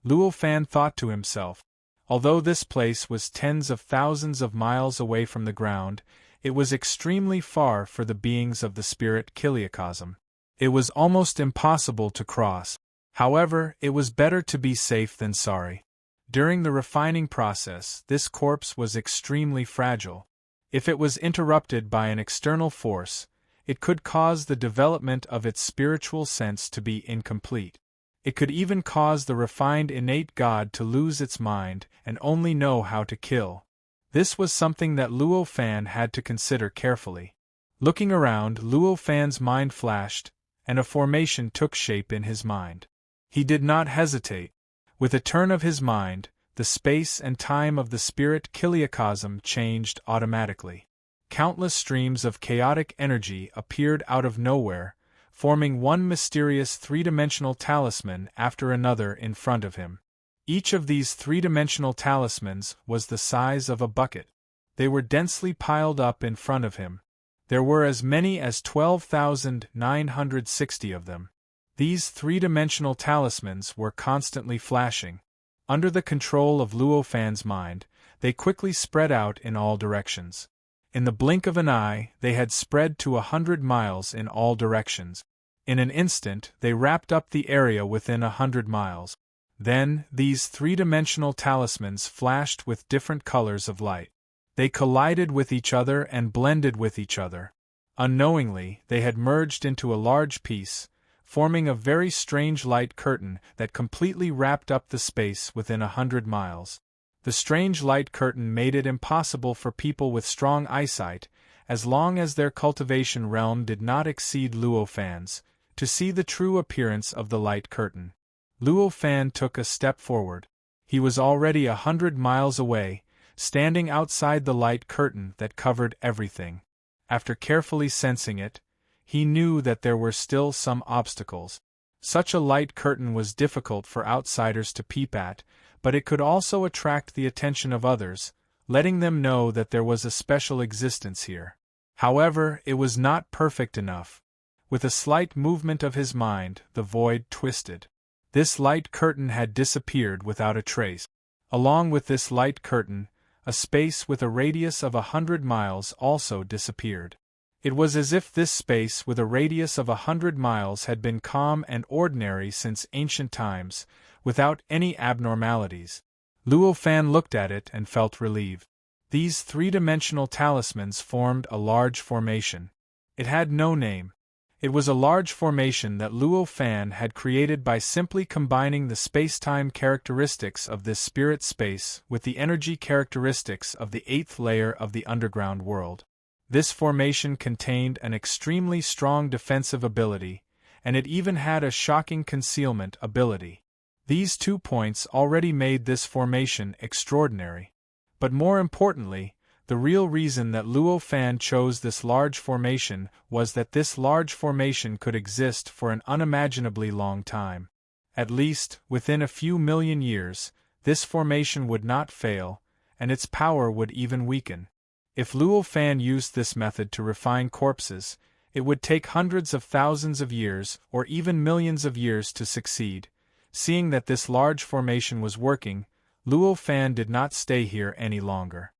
A: Luo Fan thought to himself. Although this place was tens of thousands of miles away from the ground, it was extremely far for the beings of the spirit kiliacosm. It was almost impossible to cross. However, it was better to be safe than sorry. During the refining process, this corpse was extremely fragile. If it was interrupted by an external force, it could cause the development of its spiritual sense to be incomplete. It could even cause the refined innate God to lose its mind and only know how to kill. This was something that Luo Fan had to consider carefully. Looking around, Luo Fan's mind flashed, and a formation took shape in his mind. He did not hesitate. With a turn of his mind, the space and time of the spirit kiliacosm changed automatically. Countless streams of chaotic energy appeared out of nowhere, forming one mysterious three-dimensional talisman after another in front of him. Each of these three-dimensional talismans was the size of a bucket. They were densely piled up in front of him. There were as many as 12,960 of them. These three-dimensional talismans were constantly flashing. Under the control of Luo Fan's mind, they quickly spread out in all directions. In the blink of an eye, they had spread to 100 miles in all directions. In an instant, they wrapped up the area within 100 miles. Then, these three-dimensional talismans flashed with different colors of light. They collided with each other and blended with each other. Unknowingly, they had merged into a large piece, forming a very strange light curtain that completely wrapped up the space within 100 miles. The strange light curtain made it impossible for people with strong eyesight, as long as their cultivation realm did not exceed Luo Fan's, to see the true appearance of the light curtain. Luo Fan took a step forward. He was already 100 miles away, standing outside the light curtain that covered everything. After carefully sensing it, he knew that there were still some obstacles. Such a light curtain was difficult for outsiders to peep at, but it could also attract the attention of others, letting them know that there was a special existence here. However, it was not perfect enough. With a slight movement of his mind, the void twisted. This light curtain had disappeared without a trace. Along with this light curtain, a space with a radius of 100 miles also disappeared. It was as if this space with a radius of 100 miles had been calm and ordinary since ancient times, without any abnormalities. Luo Fan looked at it and felt relieved. These three-dimensional talismans formed a large formation. It had no name. It was a large formation that Luo Fan had created by simply combining the space-time characteristics of this spirit space with the energy characteristics of the 8th layer of the underground world. This formation contained an extremely strong defensive ability, and it even had a shocking concealment ability. These 2 points already made this formation extraordinary. But more importantly, the real reason that Luo Fan chose this large formation was that this large formation could exist for an unimaginably long time. At least, within a few million years, this formation would not fail, and its power would even weaken. If Luo Fan used this method to refine corpses, it would take hundreds of thousands of years or even millions of years to succeed. Seeing that this large formation was working, Luo Fan did not stay here any longer.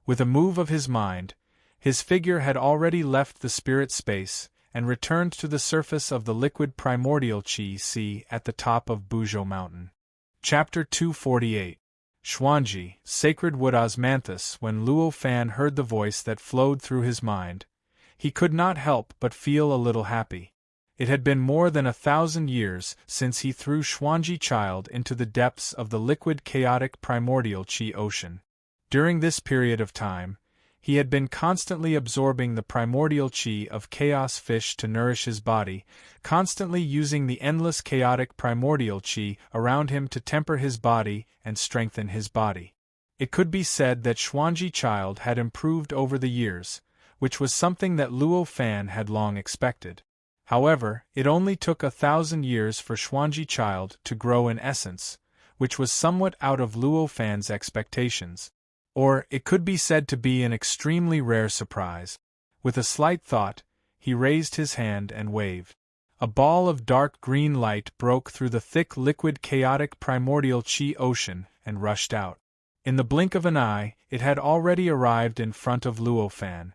A: With a move of his mind, his figure had already left the spirit space and returned to the surface of the liquid primordial Qi sea at the top of Buzhou Mountain. Chapter 248. Xuanji, Sacred Wood Osmanthus. When Luo Fan heard the voice that flowed through his mind, he could not help but feel a little happy. It had been more than 1,000 years since he threw Xuanji Child into the depths of the liquid chaotic primordial Qi ocean. During this period of time, he had been constantly absorbing the primordial Qi of chaos fish to nourish his body, constantly using the endless chaotic primordial Qi around him to temper his body and strengthen his body. It could be said that Xuanji Child had improved over the years, which was something that Luo Fan had long expected. However, it only took 1,000 years for Xuanji Child to grow in essence, which was somewhat out of Luo Fan's expectations. Or, it could be said to be an extremely rare surprise. With a slight thought, he raised his hand and waved. A ball of dark green light broke through the thick liquid chaotic primordial Qi ocean and rushed out. In the blink of an eye, it had already arrived in front of Luo Fan.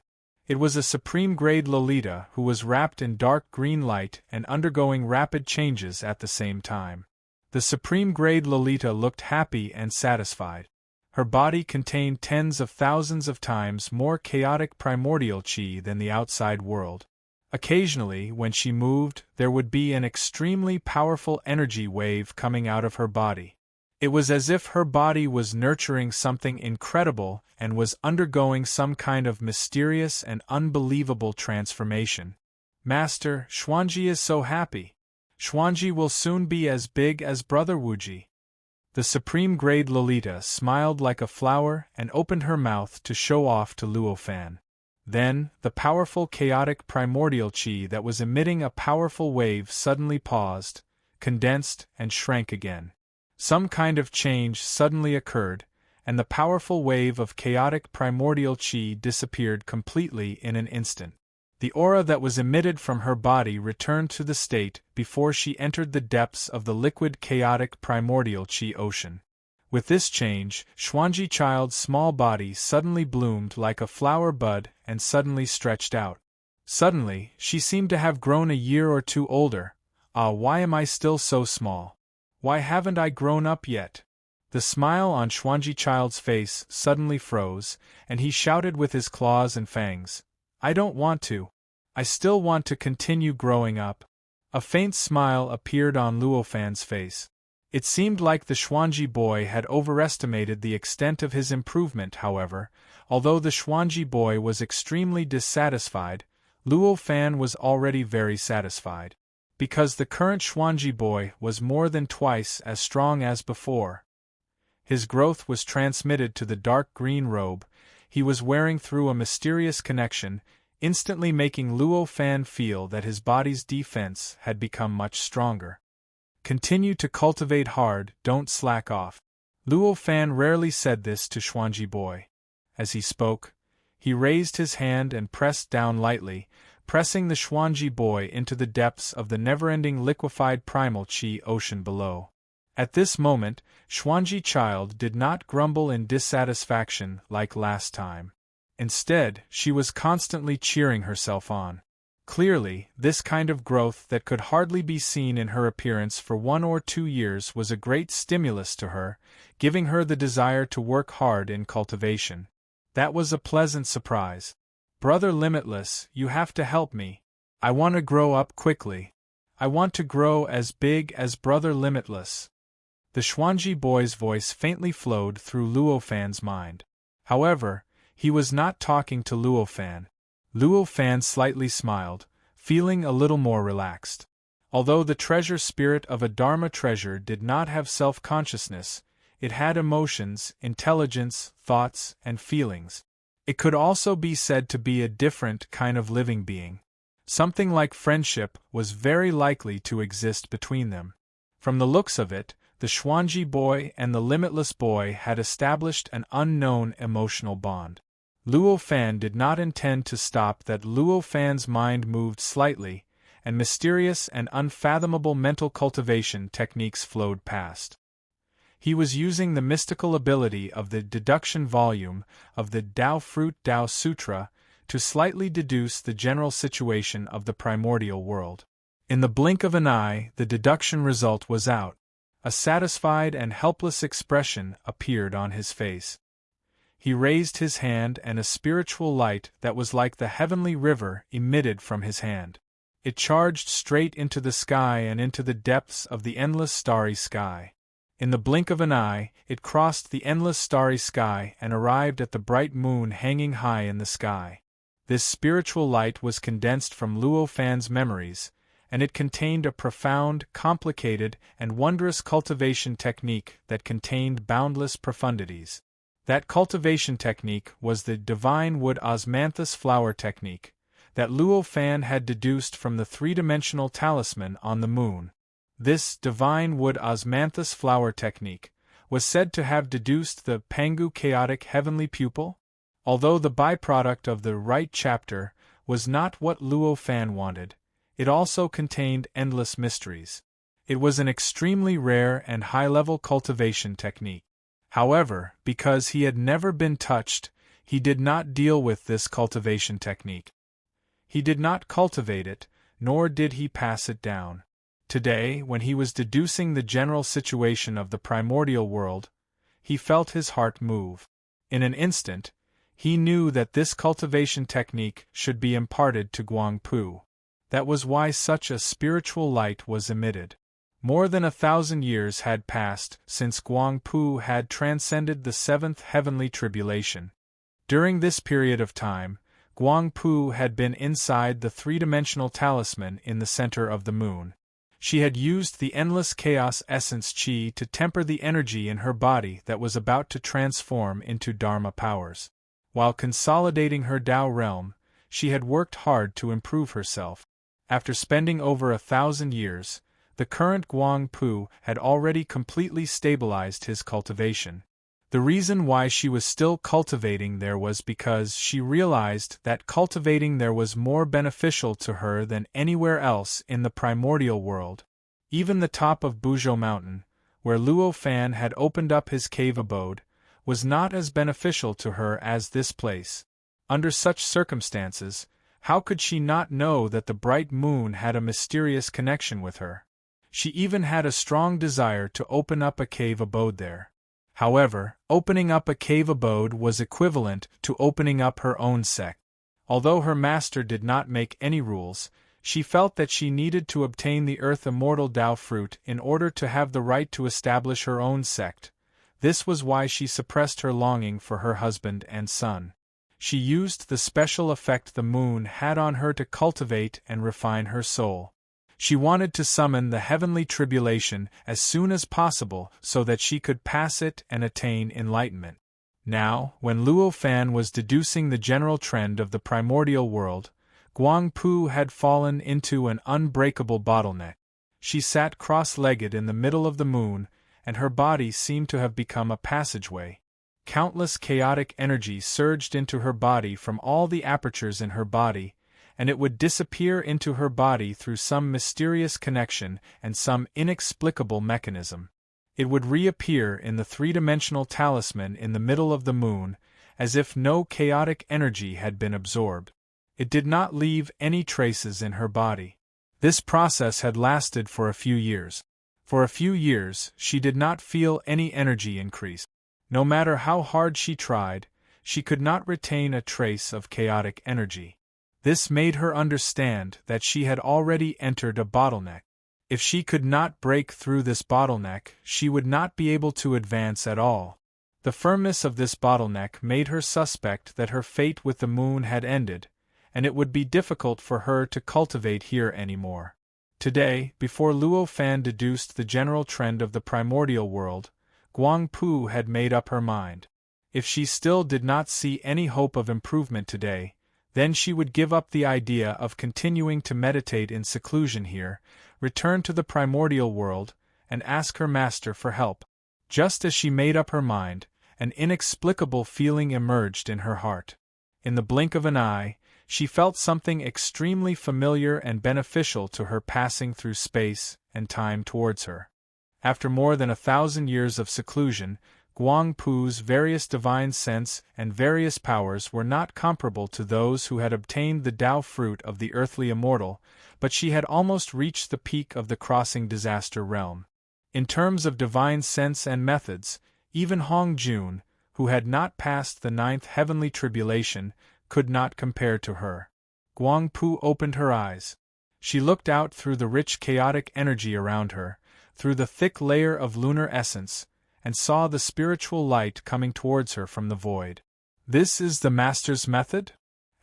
A: It was a supreme-grade Lolita who was wrapped in dark green light and undergoing rapid changes at the same time. The supreme-grade Lolita looked happy and satisfied. Her body contained tens of thousands of times more chaotic primordial Qi than the outside world. Occasionally, when she moved, there would be an extremely powerful energy wave coming out of her body. It was as if her body was nurturing something incredible and was undergoing some kind of mysterious and unbelievable transformation. Master, Xuanji is so happy. Xuanji will soon be as big as Brother Wuji. The supreme-grade Lolita smiled like a flower and opened her mouth to show off to Luo Fan. Then, the powerful chaotic primordial Qi that was emitting a powerful wave suddenly paused, condensed, and shrank again. Some kind of change suddenly occurred, and the powerful wave of chaotic primordial Qi disappeared completely in an instant. The aura that was emitted from her body returned to the state before she entered the depths of the liquid chaotic primordial Qi ocean. With this change, Xuanji Child's small body suddenly bloomed like a flower bud and suddenly stretched out. Suddenly, she seemed to have grown a year or two older. Ah, why am I still so small? Why haven't I grown up yet? The smile on Xuanji Child's face suddenly froze, and he shouted with his claws and fangs, I don't want to. I still want to continue growing up. A faint smile appeared on Luofan's face. It seemed like the Xuanji boy had overestimated the extent of his improvement, however. Although the Xuanji boy was extremely dissatisfied, Luofan was already very satisfied. Because the current Xuanji boy was more than twice as strong as before. His growth was transmitted to the dark green robe he was wearing through a mysterious connection, instantly making Luofan feel that his body's defense had become much stronger. Continue to cultivate hard, don't slack off. Luofan rarely said this to Xuanji boy. As he spoke, he raised his hand and pressed down lightly, pressing the Xuanji boy into the depths of the never-ending liquefied primal qi ocean below. At this moment, Xuanji Child did not grumble in dissatisfaction like last time. Instead, she was constantly cheering herself on. Clearly, this kind of growth that could hardly be seen in her appearance for 1 or 2 years was a great stimulus to her, giving her the desire to work hard in cultivation. That was a pleasant surprise. Brother Limitless, you have to help me. I want to grow up quickly. I want to grow as big as Brother Limitless. The Xuanji boy's voice faintly flowed through Luofan's mind. However, he was not talking to Luofan. Luofan slightly smiled, feeling a little more relaxed. Although the treasure spirit of a Dharma treasure did not have self-consciousness, it had emotions, intelligence, thoughts, and feelings. It could also be said to be a different kind of living being. Something like friendship was very likely to exist between them. From the looks of it, the Xuanji boy and the Limitless boy had established an unknown emotional bond. Luofan did not intend to stop that. Luofan's mind moved slightly, and mysterious and unfathomable mental cultivation techniques flowed past. He was using the mystical ability of the deduction volume of the Tao Fruit Tao Sutra to slightly deduce the general situation of the primordial world. In the blink of an eye, the deduction result was out. A satisfied and helpless expression appeared on his face. He raised his hand, and a spiritual light that was like the heavenly river emitted from his hand. It charged straight into the sky and into the depths of the endless starry sky. In the blink of an eye, it crossed the endless starry sky and arrived at the bright moon hanging high in the sky. This spiritual light was condensed from Luofan's memories, and it contained a profound, complicated, and wondrous cultivation technique that contained boundless profundities. That cultivation technique was the divine wood osmanthus flower technique that Luofan had deduced from the three-dimensional talisman on the moon. This divine wood osmanthus flower technique was said to have deduced the Pangu chaotic heavenly pupil. Although the byproduct of the right chapter was not what Luofan wanted, it also contained endless mysteries. It was an extremely rare and high-level cultivation technique. However, because he had never been touched, he did not deal with this cultivation technique. He did not cultivate it, nor did he pass it down. Today, when he was deducing the general situation of the primordial world, he felt his heart move. In an instant, he knew that this cultivation technique should be imparted to Guangpu. That was why such a spiritual light was emitted. More than 1,000 years had passed since Guangpu had transcended the 7th heavenly tribulation. During this period of time, Guangpu had been inside the three-dimensional talisman in the center of the moon. She had used the endless chaos essence qi to temper the energy in her body that was about to transform into Dharma powers. While consolidating her Tao realm, she had worked hard to improve herself. After spending over 1,000 years, the current Guangpu had already completely stabilized his cultivation. The reason why she was still cultivating there was because she realized that cultivating there was more beneficial to her than anywhere else in the primordial world. Even the top of Buzhou Mountain, where Luo Fan had opened up his cave abode, was not as beneficial to her as this place. Under such circumstances, how could she not know that the bright moon had a mysterious connection with her? She even had a strong desire to open up a cave abode there. However, opening up a cave abode was equivalent to opening up her own sect. Although her master did not make any rules, she felt that she needed to obtain the Earth Immortal Tao fruit in order to have the right to establish her own sect. This was why she suppressed her longing for her husband and son. She used the special effect the moon had on her to cultivate and refine her soul. She wanted to summon the heavenly tribulation as soon as possible so that she could pass it and attain enlightenment. Now, when Luo Fan was deducing the general trend of the primordial world, Guang Pu had fallen into an unbreakable bottleneck. She sat cross-legged in the middle of the moon, and her body seemed to have become a passageway. Countless chaotic energy surged into her body from all the apertures in her body, and it would disappear into her body through some mysterious connection and some inexplicable mechanism. It would reappear in the three-dimensional talisman in the middle of the moon, as if no chaotic energy had been absorbed. It did not leave any traces in her body. This process had lasted for a few years. For a few years, she did not feel any energy increase. No matter how hard she tried, she could not retain a trace of chaotic energy. This made her understand that she had already entered a bottleneck. If she could not break through this bottleneck, she would not be able to advance at all. The firmness of this bottleneck made her suspect that her fate with the moon had ended, and it would be difficult for her to cultivate here anymore. Today, before Luo Fan deduced the general trend of the primordial world, Guang Pu had made up her mind. If she still did not see any hope of improvement today, then she would give up the idea of continuing to meditate in seclusion here, return to the primordial world, and ask her master for help. Just as she made up her mind, an inexplicable feeling emerged in her heart. In the blink of an eye, she felt something extremely familiar and beneficial to her passing through space and time towards her. After more than 1,000 years of seclusion, Guang Pu's various divine sense and various powers were not comparable to those who had obtained the Tao fruit of the earthly immortal, but she had almost reached the peak of the crossing disaster realm. In terms of divine sense and methods, even Hong Jun, who had not passed the 9th heavenly tribulation, could not compare to her. Guang Pu opened her eyes. She looked out through the rich chaotic energy around her, through the thick layer of lunar essence, and saw the spiritual light coming towards her from the void. This is the Master's method?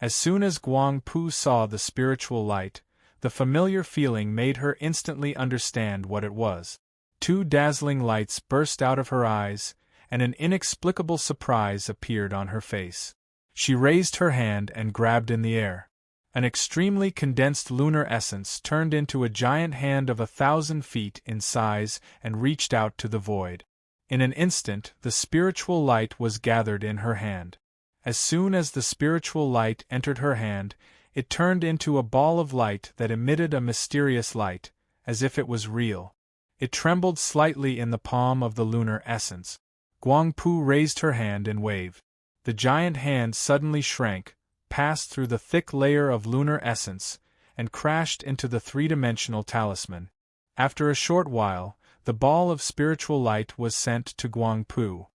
A: As soon as Guang Pu saw the spiritual light, the familiar feeling made her instantly understand what it was. 2 dazzling lights burst out of her eyes, and an inexplicable surprise appeared on her face. She raised her hand and grabbed in the air. An extremely condensed lunar essence turned into a giant hand of 1,000 feet in size and reached out to the void. In an instant, the spiritual light was gathered in her hand. As soon as the spiritual light entered her hand, it turned into a ball of light that emitted a mysterious light, as if it was real. It trembled slightly in the palm of the lunar essence. Guang Pu raised her hand and waved. The giant hand suddenly shrank, passed through the thick layer of lunar essence, and crashed into the three-dimensional talisman. After a short while, the ball of spiritual light was sent to Guang Pu.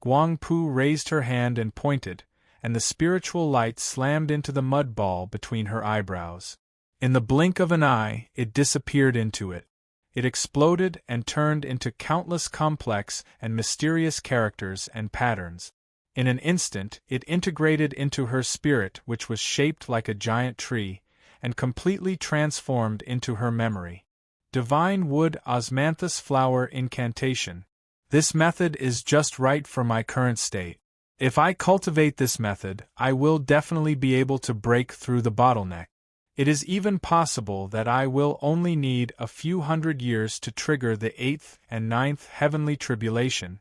A: Guang Pu raised her hand and pointed, and the spiritual light slammed into the mud ball between her eyebrows. In the blink of an eye, it disappeared into it. It exploded and turned into countless complex and mysterious characters and patterns. In an instant, it integrated into her spirit, which was shaped like a giant tree, and completely transformed into her memory. Divine Wood Osmanthus Flower Incantation. This method is just right for my current state. If I cultivate this method, I will definitely be able to break through the bottleneck. It is even possible that I will only need a few hundred years to trigger the 8th and 9th heavenly tribulation.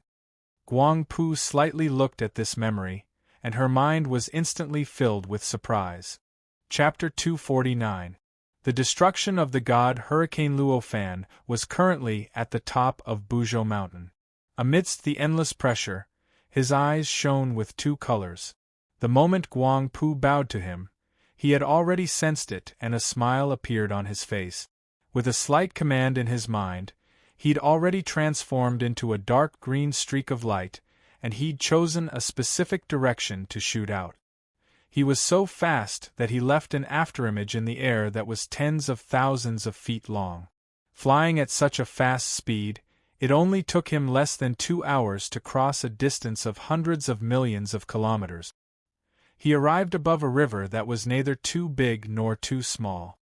A: Guang Pu slightly looked at this memory, and her mind was instantly filled with surprise. Chapter 249. The destruction of the god Hurricane Luo Fan was currently at the top of Buzhou Mountain. Amidst the endless pressure, his eyes shone with two colors. The moment Guang Pu bowed to him, he had already sensed it, and a smile appeared on his face. With a slight command in his mind, he'd already transformed into a dark green streak of light, and he'd chosen a specific direction to shoot out. He was so fast that he left an afterimage in the air that was tens of thousands of feet long. Flying at such a fast speed, it only took him less than 2 hours to cross a distance of hundreds of millions of kilometers. He arrived above a river that was neither too big nor too small.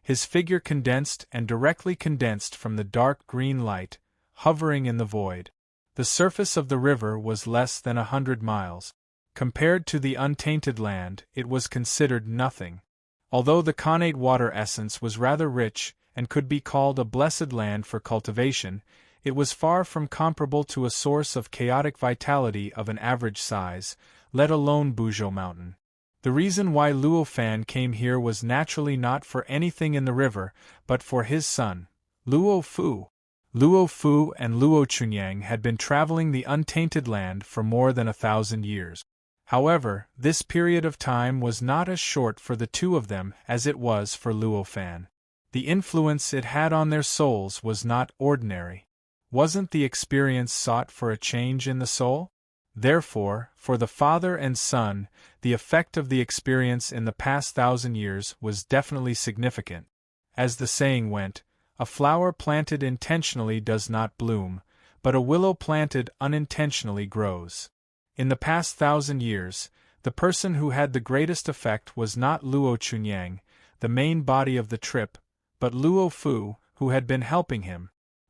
A: His figure condensed and directly condensed from the dark green light, hovering in the void. The surface of the river was less than 100 miles. Compared to the untainted land, it was considered nothing. Although the connate water essence was rather rich and could be called a blessed land for cultivation, it was far from comparable to a source of chaotic vitality of an average size, let alone Buzhou Mountain. The reason why Luo Fan came here was naturally not for anything in the river, but for his son, Luo Fu. Luo Fu and Luo Chunyang had been traveling the untainted land for more than 1,000 years. However, this period of time was not as short for the two of them as it was for Luo Fan. The influence it had on their souls was not ordinary. Wasn't the experience sought for a change in the soul? Therefore, for the father and son, the effect of the experience in the past 1,000 years was definitely significant. As the saying went, a flower planted intentionally does not bloom, but a willow planted unintentionally grows. In the past 1,000 years, the person who had the greatest effect was not Luo Chunyang, the main body of the trip, but Luo Fu, who had been helping him.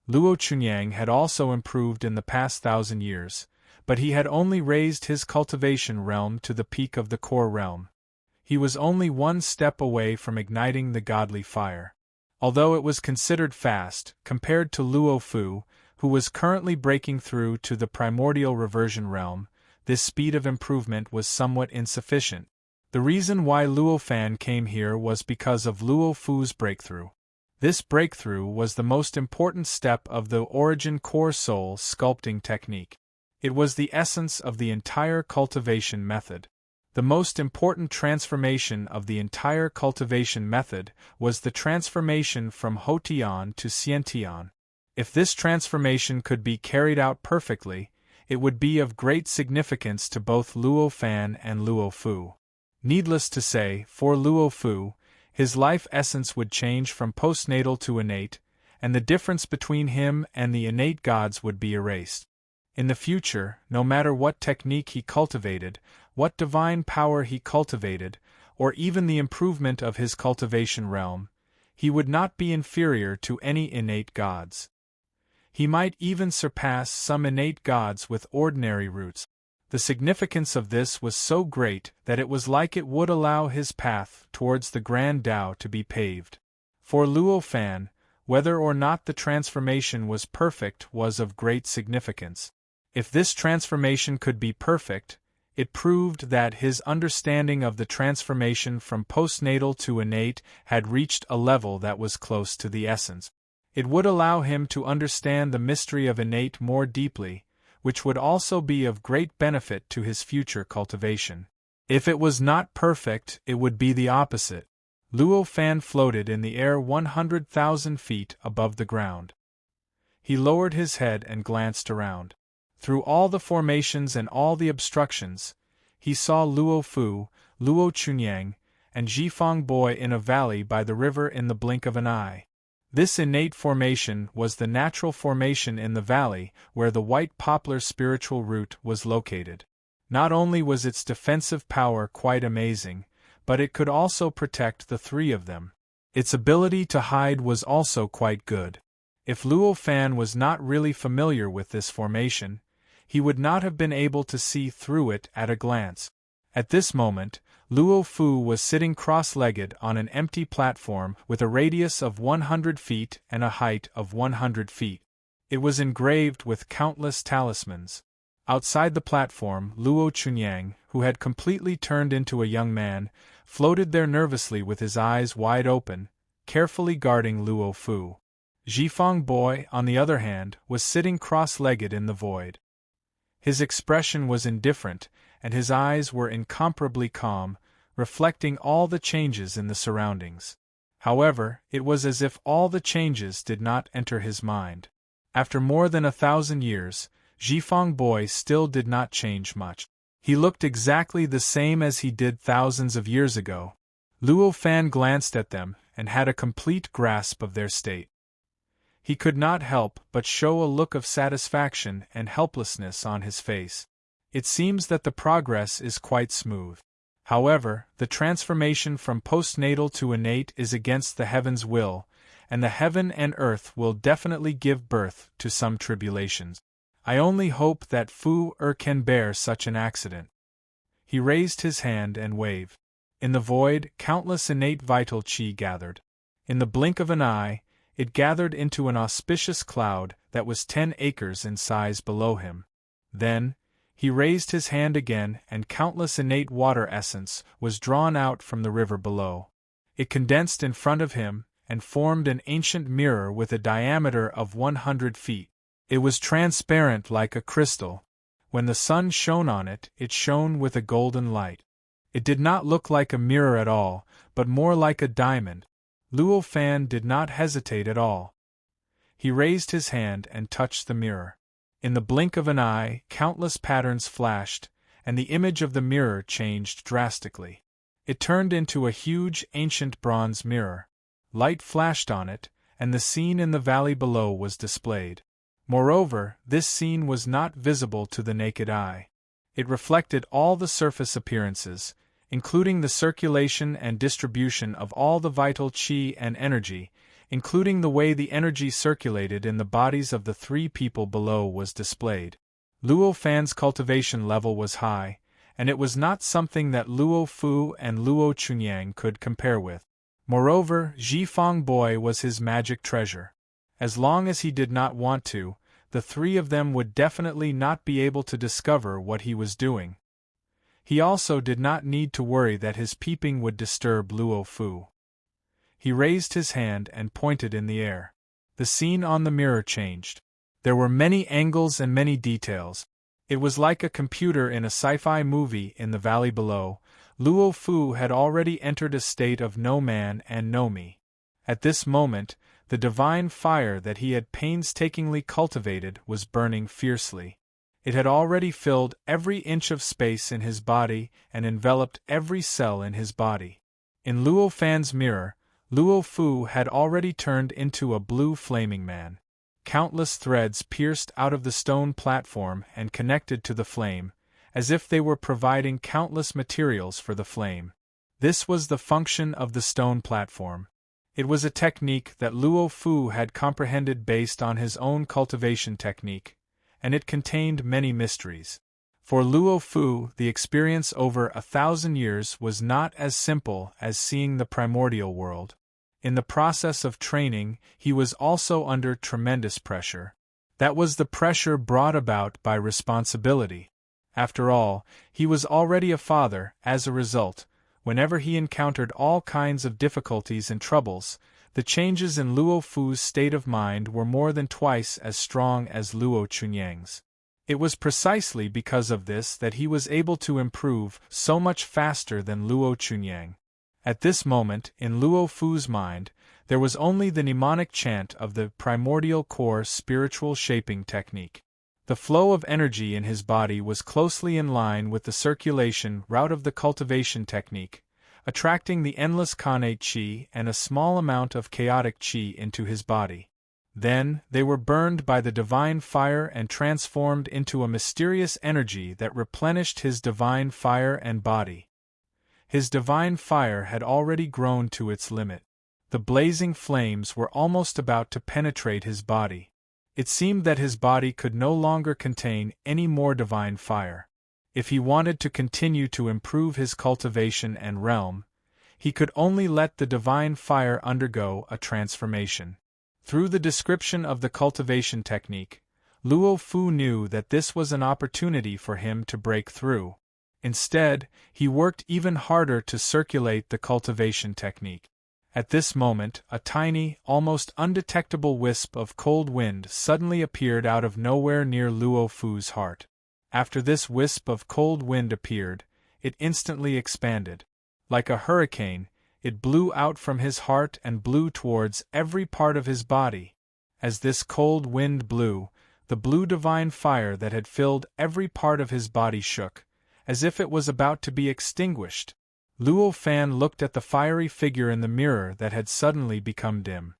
A: Luo Chunyang had also improved in the past 1,000 years, but he had only raised his cultivation realm to the peak of the core realm. He was only one step away from igniting the godly fire. Although it was considered fast, compared to Luo Fu, who was currently breaking through to the primordial reversion realm, this speed of improvement was somewhat insufficient. The reason why Luo Fan came here was because of Luo Fu's breakthrough. This breakthrough was the most important step of the origin core soul sculpting technique. It was the essence of the entire cultivation method. The most important transformation of the entire cultivation method was the transformation from Hotian to Xiantian. If this transformation could be carried out perfectly, it would be of great significance to both Luo Fan and Luo Fu. Needless to say, for Luo Fu, his life essence would change from postnatal to innate, and the difference between him and the innate gods would be erased. In the future, no matter what technique he cultivated, what divine power he cultivated, or even the improvement of his cultivation realm, he would not be inferior to any innate gods. He might even surpass some innate gods with ordinary roots. The significance of this was so great that it was like it would allow his path towards the Grand Tao to be paved. For Luo Fan, whether or not the transformation was perfect was of great significance. If this transformation could be perfect, it proved that his understanding of the transformation from postnatal to innate had reached a level that was close to the essence. It would allow him to understand the mystery of innate more deeply, which would also be of great benefit to his future cultivation. If it was not perfect, it would be the opposite. Luo Fan floated in the air 100,000 feet above the ground. He lowered his head and glanced around. Through all the formations and all the obstructions, he saw Luo Fu, Luo Chunyang, and Jifeng Boy in a valley by the river in the blink of an eye. This innate formation was the natural formation in the valley where the white poplar spiritual root was located. Not only was its defensive power quite amazing, but it could also protect the three of them. Its ability to hide was also quite good. If Luo Fan was not really familiar with this formation, he would not have been able to see through it at a glance. At this moment, Luo Fu was sitting cross-legged on an empty platform with a radius of 100 feet and a height of 100 feet. It was engraved with countless talismans. Outside the platform, Luo Chunyang, who had completely turned into a young man, floated there nervously with his eyes wide open, carefully guarding Luo Fu. Zhifeng Boy, on the other hand, was sitting cross-legged in the void. His expression was indifferent, and his eyes were incomparably calm, reflecting all the changes in the surroundings. However, it was as if all the changes did not enter his mind. After more than 1,000 years, Zhifeng Boy still did not change much. He looked exactly the same as he did thousands of years ago. Luo Fan glanced at them and had a complete grasp of their state. He could not help but show a look of satisfaction and helplessness on his face. It seems that the progress is quite smooth. However, the transformation from postnatal to innate is against the heaven's will, and the heaven and earth will definitely give birth to some tribulations. I only hope that Fu can bear such an accident. He raised his hand and waved. In the void, countless innate vital qi gathered. In the blink of an eye, it gathered into an auspicious cloud that was 10 acres in size below him. Then, he raised his hand again and countless innate water essence was drawn out from the river below. It condensed in front of him and formed an ancient mirror with a diameter of 100 feet. It was transparent like a crystal. When the sun shone on it, it shone with a golden light. It did not look like a mirror at all, but more like a diamond. Luo Fan did not hesitate at all. He raised his hand and touched the mirror. In the blink of an eye, countless patterns flashed, and the image of the mirror changed drastically. It turned into a huge, ancient bronze mirror. Light flashed on it, and the scene in the valley below was displayed. Moreover, this scene was not visible to the naked eye. It reflected all the surface appearances, including the circulation and distribution of all the vital qi and energy, including the way the energy circulated in the bodies of the 3 people below was displayed. Luo Fan's cultivation level was high, and it was not something that Luo Fu and Luo Chunyang could compare with. Moreover, Zhifeng Boy was his magic treasure. As long as he did not want to, the 3 of them would definitely not be able to discover what he was doing. He also did not need to worry that his peeping would disturb Luo Fu. He raised his hand and pointed in the air. The scene on the mirror changed. There were many angles and many details. It was like a computer in a sci-fi movie. In the valley below, Luo Fu had already entered a state of no man and no me. At this moment, the divine fire that he had painstakingly cultivated was burning fiercely. It had already filled every inch of space in his body and enveloped every cell in his body. In Luo Fan's mirror, Luo Fu had already turned into a blue flaming man. Countless threads pierced out of the stone platform and connected to the flame, as if they were providing countless materials for the flame. This was the function of the stone platform. It was a technique that Luo Fu had comprehended based on his own cultivation technique, and it contained many mysteries. For Luo Fu, the experience over 1,000 years was not as simple as seeing the primordial world. In the process of training, he was also under tremendous pressure. That was the pressure brought about by responsibility. After all, he was already a father. As a result, whenever he encountered all kinds of difficulties and troubles, the changes in Luo Fu's state of mind were more than twice as strong as Luo Chunyang's. It was precisely because of this that he was able to improve so much faster than Luo Chunyang. At this moment, in Luo Fu's mind, there was only the mnemonic chant of the primordial core spiritual shaping technique. The flow of energy in his body was closely in line with the circulation route of the cultivation technique, attracting the endless connate qi and a small amount of chaotic qi into his body. Then, they were burned by the divine fire and transformed into a mysterious energy that replenished his divine fire and body. His divine fire had already grown to its limit. The blazing flames were almost about to penetrate his body. It seemed that his body could no longer contain any more divine fire. If he wanted to continue to improve his cultivation and realm, he could only let the divine fire undergo a transformation. Through the description of the cultivation technique, Luo Fu knew that this was an opportunity for him to break through. Instead, he worked even harder to circulate the cultivation technique. At this moment, a tiny, almost undetectable wisp of cold wind suddenly appeared out of nowhere near Luo Fu's heart. After this wisp of cold wind appeared, it instantly expanded. Like a hurricane, it blew out from his heart and blew towards every part of his body. As this cold wind blew, the blue divine fire that had filled every part of his body shook, as if it was about to be extinguished. Luo Fan looked at the fiery figure in the mirror that had suddenly become dim.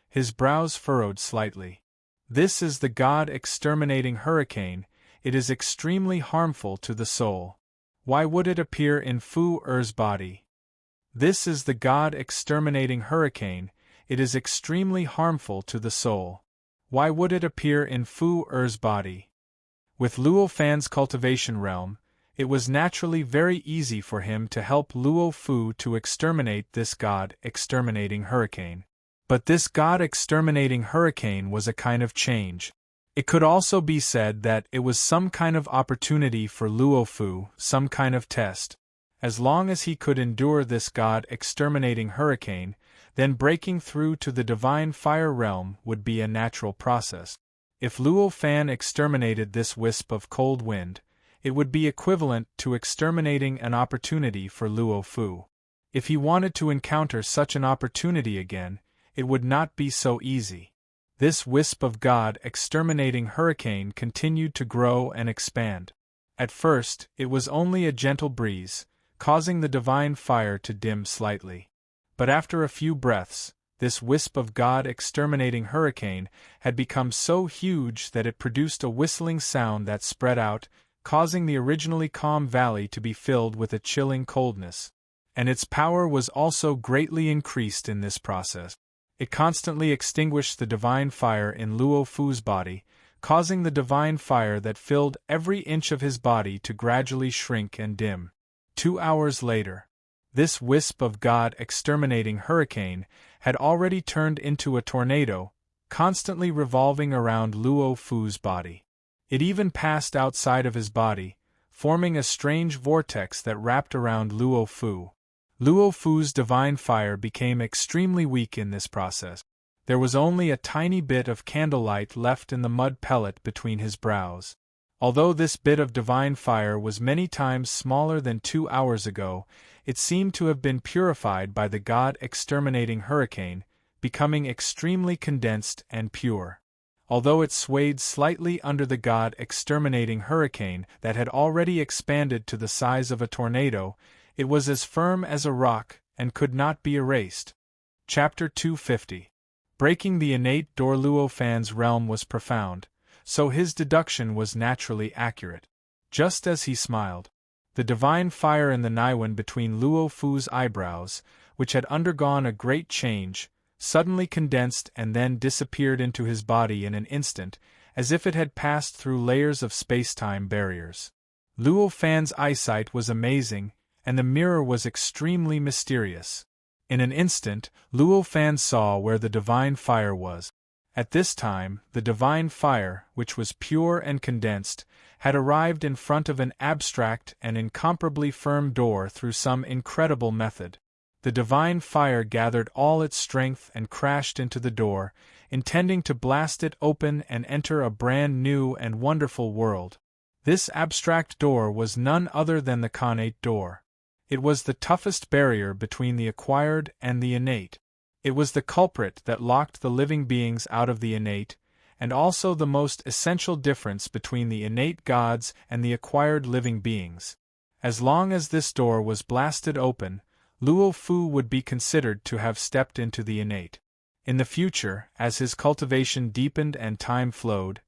A: His brows furrowed slightly. This is the God-exterminating hurricane. It is extremely harmful to the soul. Why would it appear in Fu Er's body? This is the God-exterminating hurricane. It is extremely harmful to the soul. Why would it appear in Fu Er's body? With Luo Fan's cultivation realm, it was naturally very easy for him to help Luo Fu to exterminate this God-exterminating hurricane. But this God-exterminating hurricane was a kind of change. It could also be said that it was some kind of opportunity for Luo Fu, some kind of test. As long as he could endure this God-exterminating hurricane, then breaking through to the divine fire realm would be a natural process. If Luo Fan exterminated this wisp of cold wind, it would be equivalent to exterminating an opportunity for Luo Fu. If he wanted to encounter such an opportunity again, it would not be so easy. This wisp of God-exterminating hurricane continued to grow and expand. At first, it was only a gentle breeze, causing the divine fire to dim slightly. But after a few breaths, this wisp of God-exterminating hurricane had become so huge that it produced a whistling sound that spread out, causing the originally calm valley to be filled with a chilling coldness. And its power was also greatly increased in this process. It constantly extinguished the divine fire in Luo Fu's body, causing the divine fire that filled every inch of his body to gradually shrink and dim. 2 hours later, this wisp of God-exterminating hurricane had already turned into a tornado, constantly revolving around Luo Fu's body. It even passed outside of his body, forming a strange vortex that wrapped around Luo Fu. Luo Fu's divine fire became extremely weak in this process. There was only a tiny bit of candlelight left in the mud pellet between his brows. Although this bit of divine fire was many times smaller than 2 hours ago, it seemed to have been purified by the God-exterminating hurricane, becoming extremely condensed and pure. Although it swayed slightly under the God-exterminating hurricane that had already expanded to the size of a tornado, it was as firm as a rock and could not be erased. Chapter 250. Breaking the innate door. Luo Fan's realm was profound, so his deduction was naturally accurate. Just as he smiled, the divine fire in the Naiwan between Luo Fu's eyebrows, which had undergone a great change, suddenly condensed and then disappeared into his body in an instant, as if it had passed through layers of space-time barriers. Luo Fan's eyesight was amazing, and the mirror was extremely mysterious. In an instant, Luo Fan saw where the divine fire was. At this time, the divine fire, which was pure and condensed, had arrived in front of an abstract and incomparably firm door through some incredible method. The divine fire gathered all its strength and crashed into the door, intending to blast it open and enter a brand new and wonderful world. This abstract door was none other than the connate door. It was the toughest barrier between the acquired and the innate. It was the culprit that locked the living beings out of the innate, and also the most essential difference between the innate gods and the acquired living beings. As long as this door was blasted open, Luo Fu would be considered to have stepped into the innate. In the future, as his cultivation deepened and time flowed,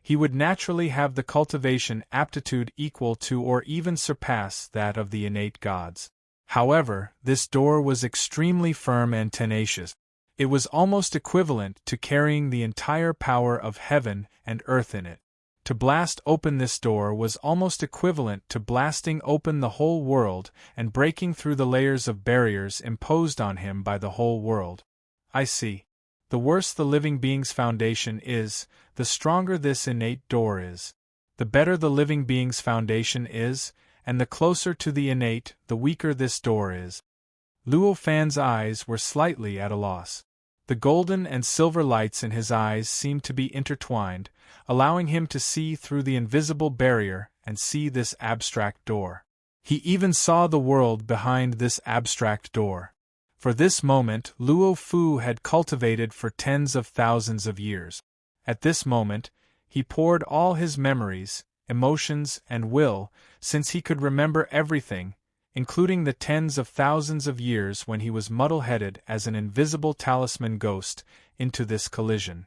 A: he would naturally have the cultivation aptitude equal to or even surpass that of the innate gods. However, this door was extremely firm and tenacious. It was almost equivalent to carrying the entire power of heaven and earth in it. To blast open this door was almost equivalent to blasting open the whole world and breaking through the layers of barriers imposed on him by the whole world. I see. The worse the living being's foundation is, the stronger this innate door is. The better the living being's foundation is, and the closer to the innate, the weaker this door is. Luo Fan's eyes were slightly at a loss. The golden and silver lights in his eyes seemed to be intertwined, allowing him to see through the invisible barrier and see this abstract door. He even saw the world behind this abstract door. For this moment Luo Fu had cultivated for tens of thousands of years. At this moment, he poured all his memories, emotions, and will, since he could remember everything, including the tens of thousands of years when he was muddle-headed as an invisible talisman ghost, into this collision.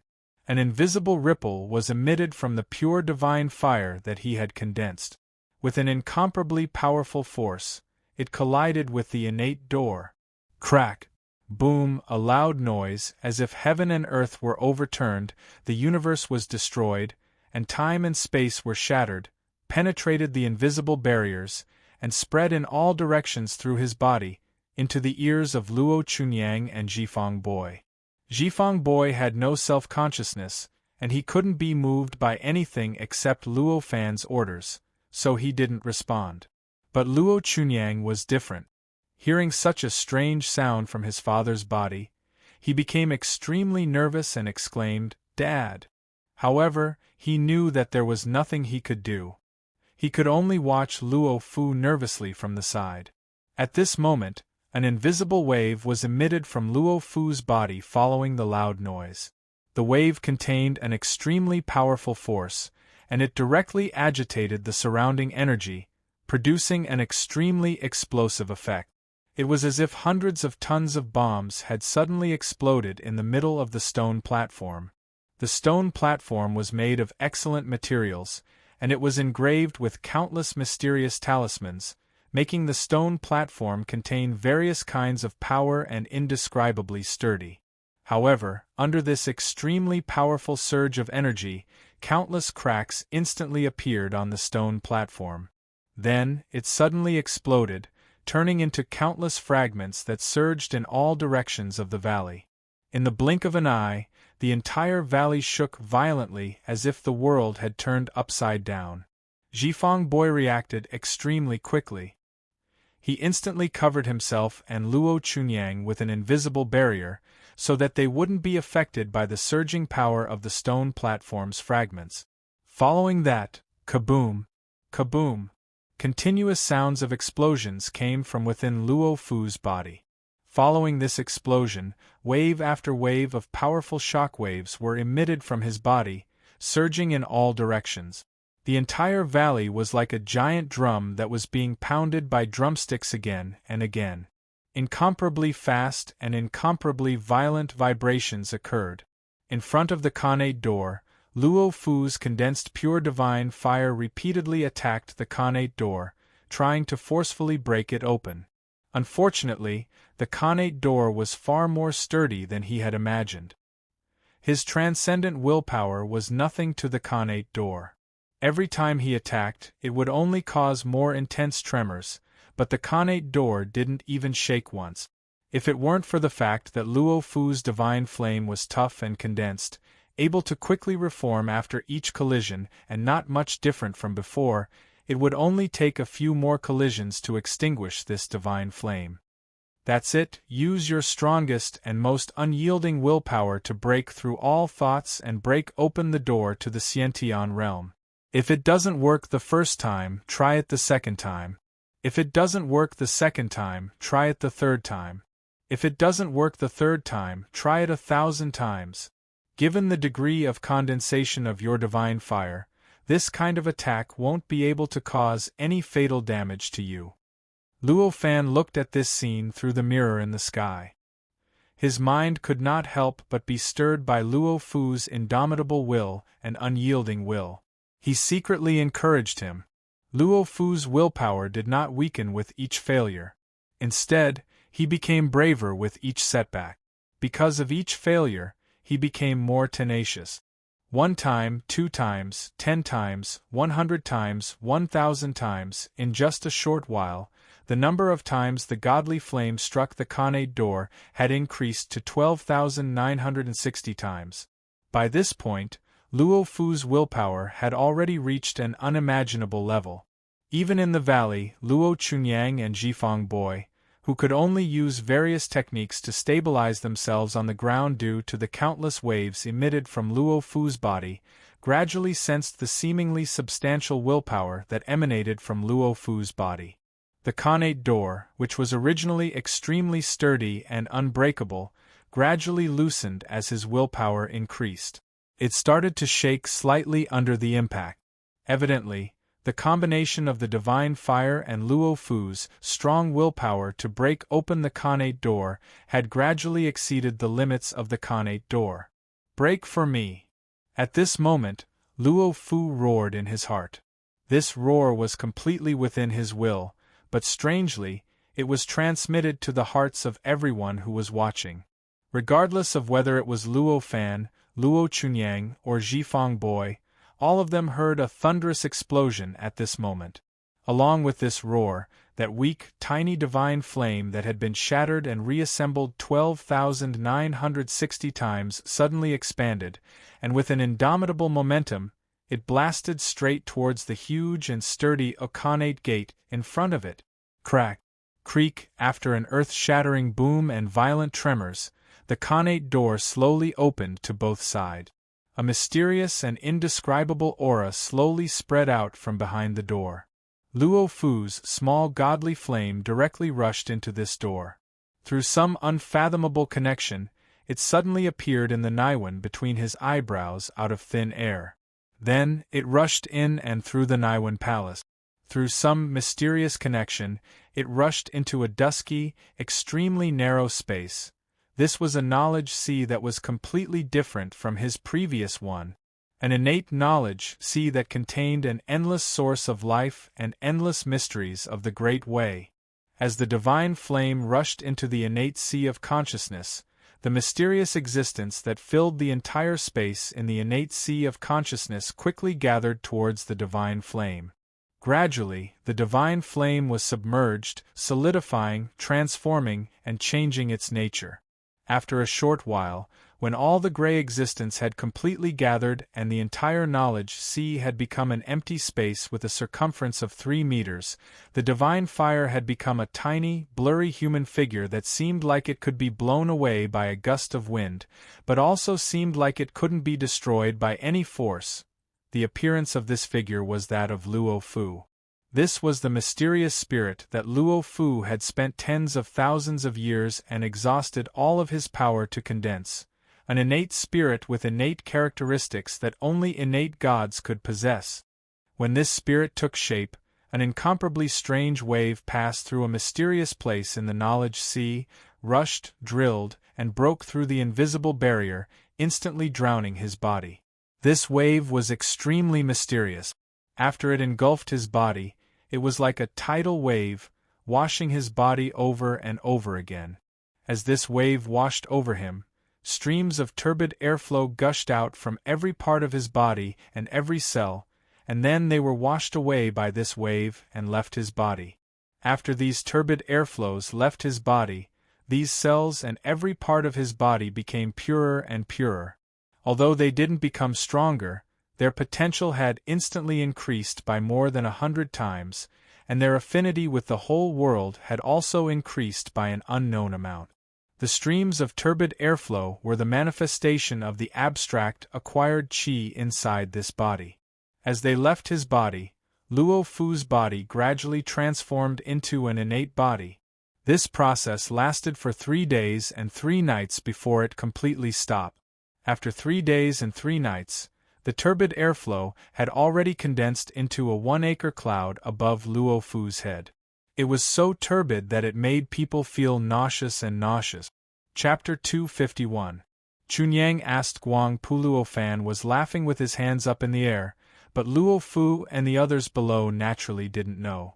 A: An invisible ripple was emitted from the pure divine fire that he had condensed. With an incomparably powerful force, it collided with the innate door. Crack! Boom! A loud noise, as if heaven and earth were overturned, the universe was destroyed, and time and space were shattered, penetrated the invisible barriers, and spread in all directions through his body, into the ears of Luo Chunyang and Jifeng Boy. Jifeng Boy had no self-consciousness, and he couldn't be moved by anything except Luo Fan's orders, so he didn't respond. But Luo Chunyang was different. Hearing such a strange sound from his father's body, he became extremely nervous and exclaimed, "Dad!" However, he knew that there was nothing he could do. He could only watch Luo Fu nervously from the side. At this moment, an invisible wave was emitted from Luo Fu's body following the loud noise. The wave contained an extremely powerful force, and it directly agitated the surrounding energy, producing an extremely explosive effect. It was as if hundreds of tons of bombs had suddenly exploded in the middle of the stone platform. The stone platform was made of excellent materials, and it was engraved with countless mysterious talismans, making the stone platform contain various kinds of power and indescribably sturdy. However, under this extremely powerful surge of energy, countless cracks instantly appeared on the stone platform. Then, it suddenly exploded, turning into countless fragments that surged in all directions of the valley. In the blink of an eye, the entire valley shook violently as if the world had turned upside down. Jifeng Boy reacted extremely quickly. He instantly covered himself and Luo Chunyang with an invisible barrier, so that they wouldn't be affected by the surging power of the stone platform's fragments. Following that, kaboom! Kaboom! Continuous sounds of explosions came from within Luo Fu's body. Following this explosion, wave after wave of powerful shock waves were emitted from his body, surging in all directions. The entire valley was like a giant drum that was being pounded by drumsticks again and again. Incomparably fast and incomparably violent vibrations occurred. In front of the Khanate door, Luo Fu's condensed pure divine fire repeatedly attacked the Khanate door, trying to forcefully break it open. Unfortunately, the Khanate door was far more sturdy than he had imagined. His transcendent willpower was nothing to the Khanate door. Every time he attacked, it would only cause more intense tremors, but the Khanate door didn't even shake once. If it weren't for the fact that Luo Fu's divine flame was tough and condensed, able to quickly reform after each collision and not much different from before, it would only take a few more collisions to extinguish this divine flame. That's it, use your strongest and most unyielding willpower to break through all thoughts and break open the door to the Xiantian realm. If it doesn't work the first time, try it the second time. If it doesn't work the second time, try it the third time. If it doesn't work the third time, try it 1,000 times. Given the degree of condensation of your divine fire, this kind of attack won't be able to cause any fatal damage to you. Luo Fan looked at this scene through the mirror in the sky. His mind could not help but be stirred by Luo Fu's indomitable will and unyielding will. He secretly encouraged him. Luo Fu's willpower did not weaken with each failure. Instead, he became braver with each setback. Because of each failure, he became more tenacious. 1 time, 2 times, 10 times, 100 times, 1,000 times, in just a short while, the number of times the godly flame struck the Khanate door had increased to 12,960 times. By this point, Luo Fu's willpower had already reached an unimaginable level. Even in the valley, Luo Chunyang and Jifeng Boy, who could only use various techniques to stabilize themselves on the ground due to the countless waves emitted from Luo Fu's body, gradually sensed the seemingly substantial willpower that emanated from Luo Fu's body. The connate door, which was originally extremely sturdy and unbreakable, gradually loosened as his willpower increased. It started to shake slightly under the impact. Evidently, the combination of the divine fire and Luo Fu's strong willpower to break open the connate door had gradually exceeded the limits of the connate door. "Break for me!" At this moment, Luo Fu roared in his heart. This roar was completely within his will, but strangely, it was transmitted to the hearts of everyone who was watching. Regardless of whether it was Luo Fan, Luo Chunyang, or Zhifang Boy, all of them heard a thunderous explosion at this moment. Along with this roar, that weak, tiny divine flame that had been shattered and reassembled 12,960 times suddenly expanded, and with an indomitable momentum, it blasted straight towards the huge and sturdy Okanate gate in front of it. Crack, creak, after an earth-shattering boom and violent tremors, the connate door slowly opened to both sides. A mysterious and indescribable aura slowly spread out from behind the door. Luo Fu's small godly flame directly rushed into this door. Through some unfathomable connection, it suddenly appeared in the Naiwan between his eyebrows out of thin air. Then, it rushed in and through the Naiwan palace. Through some mysterious connection, it rushed into a dusky, extremely narrow space. This was a knowledge sea that was completely different from his previous one. An innate knowledge sea that contained an endless source of life and endless mysteries of the Great Way. As the divine flame rushed into the innate sea of consciousness, the mysterious existence that filled the entire space in the innate sea of consciousness quickly gathered towards the divine flame. Gradually, the divine flame was submerged, solidifying, transforming, and changing its nature. After a short while, when all the gray existence had completely gathered and the entire knowledge sea had become an empty space with a circumference of 3 meters, the divine fire had become a tiny, blurry human figure that seemed like it could be blown away by a gust of wind, but also seemed like it couldn't be destroyed by any force. The appearance of this figure was that of Luo Fu. This was the mysterious spirit that Luo Fu had spent tens of thousands of years and exhausted all of his power to condense. An innate spirit with innate characteristics that only innate gods could possess. When this spirit took shape, an incomparably strange wave passed through a mysterious place in the knowledge sea, rushed, drilled, and broke through the invisible barrier, instantly drowning his body. This wave was extremely mysterious. After it engulfed his body, it was like a tidal wave, washing his body over and over again. As this wave washed over him, streams of turbid airflow gushed out from every part of his body and every cell, and then they were washed away by this wave and left his body. After these turbid airflows left his body, these cells and every part of his body became purer and purer. Although they didn't become stronger, their potential had instantly increased by more than 100 times, and their affinity with the whole world had also increased by an unknown amount. The streams of turbid airflow were the manifestation of the abstract, acquired qi inside this body. As they left his body, Luo Fu's body gradually transformed into an innate body. This process lasted for 3 days and 3 nights before it completely stopped. After 3 days and 3 nights, the turbid airflow had already condensed into a 1-acre cloud above Luo Fu's head. It was so turbid that it made people feel nauseous and nauseous. Chapter 251. Chunyang asked Guang Pu Luo Fan was laughing with his hands up in the air, but Luo Fu and the others below naturally didn't know.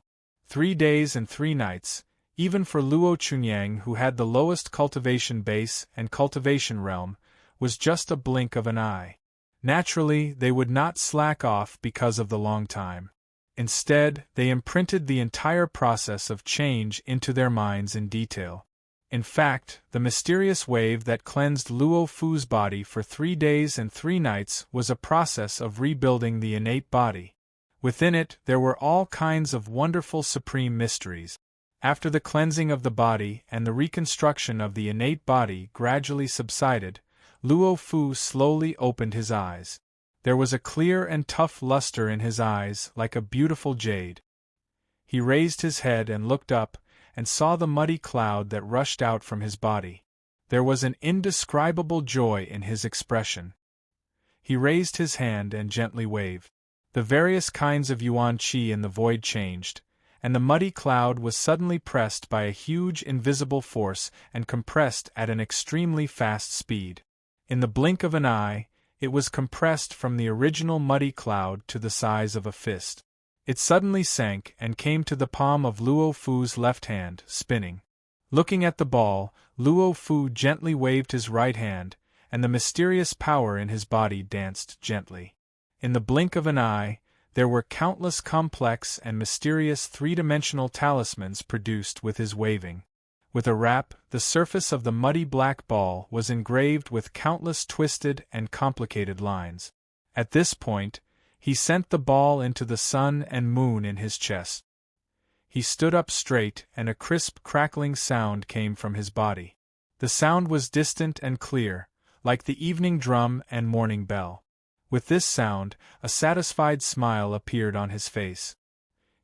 A: 3 days and 3 nights, even for Luo Chunyang who had the lowest cultivation base and cultivation realm, was just a blink of an eye. Naturally, they would not slack off because of the long time. Instead, they imprinted the entire process of change into their minds in detail. In fact, the mysterious wave that cleansed Luo Fu's body for 3 days and 3 nights was a process of rebuilding the innate body. Within it, there were all kinds of wonderful supreme mysteries. After the cleansing of the body and the reconstruction of the innate body gradually subsided, Luo Fu slowly opened his eyes. There was a clear and tough luster in his eyes like a beautiful jade. He raised his head and looked up, and saw the muddy cloud that rushed out from his body. There was an indescribable joy in his expression. He raised his hand and gently waved. The various kinds of yuan qi in the void changed, and the muddy cloud was suddenly pressed by a huge invisible force and compressed at an extremely fast speed. In the blink of an eye, it was compressed from the original muddy cloud to the size of a fist. It suddenly sank and came to the palm of Luo Fu's left hand, spinning. Looking at the ball, Luo Fu gently waved his right hand, and the mysterious power in his body danced gently. In the blink of an eye, there were countless complex and mysterious three-dimensional talismans produced with his waving. With a rap, the surface of the muddy black ball was engraved with countless twisted and complicated lines. At this point, he sent the ball into the sun and moon in his chest. He stood up straight, and a crisp crackling sound came from his body. The sound was distant and clear, like the evening drum and morning bell. With this sound, a satisfied smile appeared on his face.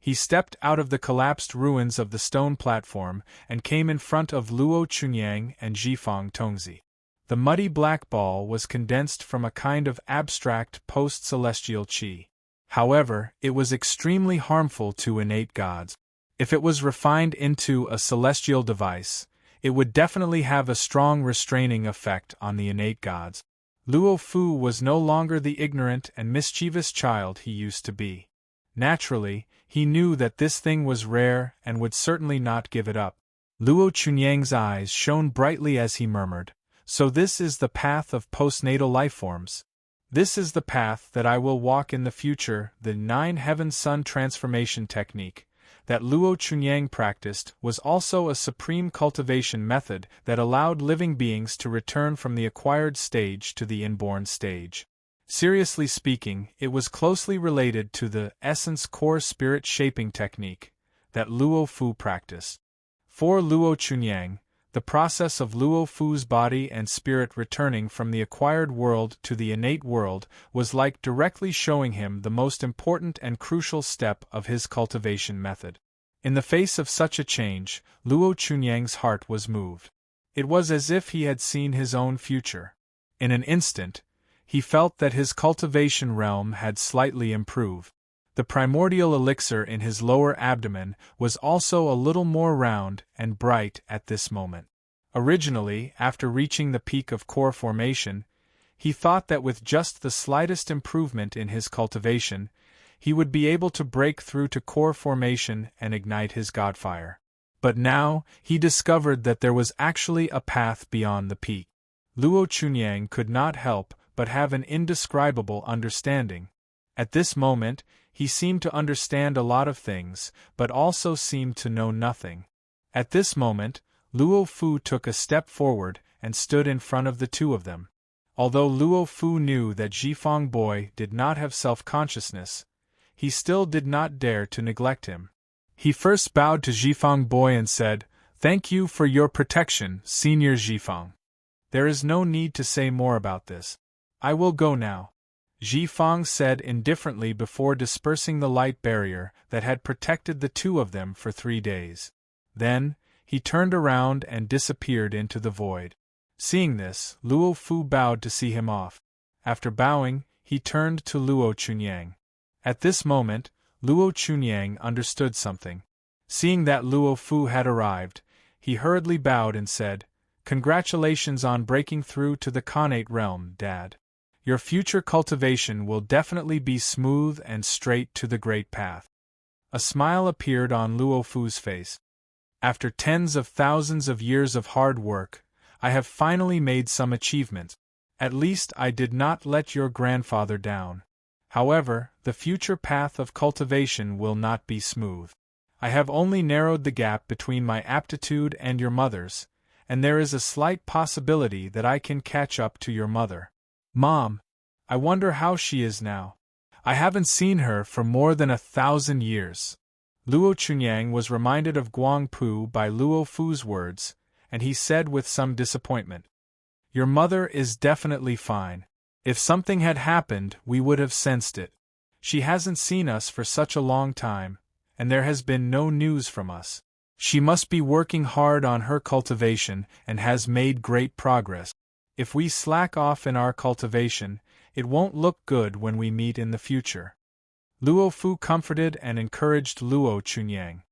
A: He stepped out of the collapsed ruins of the stone platform and came in front of Luo Chunyang and Zhifang Tongzi. The muddy black ball was condensed from a kind of abstract post-celestial qi. However, it was extremely harmful to innate gods. If it was refined into a celestial device, it would definitely have a strong restraining effect on the innate gods. Luo Fu was no longer the ignorant and mischievous child he used to be. Naturally, he knew that this thing was rare and would certainly not give it up. Luo Chunyang's eyes shone brightly as he murmured, "So this is the path of postnatal lifeforms. This is the path that I will walk in the future." The 9 heaven-sun transformation technique that Luo Chunyang practiced was also a supreme cultivation method that allowed living beings to return from the acquired stage to the inborn stage. Seriously speaking, it was closely related to the essence core spirit shaping technique that Luo Fu practiced. For Luo Chunyang, the process of Luo Fu's body and spirit returning from the acquired world to the innate world was like directly showing him the most important and crucial step of his cultivation method. In the face of such a change, Luo Chunyang's heart was moved. It was as if he had seen his own future. In an instant, he felt that his cultivation realm had slightly improved. The primordial elixir in his lower abdomen was also a little more round and bright at this moment. Originally, after reaching the peak of core formation, he thought that with just the slightest improvement in his cultivation, he would be able to break through to core formation and ignite his godfire. But now, he discovered that there was actually a path beyond the peak. Luo Chunyang could not help but have an indescribable understanding. At this moment, he seemed to understand a lot of things, but also seemed to know nothing. At this moment, Luo Fu took a step forward and stood in front of the two of them. Although Luo Fu knew that Zhifang Boy did not have self-consciousness, he still did not dare to neglect him. He first bowed to Zhifang Boy and said, "Thank you for your protection, Senior Zhifang. There is no need to say more about this. I will go now," Zhifang said indifferently before dispersing the light barrier that had protected the two of them for 3 days. Then, he turned around and disappeared into the void. Seeing this, Luo Fu bowed to see him off. After bowing, he turned to Luo Chunyang. At this moment, Luo Chunyang understood something. Seeing that Luo Fu had arrived, he hurriedly bowed and said, "Congratulations on breaking through to the Khanate realm, Dad. Your future cultivation will definitely be smooth and straight to the great path." A smile appeared on Luo Fu's face. "After tens of thousands of years of hard work, I have finally made some achievement. At least I did not let your grandfather down. However, the future path of cultivation will not be smooth. I have only narrowed the gap between my aptitude and your mother's, and there is a slight possibility that I can catch up to your mother. Mom, I wonder how she is now. I haven't seen her for more than 1,000 years." Luo Chunyang was reminded of Guang Pu by Luo Fu's words, and he said with some disappointment, "Your mother is definitely fine. If something had happened, we would have sensed it. She hasn't seen us for such a long time, and there has been no news from us. She must be working hard on her cultivation and has made great progress. If we slack off in our cultivation, it won't look good when we meet in the future." Luo Fu comforted and encouraged Luo Chunyang.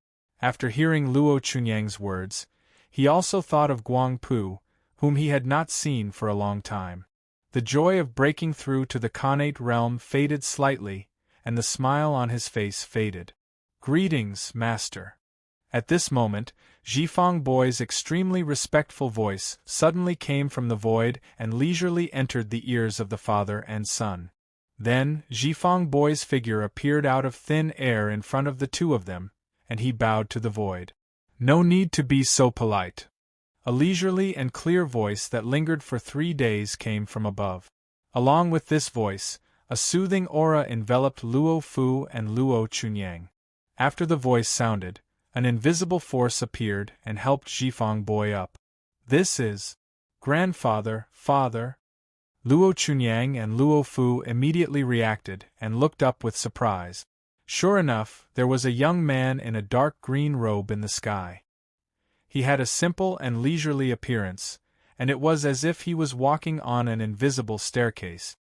A: After hearing Luo Chunyang's words, he also thought of Guang Pu, whom he had not seen for a long time. The joy of breaking through to the Khanate realm faded slightly, and the smile on his face faded. "Greetings, Master." At this moment, Zhifang Boy's extremely respectful voice suddenly came from the void and leisurely entered the ears of the father and son. Then, Zhifang Boy's figure appeared out of thin air in front of the two of them, and he bowed to the void. "No need to be so polite." A leisurely and clear voice that lingered for 3 days came from above. Along with this voice, a soothing aura enveloped Luo Fu and Luo Chunyang. After the voice sounded, an invisible force appeared and helped Zhifang Boy up. "This is grandfather, father." Luo Chunyang and Luo Fu immediately reacted and looked up with surprise. Sure enough, there was a young man in a dark green robe in the sky. He had a simple and leisurely appearance, and it was as if he was walking on an invisible staircase.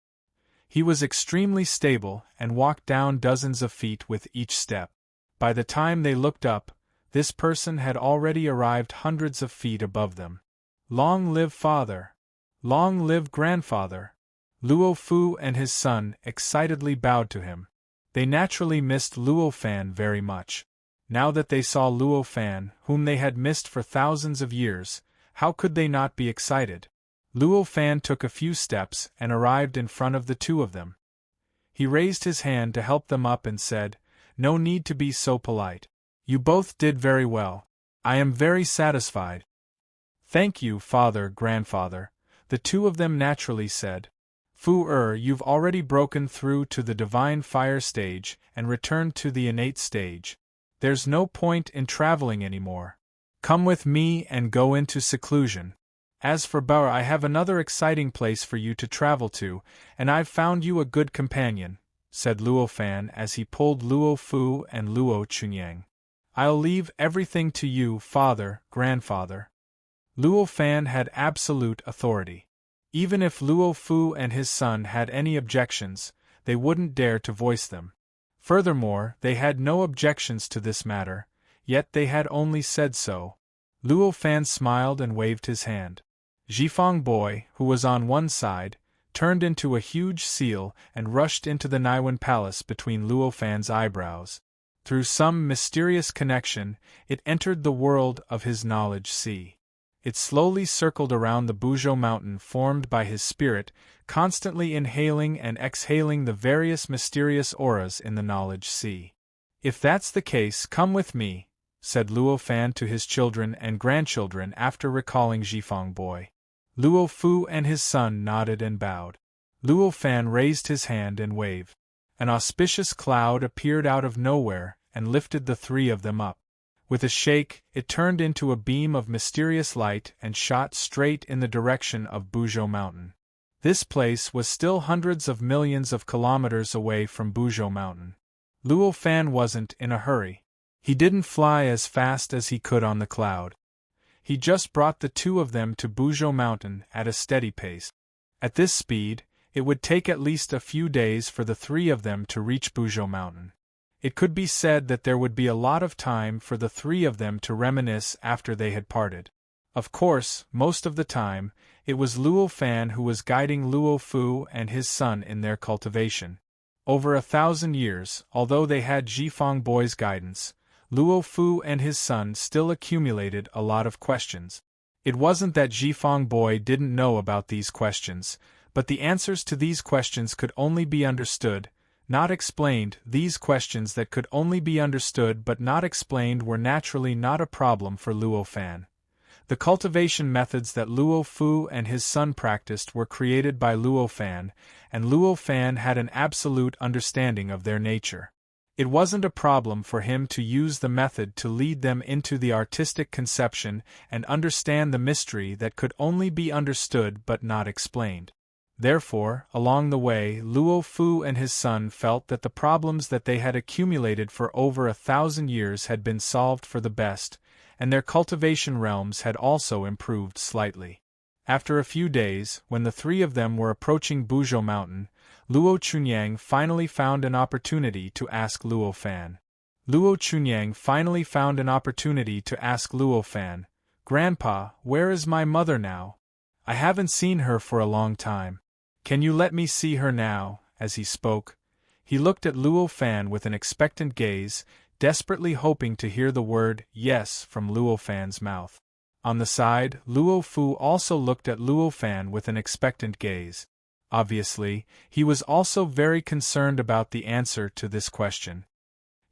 A: He was extremely stable and walked down dozens of feet with each step. By the time they looked up, this person had already arrived hundreds of feet above them. "Long live father! Long live grandfather!" Luo Fu and his son excitedly bowed to him. They naturally missed Luo Fan very much. Now that they saw Luo Fan, whom they had missed for thousands of years, how could they not be excited? Luo Fan took a few steps and arrived in front of the two of them. He raised his hand to help them up and said, "No need to be so polite. You both did very well. I am very satisfied." "Thank you, father, grandfather," the two of them naturally said. "Fu you've already broken through to the divine fire stage and returned to the innate stage. There's no point in traveling anymore. Come with me and go into seclusion. As for Bao, I have another exciting place for you to travel to, and I've found you a good companion," said Luo Fan as he pulled Luo Fu and Luo Chunyang. "I'll leave everything to you, father, grandfather." Luo Fan had absolute authority. Even if Luo Fu and his son had any objections, they wouldn't dare to voice them. Furthermore, they had no objections to this matter, yet they had only said so. Luo Fan smiled and waved his hand. Zhifang Boy, who was on one side, turned into a huge seal and rushed into the Naiwan Palace between Luo Fan's eyebrows. Through some mysterious connection, it entered the world of his knowledge sea. It slowly circled around the Buzhou mountain formed by his spirit, constantly inhaling and exhaling the various mysterious auras in the knowledge sea. "If that's the case, come with me," said Luo Fan to his children and grandchildren after recalling Zhifang Boy. Luo Fu and his son nodded and bowed. Luo Fan raised his hand and waved. An auspicious cloud appeared out of nowhere and lifted the three of them up. With a shake, it turned into a beam of mysterious light and shot straight in the direction of Buzhou Mountain. This place was still hundreds of millions of kilometers away from Buzhou Mountain. Luo Fan wasn't in a hurry. He didn't fly as fast as he could on the cloud. He just brought the two of them to Buzhou Mountain at a steady pace. At this speed, it would take at least a few days for the three of them to reach Buzhou Mountain. It could be said that there would be a lot of time for the three of them to reminisce after they had parted. Of course, most of the time, it was Luo Fan who was guiding Luo Fu and his son in their cultivation. Over 1,000 years, although they had Zhifang Boy's guidance, Luo Fu and his son still accumulated a lot of questions. It wasn't that Zhifang Boy didn't know about these questions, but the answers to these questions could only be understood, not explained. These questions that could only be understood but not explained were naturally not a problem for Luo Fan. The cultivation methods that Luo Fu and his son practiced were created by Luo Fan, and Luo Fan had an absolute understanding of their nature. It wasn't a problem for him to use the method to lead them into the artistic conception and understand the mystery that could only be understood but not explained. Therefore, along the way, Luo Fu and his son felt that the problems that they had accumulated for over 1,000 years had been solved for the best, and their cultivation realms had also improved slightly. After a few days, when the three of them were approaching Buzhou Mountain, Luo Chunyang finally found an opportunity to ask Luo Fan. "Grandpa, where is my mother now? I haven't seen her for a long time. Can you let me see her now?" As he spoke, he looked at Luo Fan with an expectant gaze, desperately hoping to hear the word "yes" from Luo Fan's mouth. On the side, Luo Fu also looked at Luo Fan with an expectant gaze. Obviously, he was also very concerned about the answer to this question.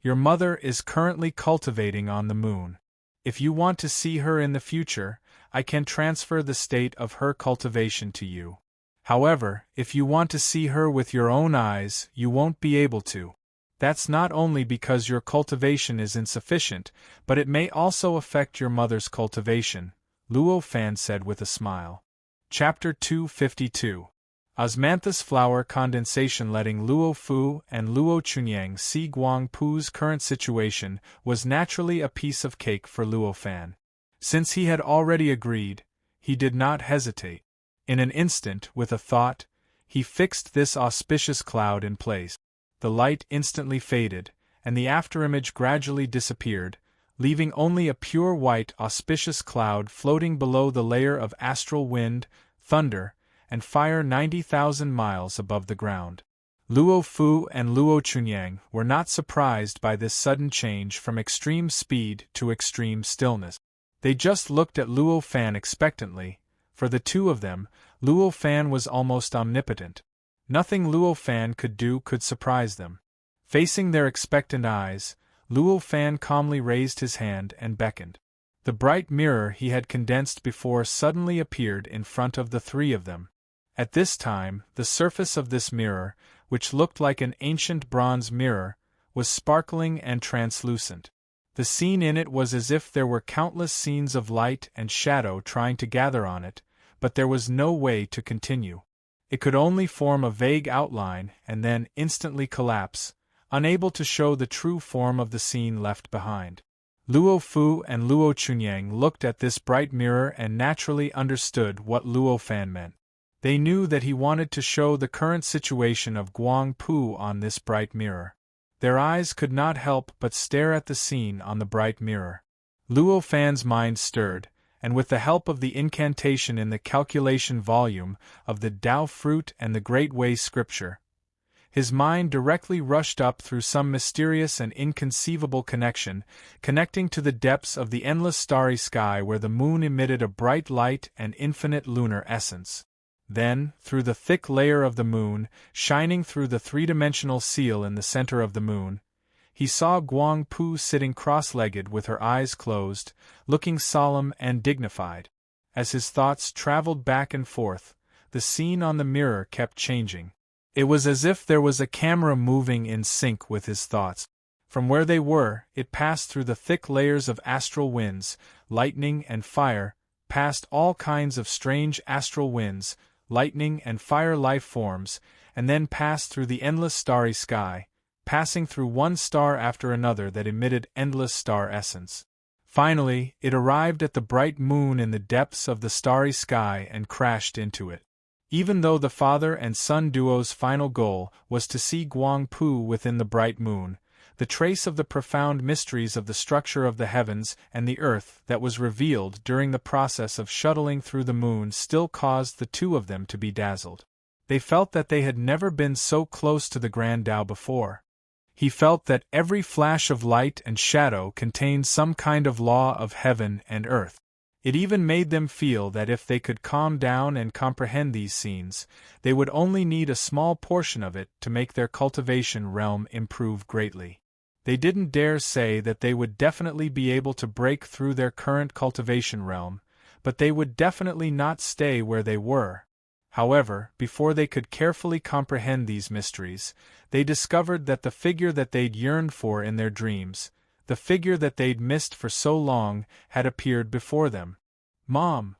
A: "Your mother is currently cultivating on the moon. If you want to see her in the future, I can transfer the state of her cultivation to you. However, if you want to see her with your own eyes, you won't be able to. That's not only because your cultivation is insufficient, but it may also affect your mother's cultivation," Luo Fan said with a smile. Chapter 252. Osmanthus flower condensation. Letting Luo Fu and Luo Chunyang see Guang Pu's current situation was naturally a piece of cake for Luo Fan. Since he had already agreed, he did not hesitate. In an instant, with a thought, he fixed this auspicious cloud in place. The light instantly faded, and the afterimage gradually disappeared, leaving only a pure white auspicious cloud floating below the layer of astral wind, thunder, and fire 90,000 miles above the ground. Luo Fu and Luo Chunyang were not surprised by this sudden change from extreme speed to extreme stillness. They just looked at Luo Fan expectantly. For the two of them, Luo Fan was almost omnipotent. Nothing Luo Fan could do could surprise them. Facing their expectant eyes, Luo Fan calmly raised his hand and beckoned. The bright mirror he had condensed before suddenly appeared in front of the three of them. At this time, the surface of this mirror, which looked like an ancient bronze mirror, was sparkling and translucent. The scene in it was as if there were countless scenes of light and shadow trying to gather on it, but there was no way to continue. It could only form a vague outline and then instantly collapse, unable to show the true form of the scene left behind. Luo Fu and Luo Chunyang looked at this bright mirror and naturally understood what Luo Fan meant. They knew that he wanted to show the current situation of Guang Pu on this bright mirror. Their eyes could not help but stare at the scene on the bright mirror. Luo Fan's mind stirred, and with the help of the incantation in the calculation volume of the Tao Fruit and the Great Way Scripture, his mind directly rushed up through some mysterious and inconceivable connection, connecting to the depths of the endless starry sky where the moon emitted a bright light and infinite lunar essence. Then, through the thick layer of the moon, shining through the three-dimensional seal in the center of the moon, he saw Guang Pu sitting cross-legged with her eyes closed, looking solemn and dignified. As his thoughts traveled back and forth, the scene on the mirror kept changing. It was as if there was a camera moving in sync with his thoughts. From where they were, it passed through the thick layers of astral winds, lightning and fire, past all kinds of strange astral winds, lightning and fire life forms, and then passed through the endless starry sky, passing through one star after another that emitted endless star essence. Finally, it arrived at the bright moon in the depths of the starry sky and crashed into it. Even though the father and son duo's final goal was to see Guang Pu within the bright moon, the trace of the profound mysteries of the structure of the heavens and the earth that was revealed during the process of shuttling through the moon still caused the two of them to be dazzled. They felt that they had never been so close to the Grand Tao before. He felt that every flash of light and shadow contained some kind of law of heaven and earth. It even made them feel that if they could calm down and comprehend these scenes, they would only need a small portion of it to make their cultivation realm improve greatly. They didn't dare say that they would definitely be able to break through their current cultivation realm, but they would definitely not stay where they were. However, before they could carefully comprehend these mysteries, they discovered that the figure that they'd yearned for in their dreams, the figure that they'd missed for so long, had appeared before them. Mom!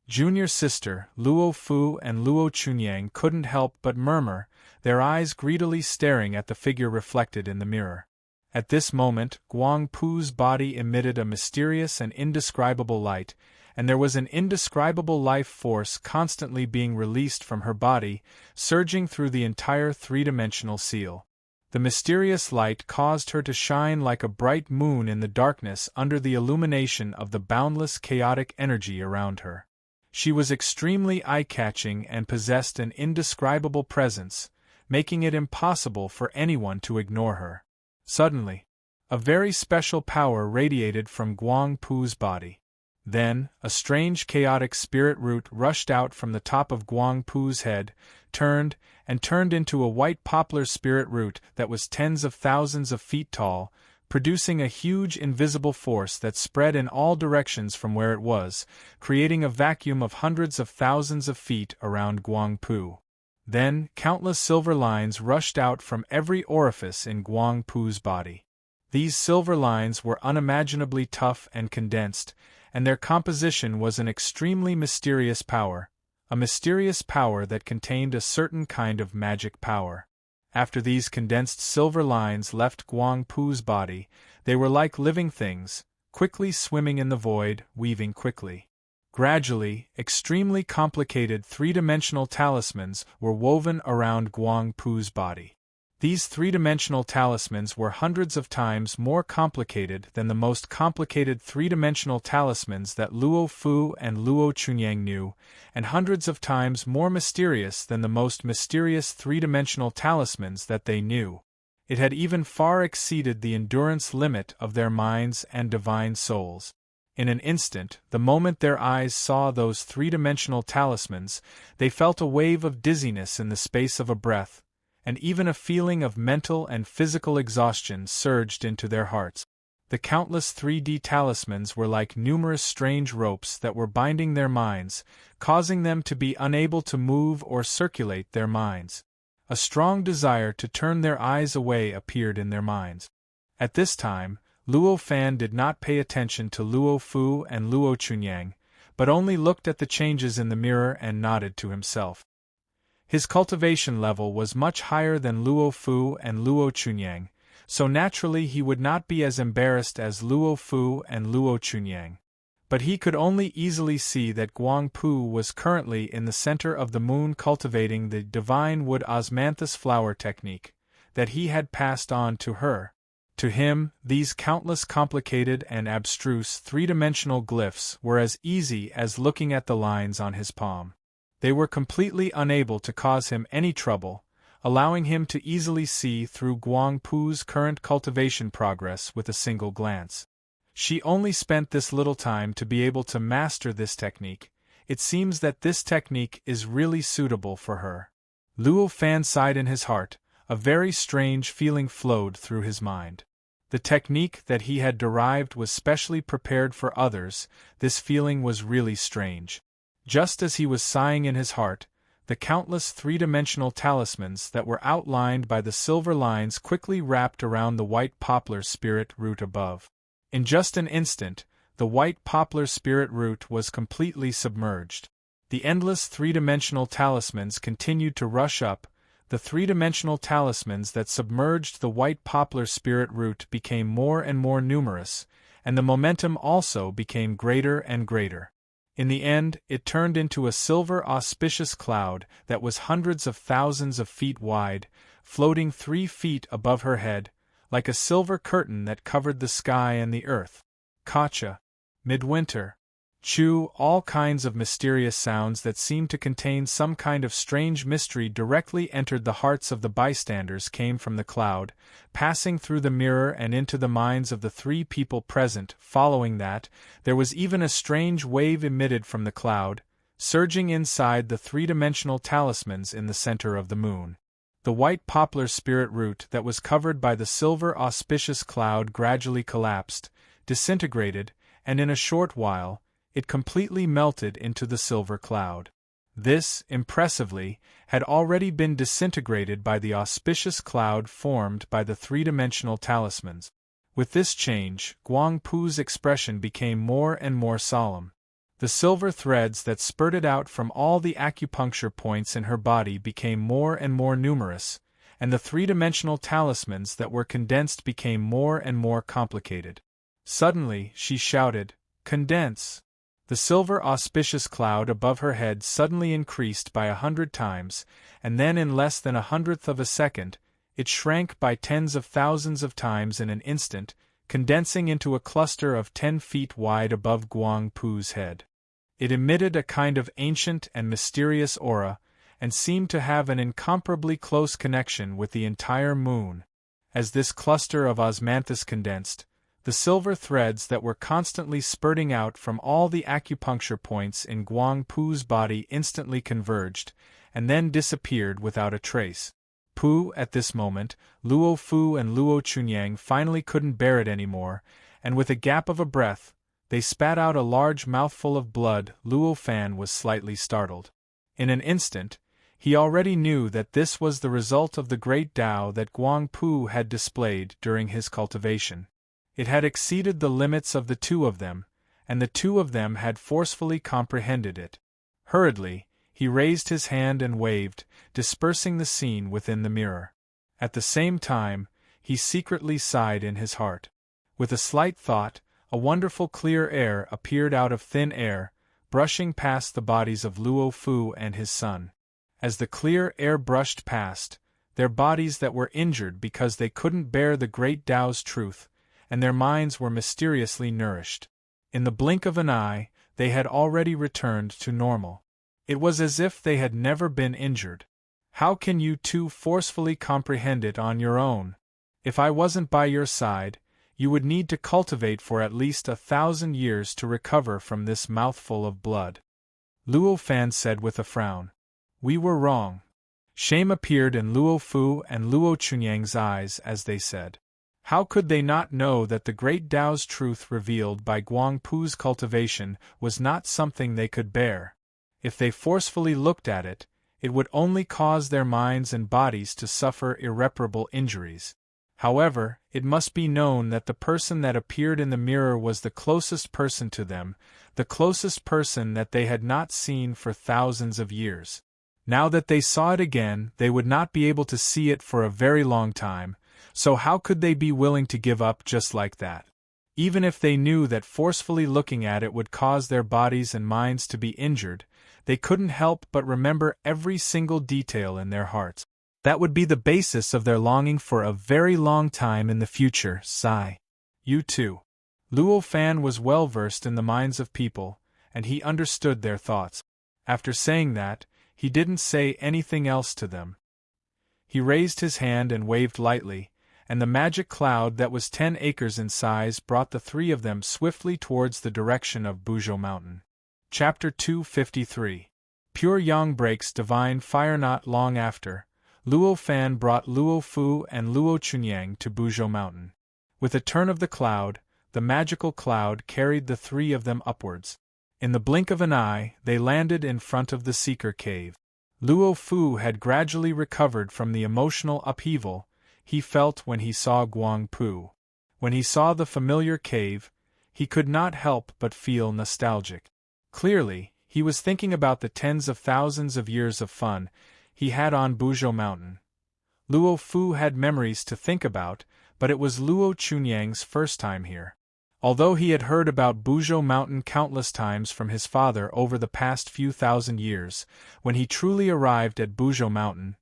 A: Junior sister, Luo Fu and Luo Chunyang couldn't help but murmur, their eyes greedily staring at the figure reflected in the mirror. At this moment, Guang Pu's body emitted a mysterious and indescribable light, and there was an indescribable life force constantly being released from her body, surging through the entire three-dimensional seal. The mysterious light caused her to shine like a bright moon in the darkness under the illumination of the boundless chaotic energy around her. She was extremely eye-catching and possessed an indescribable presence, making it impossible for anyone to ignore her. Suddenly, a very special power radiated from Guang Pu's body. Then, a strange chaotic spirit root rushed out from the top of Guang Pu's head, turned into a white poplar spirit root that was tens of thousands of feet tall, producing a huge invisible force that spread in all directions from where it was, creating a vacuum of hundreds of thousands of feet around Guang Pu. Then, countless silver lines rushed out from every orifice in Guang Pu's body. These silver lines were unimaginably tough and condensed, and their composition was an extremely mysterious power, a mysterious power that contained a certain kind of magic power. After these condensed silver lines left Guang Pu's body, they were like living things, quickly swimming in the void, weaving quickly. Gradually, extremely complicated three-dimensional talismans were woven around Guang Pu's body. These three-dimensional talismans were hundreds of times more complicated than the most complicated three-dimensional talismans that Luo Fu and Luo Chunyang knew, and hundreds of times more mysterious than the most mysterious three-dimensional talismans that they knew. It had even far exceeded the endurance limit of their minds and divine souls. In an instant, the moment their eyes saw those three-dimensional talismans, they felt a wave of dizziness in the space of a breath, and even a feeling of mental and physical exhaustion surged into their hearts. The countless 3D talismans were like numerous strange ropes that were binding their minds, causing them to be unable to move or circulate their minds. A strong desire to turn their eyes away appeared in their minds. At this time, Luo Fan did not pay attention to Luo Fu and Luo Chunyang, but only looked at the changes in the mirror and nodded to himself. His cultivation level was much higher than Luo Fu and Luo Chunyang, so naturally he would not be as embarrassed as Luo Fu and Luo Chunyang. But he could only easily see that Guang Pu was currently in the center of the moon cultivating the divine wood osmanthus flower technique that he had passed on to her. To him, these countless complicated and abstruse three-dimensional glyphs were as easy as looking at the lines on his palm. They were completely unable to cause him any trouble, allowing him to easily see through Guang Pu's current cultivation progress with a single glance. She only spent this little time to be able to master this technique. It seems that this technique is really suitable for her. Luo Fan sighed in his heart. A very strange feeling flowed through his mind. The technique that he had derived was specially prepared for others. This feeling was really strange. Just as he was sighing in his heart, the countless three-dimensional talismans that were outlined by the silver lines quickly wrapped around the white poplar spirit root above. In just an instant, the white poplar spirit root was completely submerged. The endless three-dimensional talismans continued to rush up. The three-dimensional talismans that submerged the white poplar spirit root became more and more numerous, and the momentum also became greater and greater. In the end, it turned into a silver auspicious cloud that was hundreds of thousands of feet wide, floating 3 feet above her head, like a silver curtain that covered the sky and the earth. Kacha, midwinter, Chu, all kinds of mysterious sounds that seemed to contain some kind of strange mystery directly entered the hearts of the bystanders came from the cloud, passing through the mirror and into the minds of the 3 people present. Following that, there was even a strange wave emitted from the cloud, surging inside the three-dimensional talismans in the center of the moon. The white poplar spirit root that was covered by the silver auspicious cloud gradually collapsed, disintegrated, and in a short while, it completely melted into the silver cloud. This, impressively, had already been disintegrated by the auspicious cloud formed by the three-dimensional talismans. With this change, Guang Pu's expression became more and more solemn. The silver threads that spurted out from all the acupuncture points in her body became more and more numerous, and the three-dimensional talismans that were condensed became more and more complicated. Suddenly, she shouted, "Condense!" The silver auspicious cloud above her head suddenly increased by 100 times, and then in less than 1/100th of a second, it shrank by tens of thousands of times in an instant, condensing into a cluster of 10 feet wide above Guang Pu's head. It emitted a kind of ancient and mysterious aura, and seemed to have an incomparably close connection with the entire moon. As this cluster of osmanthus condensed, the silver threads that were constantly spurting out from all the acupuncture points in Guang Pu's body instantly converged, and then disappeared without a trace. At this moment, Luo Fu and Luo Chunyang finally couldn't bear it anymore, and with a gap of a breath, they spat out a large mouthful of blood. Luo Fan was slightly startled. In an instant, he already knew that this was the result of the great Tao that Guang Pu had displayed during his cultivation. It had exceeded the limits of the two of them, and the two of them had forcefully comprehended it. Hurriedly, he raised his hand and waved, dispersing the scene within the mirror. At the same time, he secretly sighed in his heart. With a slight thought, a wonderful clear air appeared out of thin air, brushing past the bodies of Luo Fu and his son. As the clear air brushed past, their bodies that were injured because they couldn't bear the great Tao's truth, and their minds were mysteriously nourished. In the blink of an eye, they had already returned to normal. It was as if they had never been injured. How can you two forcefully comprehend it on your own? If I wasn't by your side, you would need to cultivate for at least 1,000 years to recover from this mouthful of blood. Luo Fan said with a frown. We were wrong. Shame appeared in Luo Fu and Luo Chunyang's eyes as they said. How could they not know that the great Tao's truth revealed by Guang Pu's cultivation was not something they could bear? If they forcefully looked at it, it would only cause their minds and bodies to suffer irreparable injuries. However, it must be known that the person that appeared in the mirror was the closest person to them, the closest person that they had not seen for thousands of years. Now that they saw it again, they would not be able to see it for a very long time, so how could they be willing to give up just like that? Even if they knew that forcefully looking at it would cause their bodies and minds to be injured, they couldn't help but remember every single detail in their hearts. That would be the basis of their longing for a very long time in the future. Sigh. You too. Luo Fan was well versed in the minds of people, and he understood their thoughts. After saying that, he didn't say anything else to them. He raised his hand and waved lightly, and the magic cloud that was 10 acres in size brought the three of them swiftly towards the direction of Buzhou Mountain. Chapter 253. Pure Yang breaks divine fire. Not long after, Luo Fan brought Luo Fu and Luo Chunyang to Buzhou Mountain. With a turn of the cloud, the magical cloud carried the three of them upwards. In the blink of an eye, they landed in front of the Seeker Cave. Luo Fu had gradually recovered from the emotional upheaval he felt when he saw Guang Pu. When he saw the familiar cave, he could not help but feel nostalgic. Clearly, he was thinking about the tens of thousands of years of fun he had on Buzhou Mountain. Luo Fu had memories to think about, but it was Luo Chunyang's first time here. Although he had heard about Buzhou Mountain countless times from his father over the past few thousand years, when he truly arrived at Buzhou Mountain,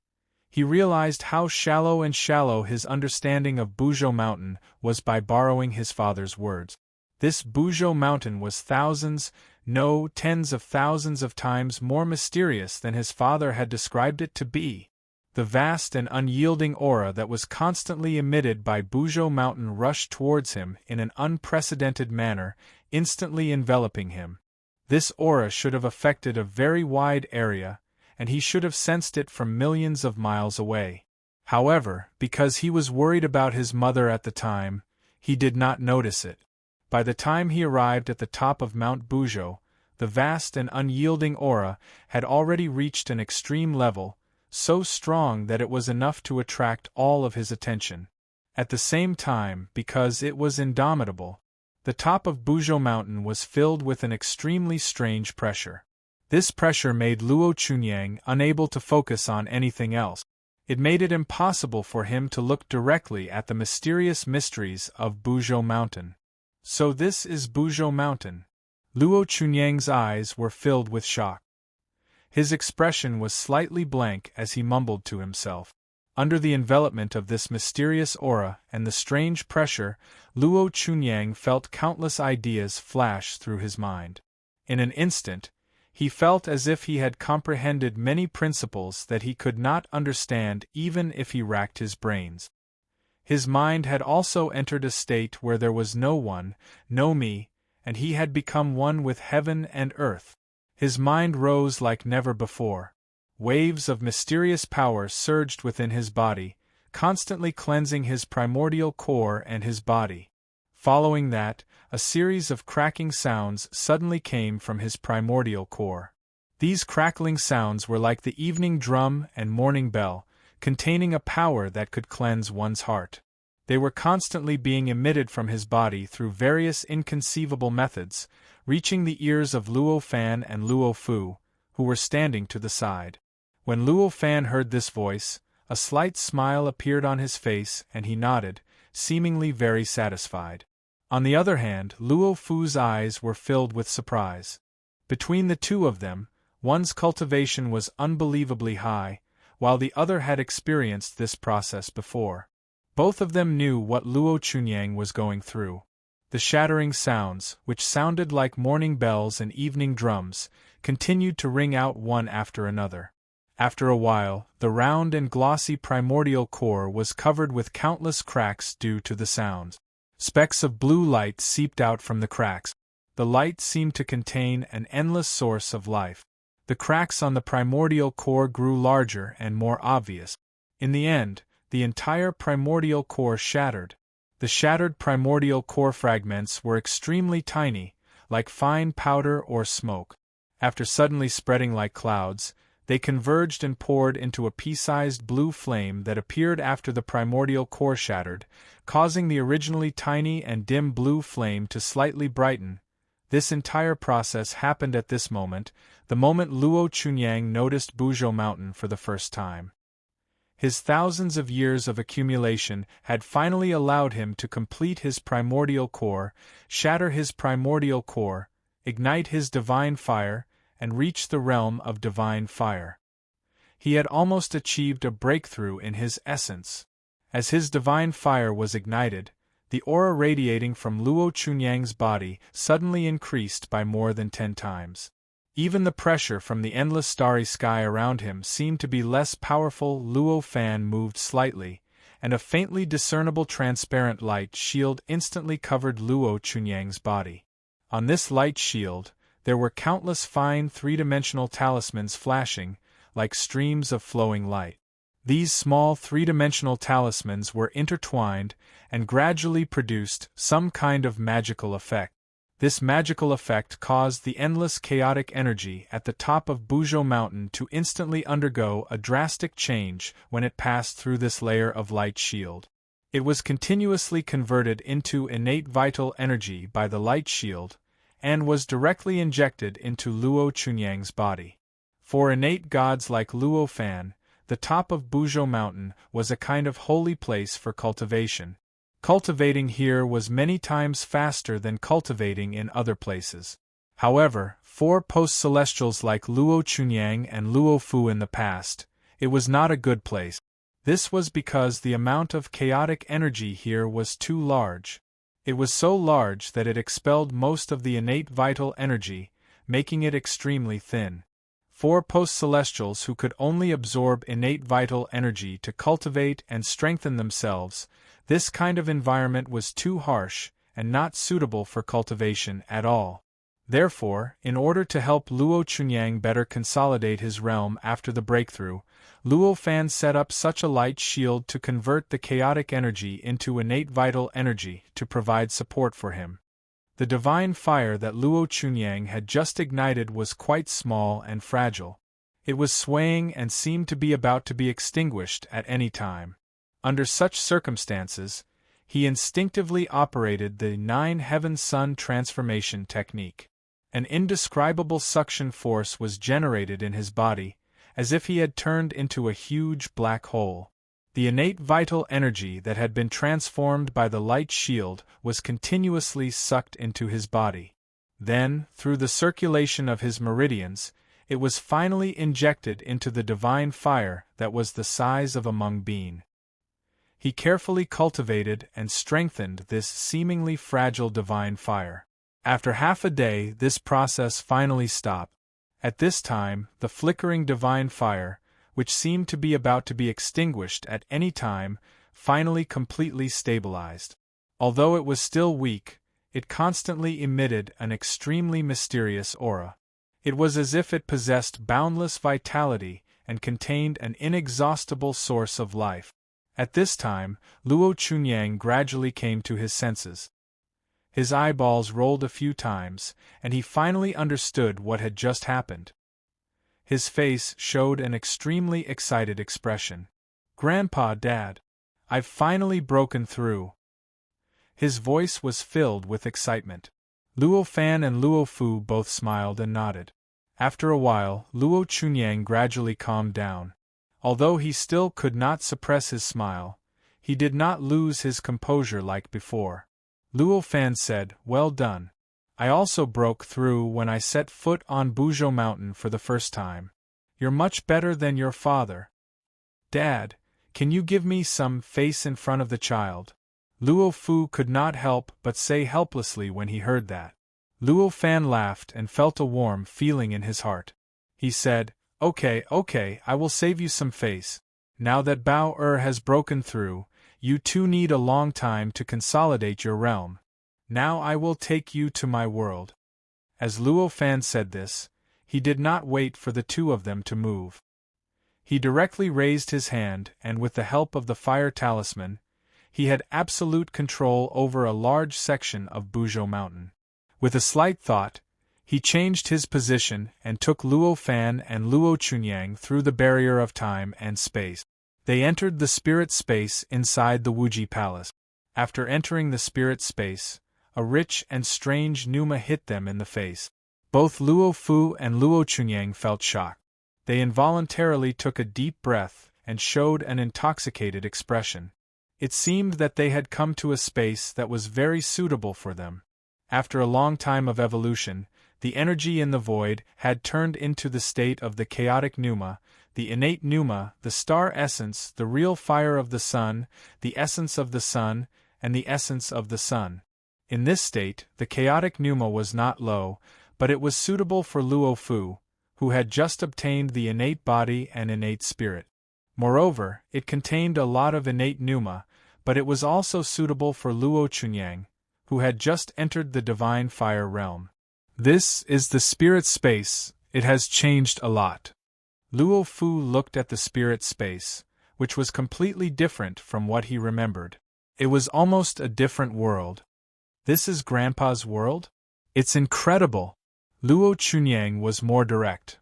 A: he realized how shallow his understanding of Buzhou Mountain was by borrowing his father's words. This Buzhou Mountain was thousands, no, tens of thousands of times more mysterious than his father had described it to be. The vast and unyielding aura that was constantly emitted by Buzhou Mountain rushed towards him in an unprecedented manner, instantly enveloping him. This aura should have affected a very wide area, and he should have sensed it from millions of miles away. However, because he was worried about his mother at the time, he did not notice it. By the time he arrived at the top of Mount Buzhou, the the vast and unyielding aura had already reached an extreme level, so strong that it was enough to attract all of his attention. At the same time, because it was indomitable, the top of Buzhou Mountain was filled with an extremely strange pressure. This pressure made Luo Chunyang unable to focus on anything else. It made it impossible for him to look directly at the mysterious mysteries of Buzhou Mountain. So this is Buzhou Mountain. Luo Chunyang's eyes were filled with shock. His expression was slightly blank as he mumbled to himself. Under the envelopment of this mysterious aura and the strange pressure, Luo Chunyang felt countless ideas flash through his mind. In an instant, he felt as if he had comprehended many principles that he could not understand even if he racked his brains. His mind had also entered a state where there was no one, no me, and he had become one with heaven and earth. His mind rose like never before. Waves of mysterious power surged within his body, constantly cleansing his primordial core and his body. Following that, a series of cracking sounds suddenly came from his primordial core. These crackling sounds were like the evening drum and morning bell, containing a power that could cleanse one's heart. They were constantly being emitted from his body through various inconceivable methods, reaching the ears of Luo Fan and Luo Fu, who were standing to the side. When Luo Fan heard this voice, a slight smile appeared on his face and he nodded, seemingly very satisfied. On the other hand, Luo Fu's eyes were filled with surprise. Between the two of them, one's cultivation was unbelievably high, while the other had experienced this process before. Both of them knew what Luo Chunyang was going through. The shattering sounds, which sounded like morning bells and evening drums, continued to ring out one after another. After a while, the round and glossy primordial core was covered with countless cracks due to the sounds. Specks of blue light seeped out from the cracks. The light seemed to contain an endless source of life. The cracks on the primordial core grew larger and more obvious. In the end, the entire primordial core shattered. The shattered primordial core fragments were extremely tiny, like fine powder or smoke. After suddenly spreading like clouds, they converged and poured into a pea-sized blue flame that appeared after the primordial core shattered, causing the originally tiny and dim blue flame to slightly brighten. This entire process happened at this moment, the moment Luo Chunyang noticed Buzhou Mountain for the first time. His thousands of years of accumulation had finally allowed him to complete his primordial core, shatter his primordial core, ignite his divine fire, and reach the realm of divine fire. He had almost achieved a breakthrough in his essence. As his divine fire was ignited, the aura radiating from Luo Chunyang's body suddenly increased by more than 10 times. Even the pressure from the endless starry sky around him seemed to be less powerful. Luo Fan moved slightly, and a faintly discernible transparent light shield instantly covered Luo Chunyang's body. On this light shield, there were countless fine three-dimensional talismans flashing, like streams of flowing light. These small three-dimensional talismans were intertwined and gradually produced some kind of magical effect. This magical effect caused the endless chaotic energy at the top of Buzhou Mountain to instantly undergo a drastic change when it passed through this layer of light shield. It was continuously converted into innate vital energy by the light shield, and was directly injected into Luo Chunyang's body. For innate gods like Luo Fan, the top of Buzhou Mountain was a kind of holy place for cultivation. Cultivating here was many times faster than cultivating in other places. However, for post-celestials like Luo Chunyang and Luo Fu in the past, it was not a good place. This was because the amount of chaotic energy here was too large. It was so large that it expelled most of the innate vital energy, making it extremely thin. For post-celestials who could only absorb innate vital energy to cultivate and strengthen themselves, this kind of environment was too harsh and not suitable for cultivation at all. Therefore, in order to help Luo Chunyang better consolidate his realm after the breakthrough, Luo Fan set up such a light shield to convert the chaotic energy into innate vital energy to provide support for him. The divine fire that Luo Chunyang had just ignited was quite small and fragile. It was swaying and seemed to be about to be extinguished at any time. Under such circumstances, he instinctively operated the 9-heaven-sun transformation technique. An indescribable suction force was generated in his body, as if he had turned into a huge black hole. The innate vital energy that had been transformed by the light shield was continuously sucked into his body. Then, through the circulation of his meridians, it was finally injected into the divine fire that was the size of a mung bean. He carefully cultivated and strengthened this seemingly fragile divine fire. After half a day, this process finally stopped. At this time, the flickering divine fire, which seemed to be about to be extinguished at any time, finally completely stabilized. Although it was still weak, it constantly emitted an extremely mysterious aura. It was as if it possessed boundless vitality and contained an inexhaustible source of life. At this time, Luo Chunyang gradually came to his senses. His eyeballs rolled a few times, and he finally understood what had just happened. His face showed an extremely excited expression. "Grandpa, Dad! I've finally broken through." His voice was filled with excitement. Luo Fan and Luo Fu both smiled and nodded. After a while, Luo Chunyang gradually calmed down. Although he still could not suppress his smile, he did not lose his composure like before. Luo Fan said, "Well done. I also broke through when I set foot on Buzhou Mountain for the first time. You're much better than your father. Dad, can you give me some face in front of the child?" Luo Fu could not help but say helplessly when he heard that. Luo Fan laughed and felt a warm feeling in his heart. He said, Okay, I will save you some face. Now that Bao has broken through, you two need a long time to consolidate your realm. Now I will take you to my world." As Luo Fan said this, he did not wait for the two of them to move. He directly raised his hand and with the help of the fire talisman, he had absolute control over a large section of Buzhou Mountain. With a slight thought, he changed his position and took Luo Fan and Luo Chunyang through the barrier of time and space. They entered the spirit space inside the Wuji Palace. After entering the spirit space, a rich and strange pneuma hit them in the face. Both Luo Fu and Luo Chunyang felt shocked. They involuntarily took a deep breath and showed an intoxicated expression. It seemed that they had come to a space that was very suitable for them. After a long time of evolution, the energy in the void had turned into the state of the chaotic pneuma, the innate pneuma, the star essence, the real fire of the sun, the essence of the sun, and the essence of the sun. In this state, the chaotic pneuma was not low, but it was suitable for Luo Fu, who had just obtained the innate body and innate spirit. Moreover, it contained a lot of innate pneuma, but it was also suitable for Luo Chunyang, who had just entered the divine fire realm. This is the spirit space. It has changed a lot. Luo Fu looked at the spirit space, which was completely different from what he remembered. It was almost a different world. "This is Grandpa's world? It's incredible!" Luo Chunyang was more direct.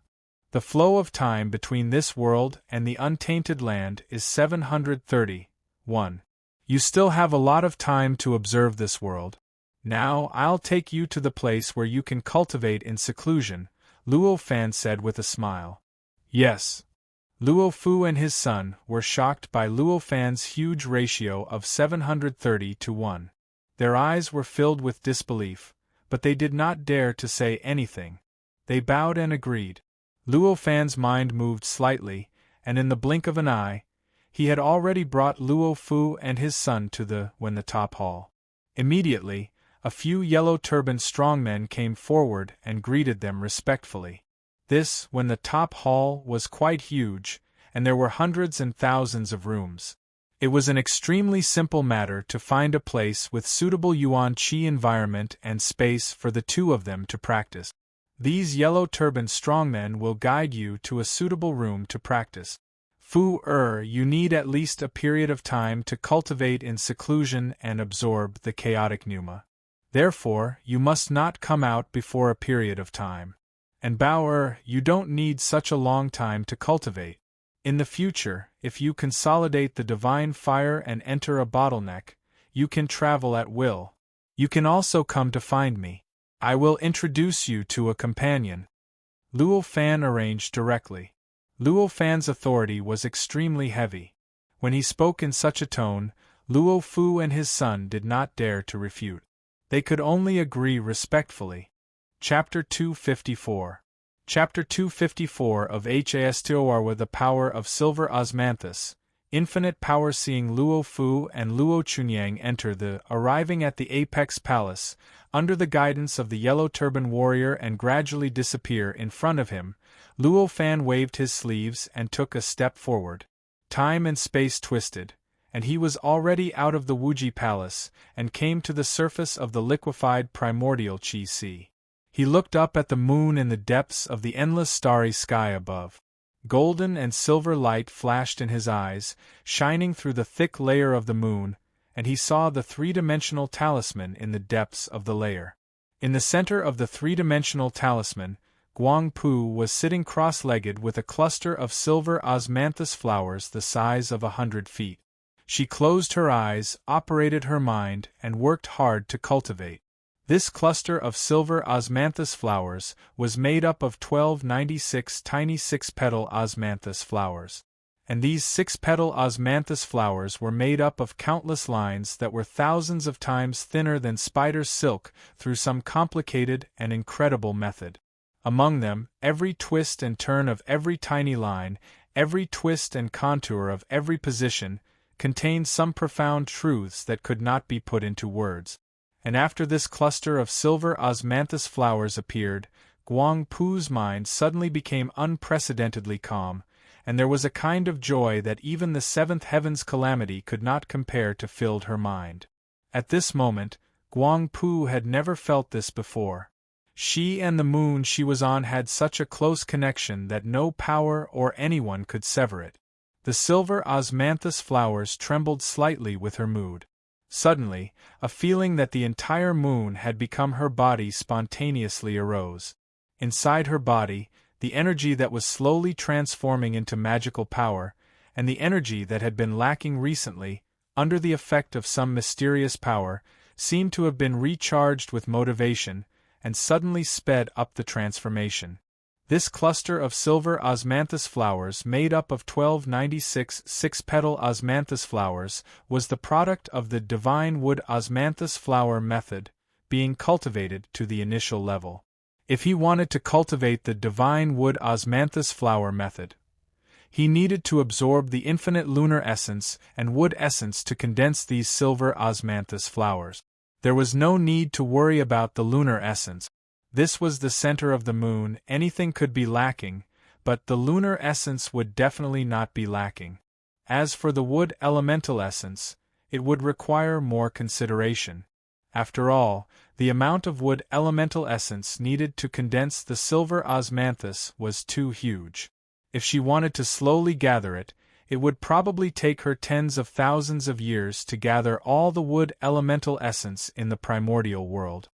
A: "The flow of time between this world and the untainted land is 730. You still have a lot of time to observe this world. Now I'll take you to the place where you can cultivate in seclusion," Luo Fan said with a smile. Yes. Luo Fu and his son were shocked by Luo Fan's huge ratio of 730:1. Their eyes were filled with disbelief, but they did not dare to say anything. They bowed and agreed. Luo Fan's mind moved slightly, and in the blink of an eye, he had already brought Luo Fu and his son to the top hall. Immediately, a few yellow-turbaned strongmen came forward and greeted them respectfully. When the top hall was quite huge, and there were hundreds and thousands of rooms. It was an extremely simple matter to find a place with suitable Yuan Qi environment and space for the two of them to practice. These yellow-turbaned strongmen will guide you to a suitable room to practice. You need at least a period of time to cultivate in seclusion and absorb the chaotic pneuma. Therefore, you must not come out before a period of time. And Bauer, you don't need such a long time to cultivate. In the future, if you consolidate the divine fire and enter a bottleneck, you can travel at will. You can also come to find me. I will introduce you to a companion. Luo Fan arranged directly. Luo Fan's authority was extremely heavy. When he spoke in such a tone, Luo Fu and his son did not dare to refute. They could only agree respectfully. Chapter 254. Chapter 254 of Hastoar with the power of Silver Osmanthus, infinite power. Seeing Luo Fu and Luo Chunyang enter arriving at the Apex Palace, under the guidance of the Yellow Turban Warrior and gradually disappear in front of him, Luo Fan waved his sleeves and took a step forward. Time and space twisted, and he was already out of the Wuji Palace, and came to the surface of the liquefied primordial Qi Sea. He looked up at the moon in the depths of the endless starry sky above. Golden and silver light flashed in his eyes, shining through the thick layer of the moon, and he saw the three-dimensional talisman in the depths of the layer. In the center of the three-dimensional talisman, Guang Pu was sitting cross-legged with a cluster of silver osmanthus flowers the size of 100 feet. She closed her eyes, operated her mind, and worked hard to cultivate. This cluster of silver osmanthus flowers was made up of 1296 tiny six-petal osmanthus flowers. And these six-petal osmanthus flowers were made up of countless lines that were thousands of times thinner than spider's silk through some complicated and incredible method. Among them, every twist and turn of every tiny line, every twist and contour of every position, contained some profound truths that could not be put into words. And after this cluster of silver osmanthus flowers appeared, Guang Pu's mind suddenly became unprecedentedly calm, and there was a kind of joy that even the seventh heaven's calamity could not compare to filled her mind. At this moment, Guang Pu had never felt this before. She and the moon she was on had such a close connection that no power or anyone could sever it. The silver osmanthus flowers trembled slightly with her mood. Suddenly, a feeling that the entire moon had become her body spontaneously arose. Inside her body, the energy that was slowly transforming into magical power, and the energy that had been lacking recently, under the effect of some mysterious power, seemed to have been recharged with motivation, and suddenly sped up the transformation. This cluster of silver osmanthus flowers made up of 1296 six-petal osmanthus flowers was the product of the divine wood osmanthus flower method, being cultivated to the initial level. If he wanted to cultivate the divine wood osmanthus flower method, he needed to absorb the infinite lunar essence and wood essence to condense these silver osmanthus flowers. There was no need to worry about the lunar essence. This was the center of the moon, anything could be lacking, but the lunar essence would definitely not be lacking. As for the wood elemental essence, it would require more consideration. After all, the amount of wood elemental essence needed to condense the silver osmanthus was too huge. If she wanted to slowly gather it, it would probably take her tens of thousands of years to gather all the wood elemental essence in the primordial world.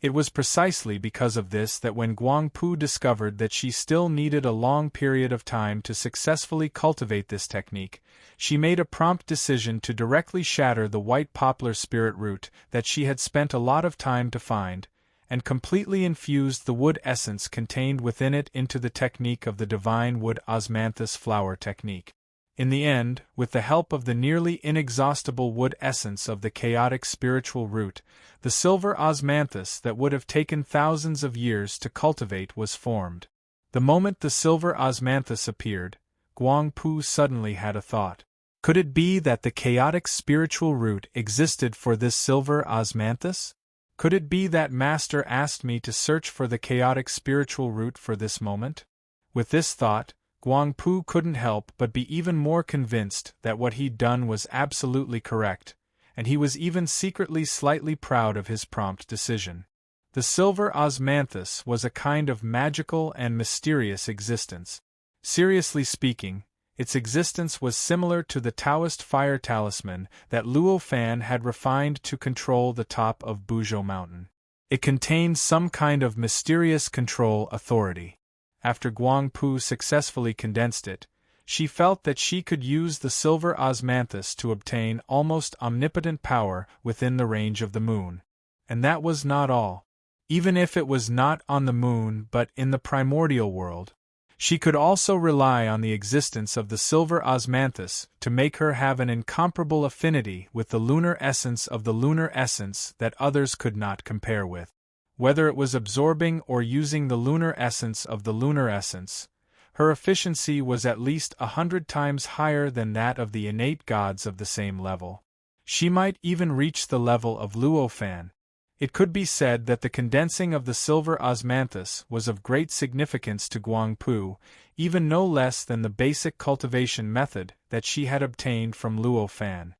A: It was precisely because of this that when Guang Pu discovered that she still needed a long period of time to successfully cultivate this technique, she made a prompt decision to directly shatter the white poplar spirit root that she had spent a lot of time to find, and completely infused the wood essence contained within it into the technique of the divine wood osmanthus flower technique. In the end, with the help of the nearly inexhaustible wood essence of the chaotic spiritual root, the silver osmanthus that would have taken thousands of years to cultivate was formed. The moment the silver osmanthus appeared, Guang Pu suddenly had a thought. Could it be that the chaotic spiritual root existed for this silver osmanthus? Could it be that Master asked me to search for the chaotic spiritual root for this moment? With this thought, Guang Pu couldn't help but be even more convinced that what he'd done was absolutely correct, and he was even secretly slightly proud of his prompt decision. The silver osmanthus was a kind of magical and mysterious existence. Seriously speaking, Its existence was similar to the Taoist fire talisman that Luo Fan had refined to control the top of Buzhou Mountain. It contained some kind of mysterious control authority. After Guang Pu successfully condensed it, she felt that she could use the silver osmanthus to obtain almost omnipotent power within the range of the moon. And that was not all. Even if it was not on the moon but in the primordial world, she could also rely on the existence of the silver osmanthus to make her have an incomparable affinity with the lunar essence of the lunar essence that others could not compare with. Whether it was absorbing or using the lunar essence of the lunar essence, her efficiency was at least 100 times higher than that of the innate gods of the same level. She might even reach the level of Luo Fan. It could be said that the condensing of the silver osmanthus was of great significance to Guang Pu, even no less than the basic cultivation method that she had obtained from Luo Fan.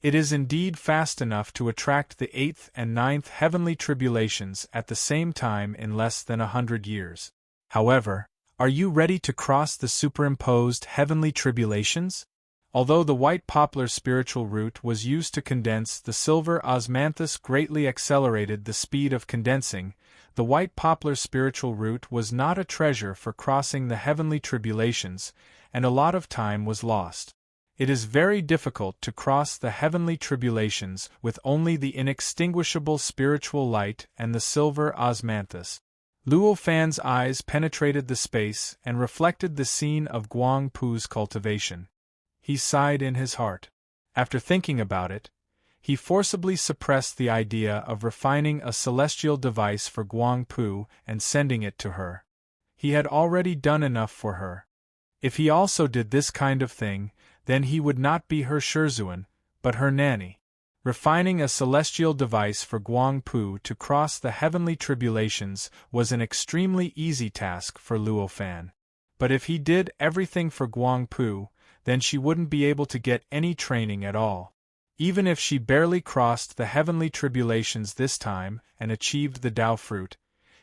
A: It is indeed fast enough to attract the 8th and 9th heavenly tribulations at the same time in less than 100 years. However, are you ready to cross the superimposed heavenly tribulations? Although the white poplar spiritual root was used to condense, the silver osmanthus greatly accelerated the speed of condensing. The white poplar spiritual root was not a treasure for crossing the heavenly tribulations, and a lot of time was lost. It is very difficult to cross the heavenly tribulations with only the inextinguishable spiritual light and the silver osmanthus. Luo Fan's eyes penetrated the space and reflected the scene of Guang Pu's cultivation. He sighed in his heart. After thinking about it, he forcibly suppressed the idea of refining a celestial device for Guang Pu and sending it to her. He had already done enough for her. If he also did this kind of thing, then he would not be her Shizhuan, but her nanny. Refining a celestial device for Guang Pu to cross the heavenly tribulations was an extremely easy task for Luo Fan. But if he did everything for Guang Pu, then she wouldn't be able to get any training at all. Even if she barely crossed the heavenly tribulations this time and achieved the Tao fruit,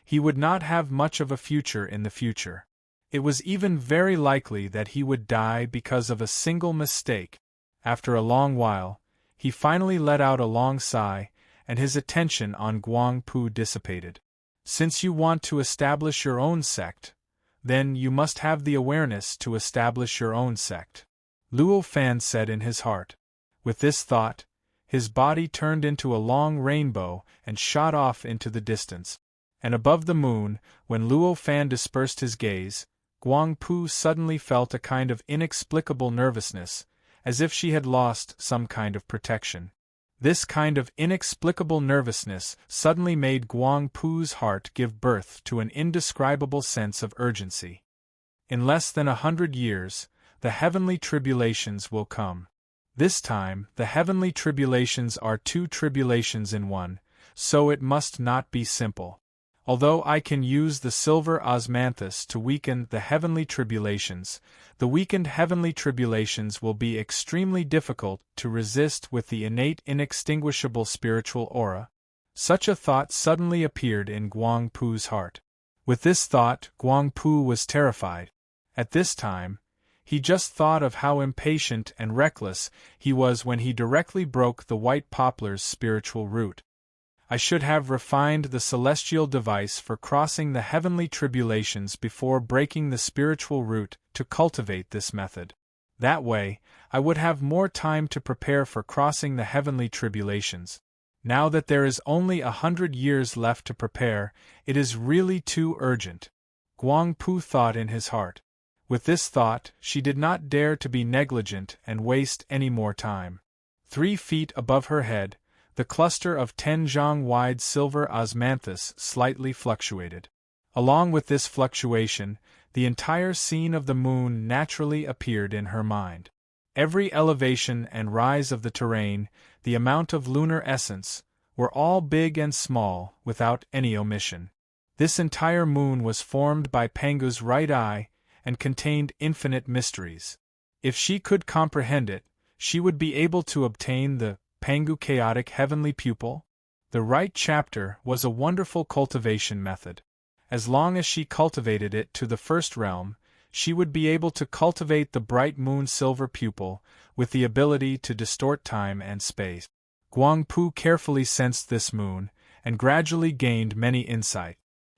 A: he would not have much of a future in the future. It was even very likely that he would die because of a single mistake. After a long while, he finally let out a long sigh, and his attention on Guang Pu dissipated. Since you want to establish your own sect, then you must have the awareness to establish your own sect, Luo Fan said in his heart. With this thought, his body turned into a long rainbow and shot off into the distance. And above the moon, when Luo Fan dispersed his gaze, Guang Pu suddenly felt a kind of inexplicable nervousness, as if she had lost some kind of protection. This kind of inexplicable nervousness suddenly made Guang Pu's heart give birth to an indescribable sense of urgency. In less than 100 years, the heavenly tribulations will come. This time, the heavenly tribulations are 2 tribulations in one, so it must not be simple. Although I can use the silver osmanthus to weaken the heavenly tribulations, the weakened heavenly tribulations will be extremely difficult to resist with the innate inextinguishable spiritual aura. Such a thought suddenly appeared in Guang Pu's heart. With this thought, Guang Pu was terrified. At this time, he just thought of how impatient and reckless he was when he directly broke the white poplar's spiritual root. I should have refined the celestial device for crossing the heavenly tribulations before breaking the spiritual root to cultivate this method. That way, I would have more time to prepare for crossing the heavenly tribulations. Now that there is only 100 years left to prepare, it is really too urgent, Guang Pu thought in his heart. With this thought, she did not dare to be negligent and waste any more time. 3 feet above her head, the cluster of 10 zhang wide silver osmanthus slightly fluctuated. Along with this fluctuation, the entire scene of the moon naturally appeared in her mind. Every elevation and rise of the terrain, the amount of lunar essence, were all big and small, without any omission. This entire moon was formed by Pangu's right eye, and contained infinite mysteries. If she could comprehend it, she would be able to obtain the Pangu chaotic heavenly pupil. The right chapter was a wonderful cultivation method. As long as she cultivated it to the first realm, she would be able to cultivate the bright moon's silver pupil, with the ability to distort time and space. Guangpu carefully sensed this moon, and gradually gained many insight.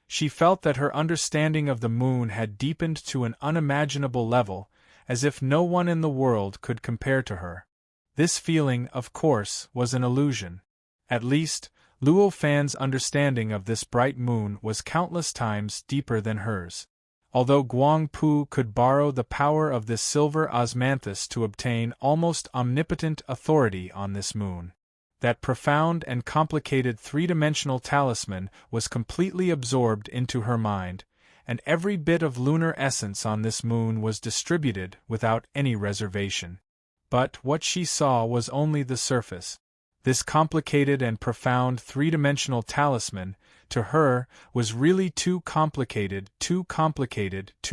A: She felt that her understanding of the moon had deepened to an unimaginable level, as if no one in the world could compare to her. This feeling, of course, was an illusion. At least, Luo Fan's understanding of this bright moon was countless times deeper than hers. Although Guangpu could borrow the power of this silver osmanthus to obtain almost omnipotent authority on this moon, that profound and complicated three-dimensional talisman was completely absorbed into her mind, and every bit of lunar essence on this moon was distributed without any reservation. But what she saw was only the surface. This complicated and profound three-dimensional talisman, to her, was really too complicated, too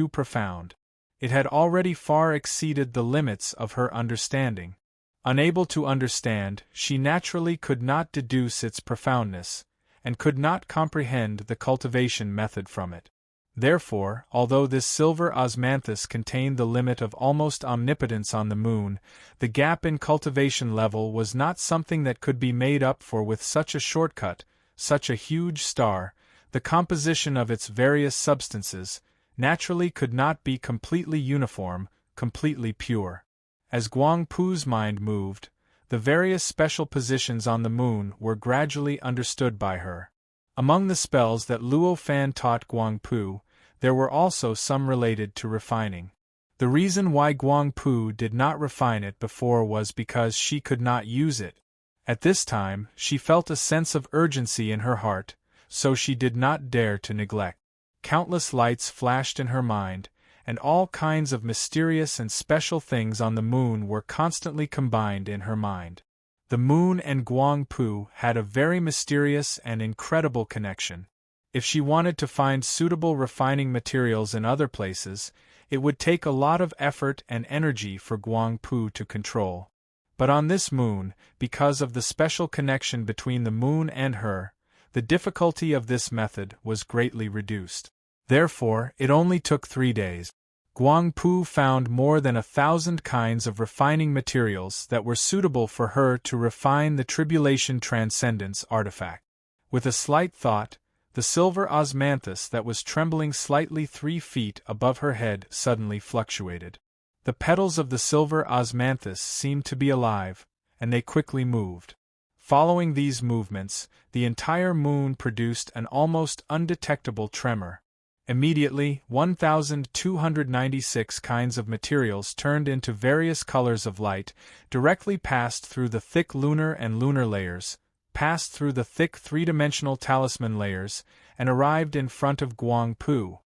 A: profound. It had already far exceeded the limits of her understanding. Unable to understand, she naturally could not deduce its profoundness, and could not comprehend the cultivation method from it. Therefore, although this silver osmanthus contained the limit of almost omnipotence on the moon, the gap in cultivation level was not something that could be made up for with such a shortcut. Such a huge star, the composition of its various substances, naturally could not be completely uniform, completely pure. As Guangpu's mind moved, the various special positions on the moon were gradually understood by her. Among the spells that Luo Fan taught Guangpu, there were also some related to refining. The reason why Guangpu did not refine it before was because she could not use it. At this time, she felt a sense of urgency in her heart, so she did not dare to neglect. Countless lights flashed in her mind, and all kinds of mysterious and special things on the moon were constantly combined in her mind. The moon and Guangpu had a very mysterious and incredible connection. If she wanted to find suitable refining materials in other places, it would take a lot of effort and energy for Guangpu to control. But on this moon, because of the special connection between the moon and her, the difficulty of this method was greatly reduced. Therefore, it only took 3 days. Guangpu found more than 1,000 kinds of refining materials that were suitable for her to refine the Tribulation Transcendence artifact. With a slight thought, the silver osmanthus that was trembling slightly 3 feet above her head suddenly fluctuated. The petals of the silver osmanthus seemed to be alive, and they quickly moved. Following these movements, the entire moon produced an almost undetectable tremor. Immediately, 1,296 kinds of materials turned into various colors of light, directly passed through the thick lunar and lunar layers, passed through the thick three-dimensional talisman layers, and arrived in front of Guangpu.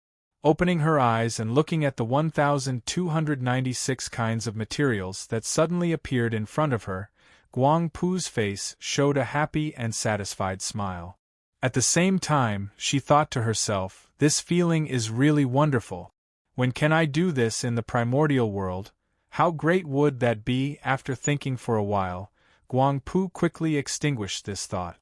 A: Opening her eyes and looking at the 1,296 kinds of materials that suddenly appeared in front of her, Guangpu's face showed a happy and satisfied smile. At the same time, she thought to herself, "This feeling is really wonderful. When can I do this in the primordial world? How great would that be?" After thinking for a while, Guangpu quickly extinguished this thought.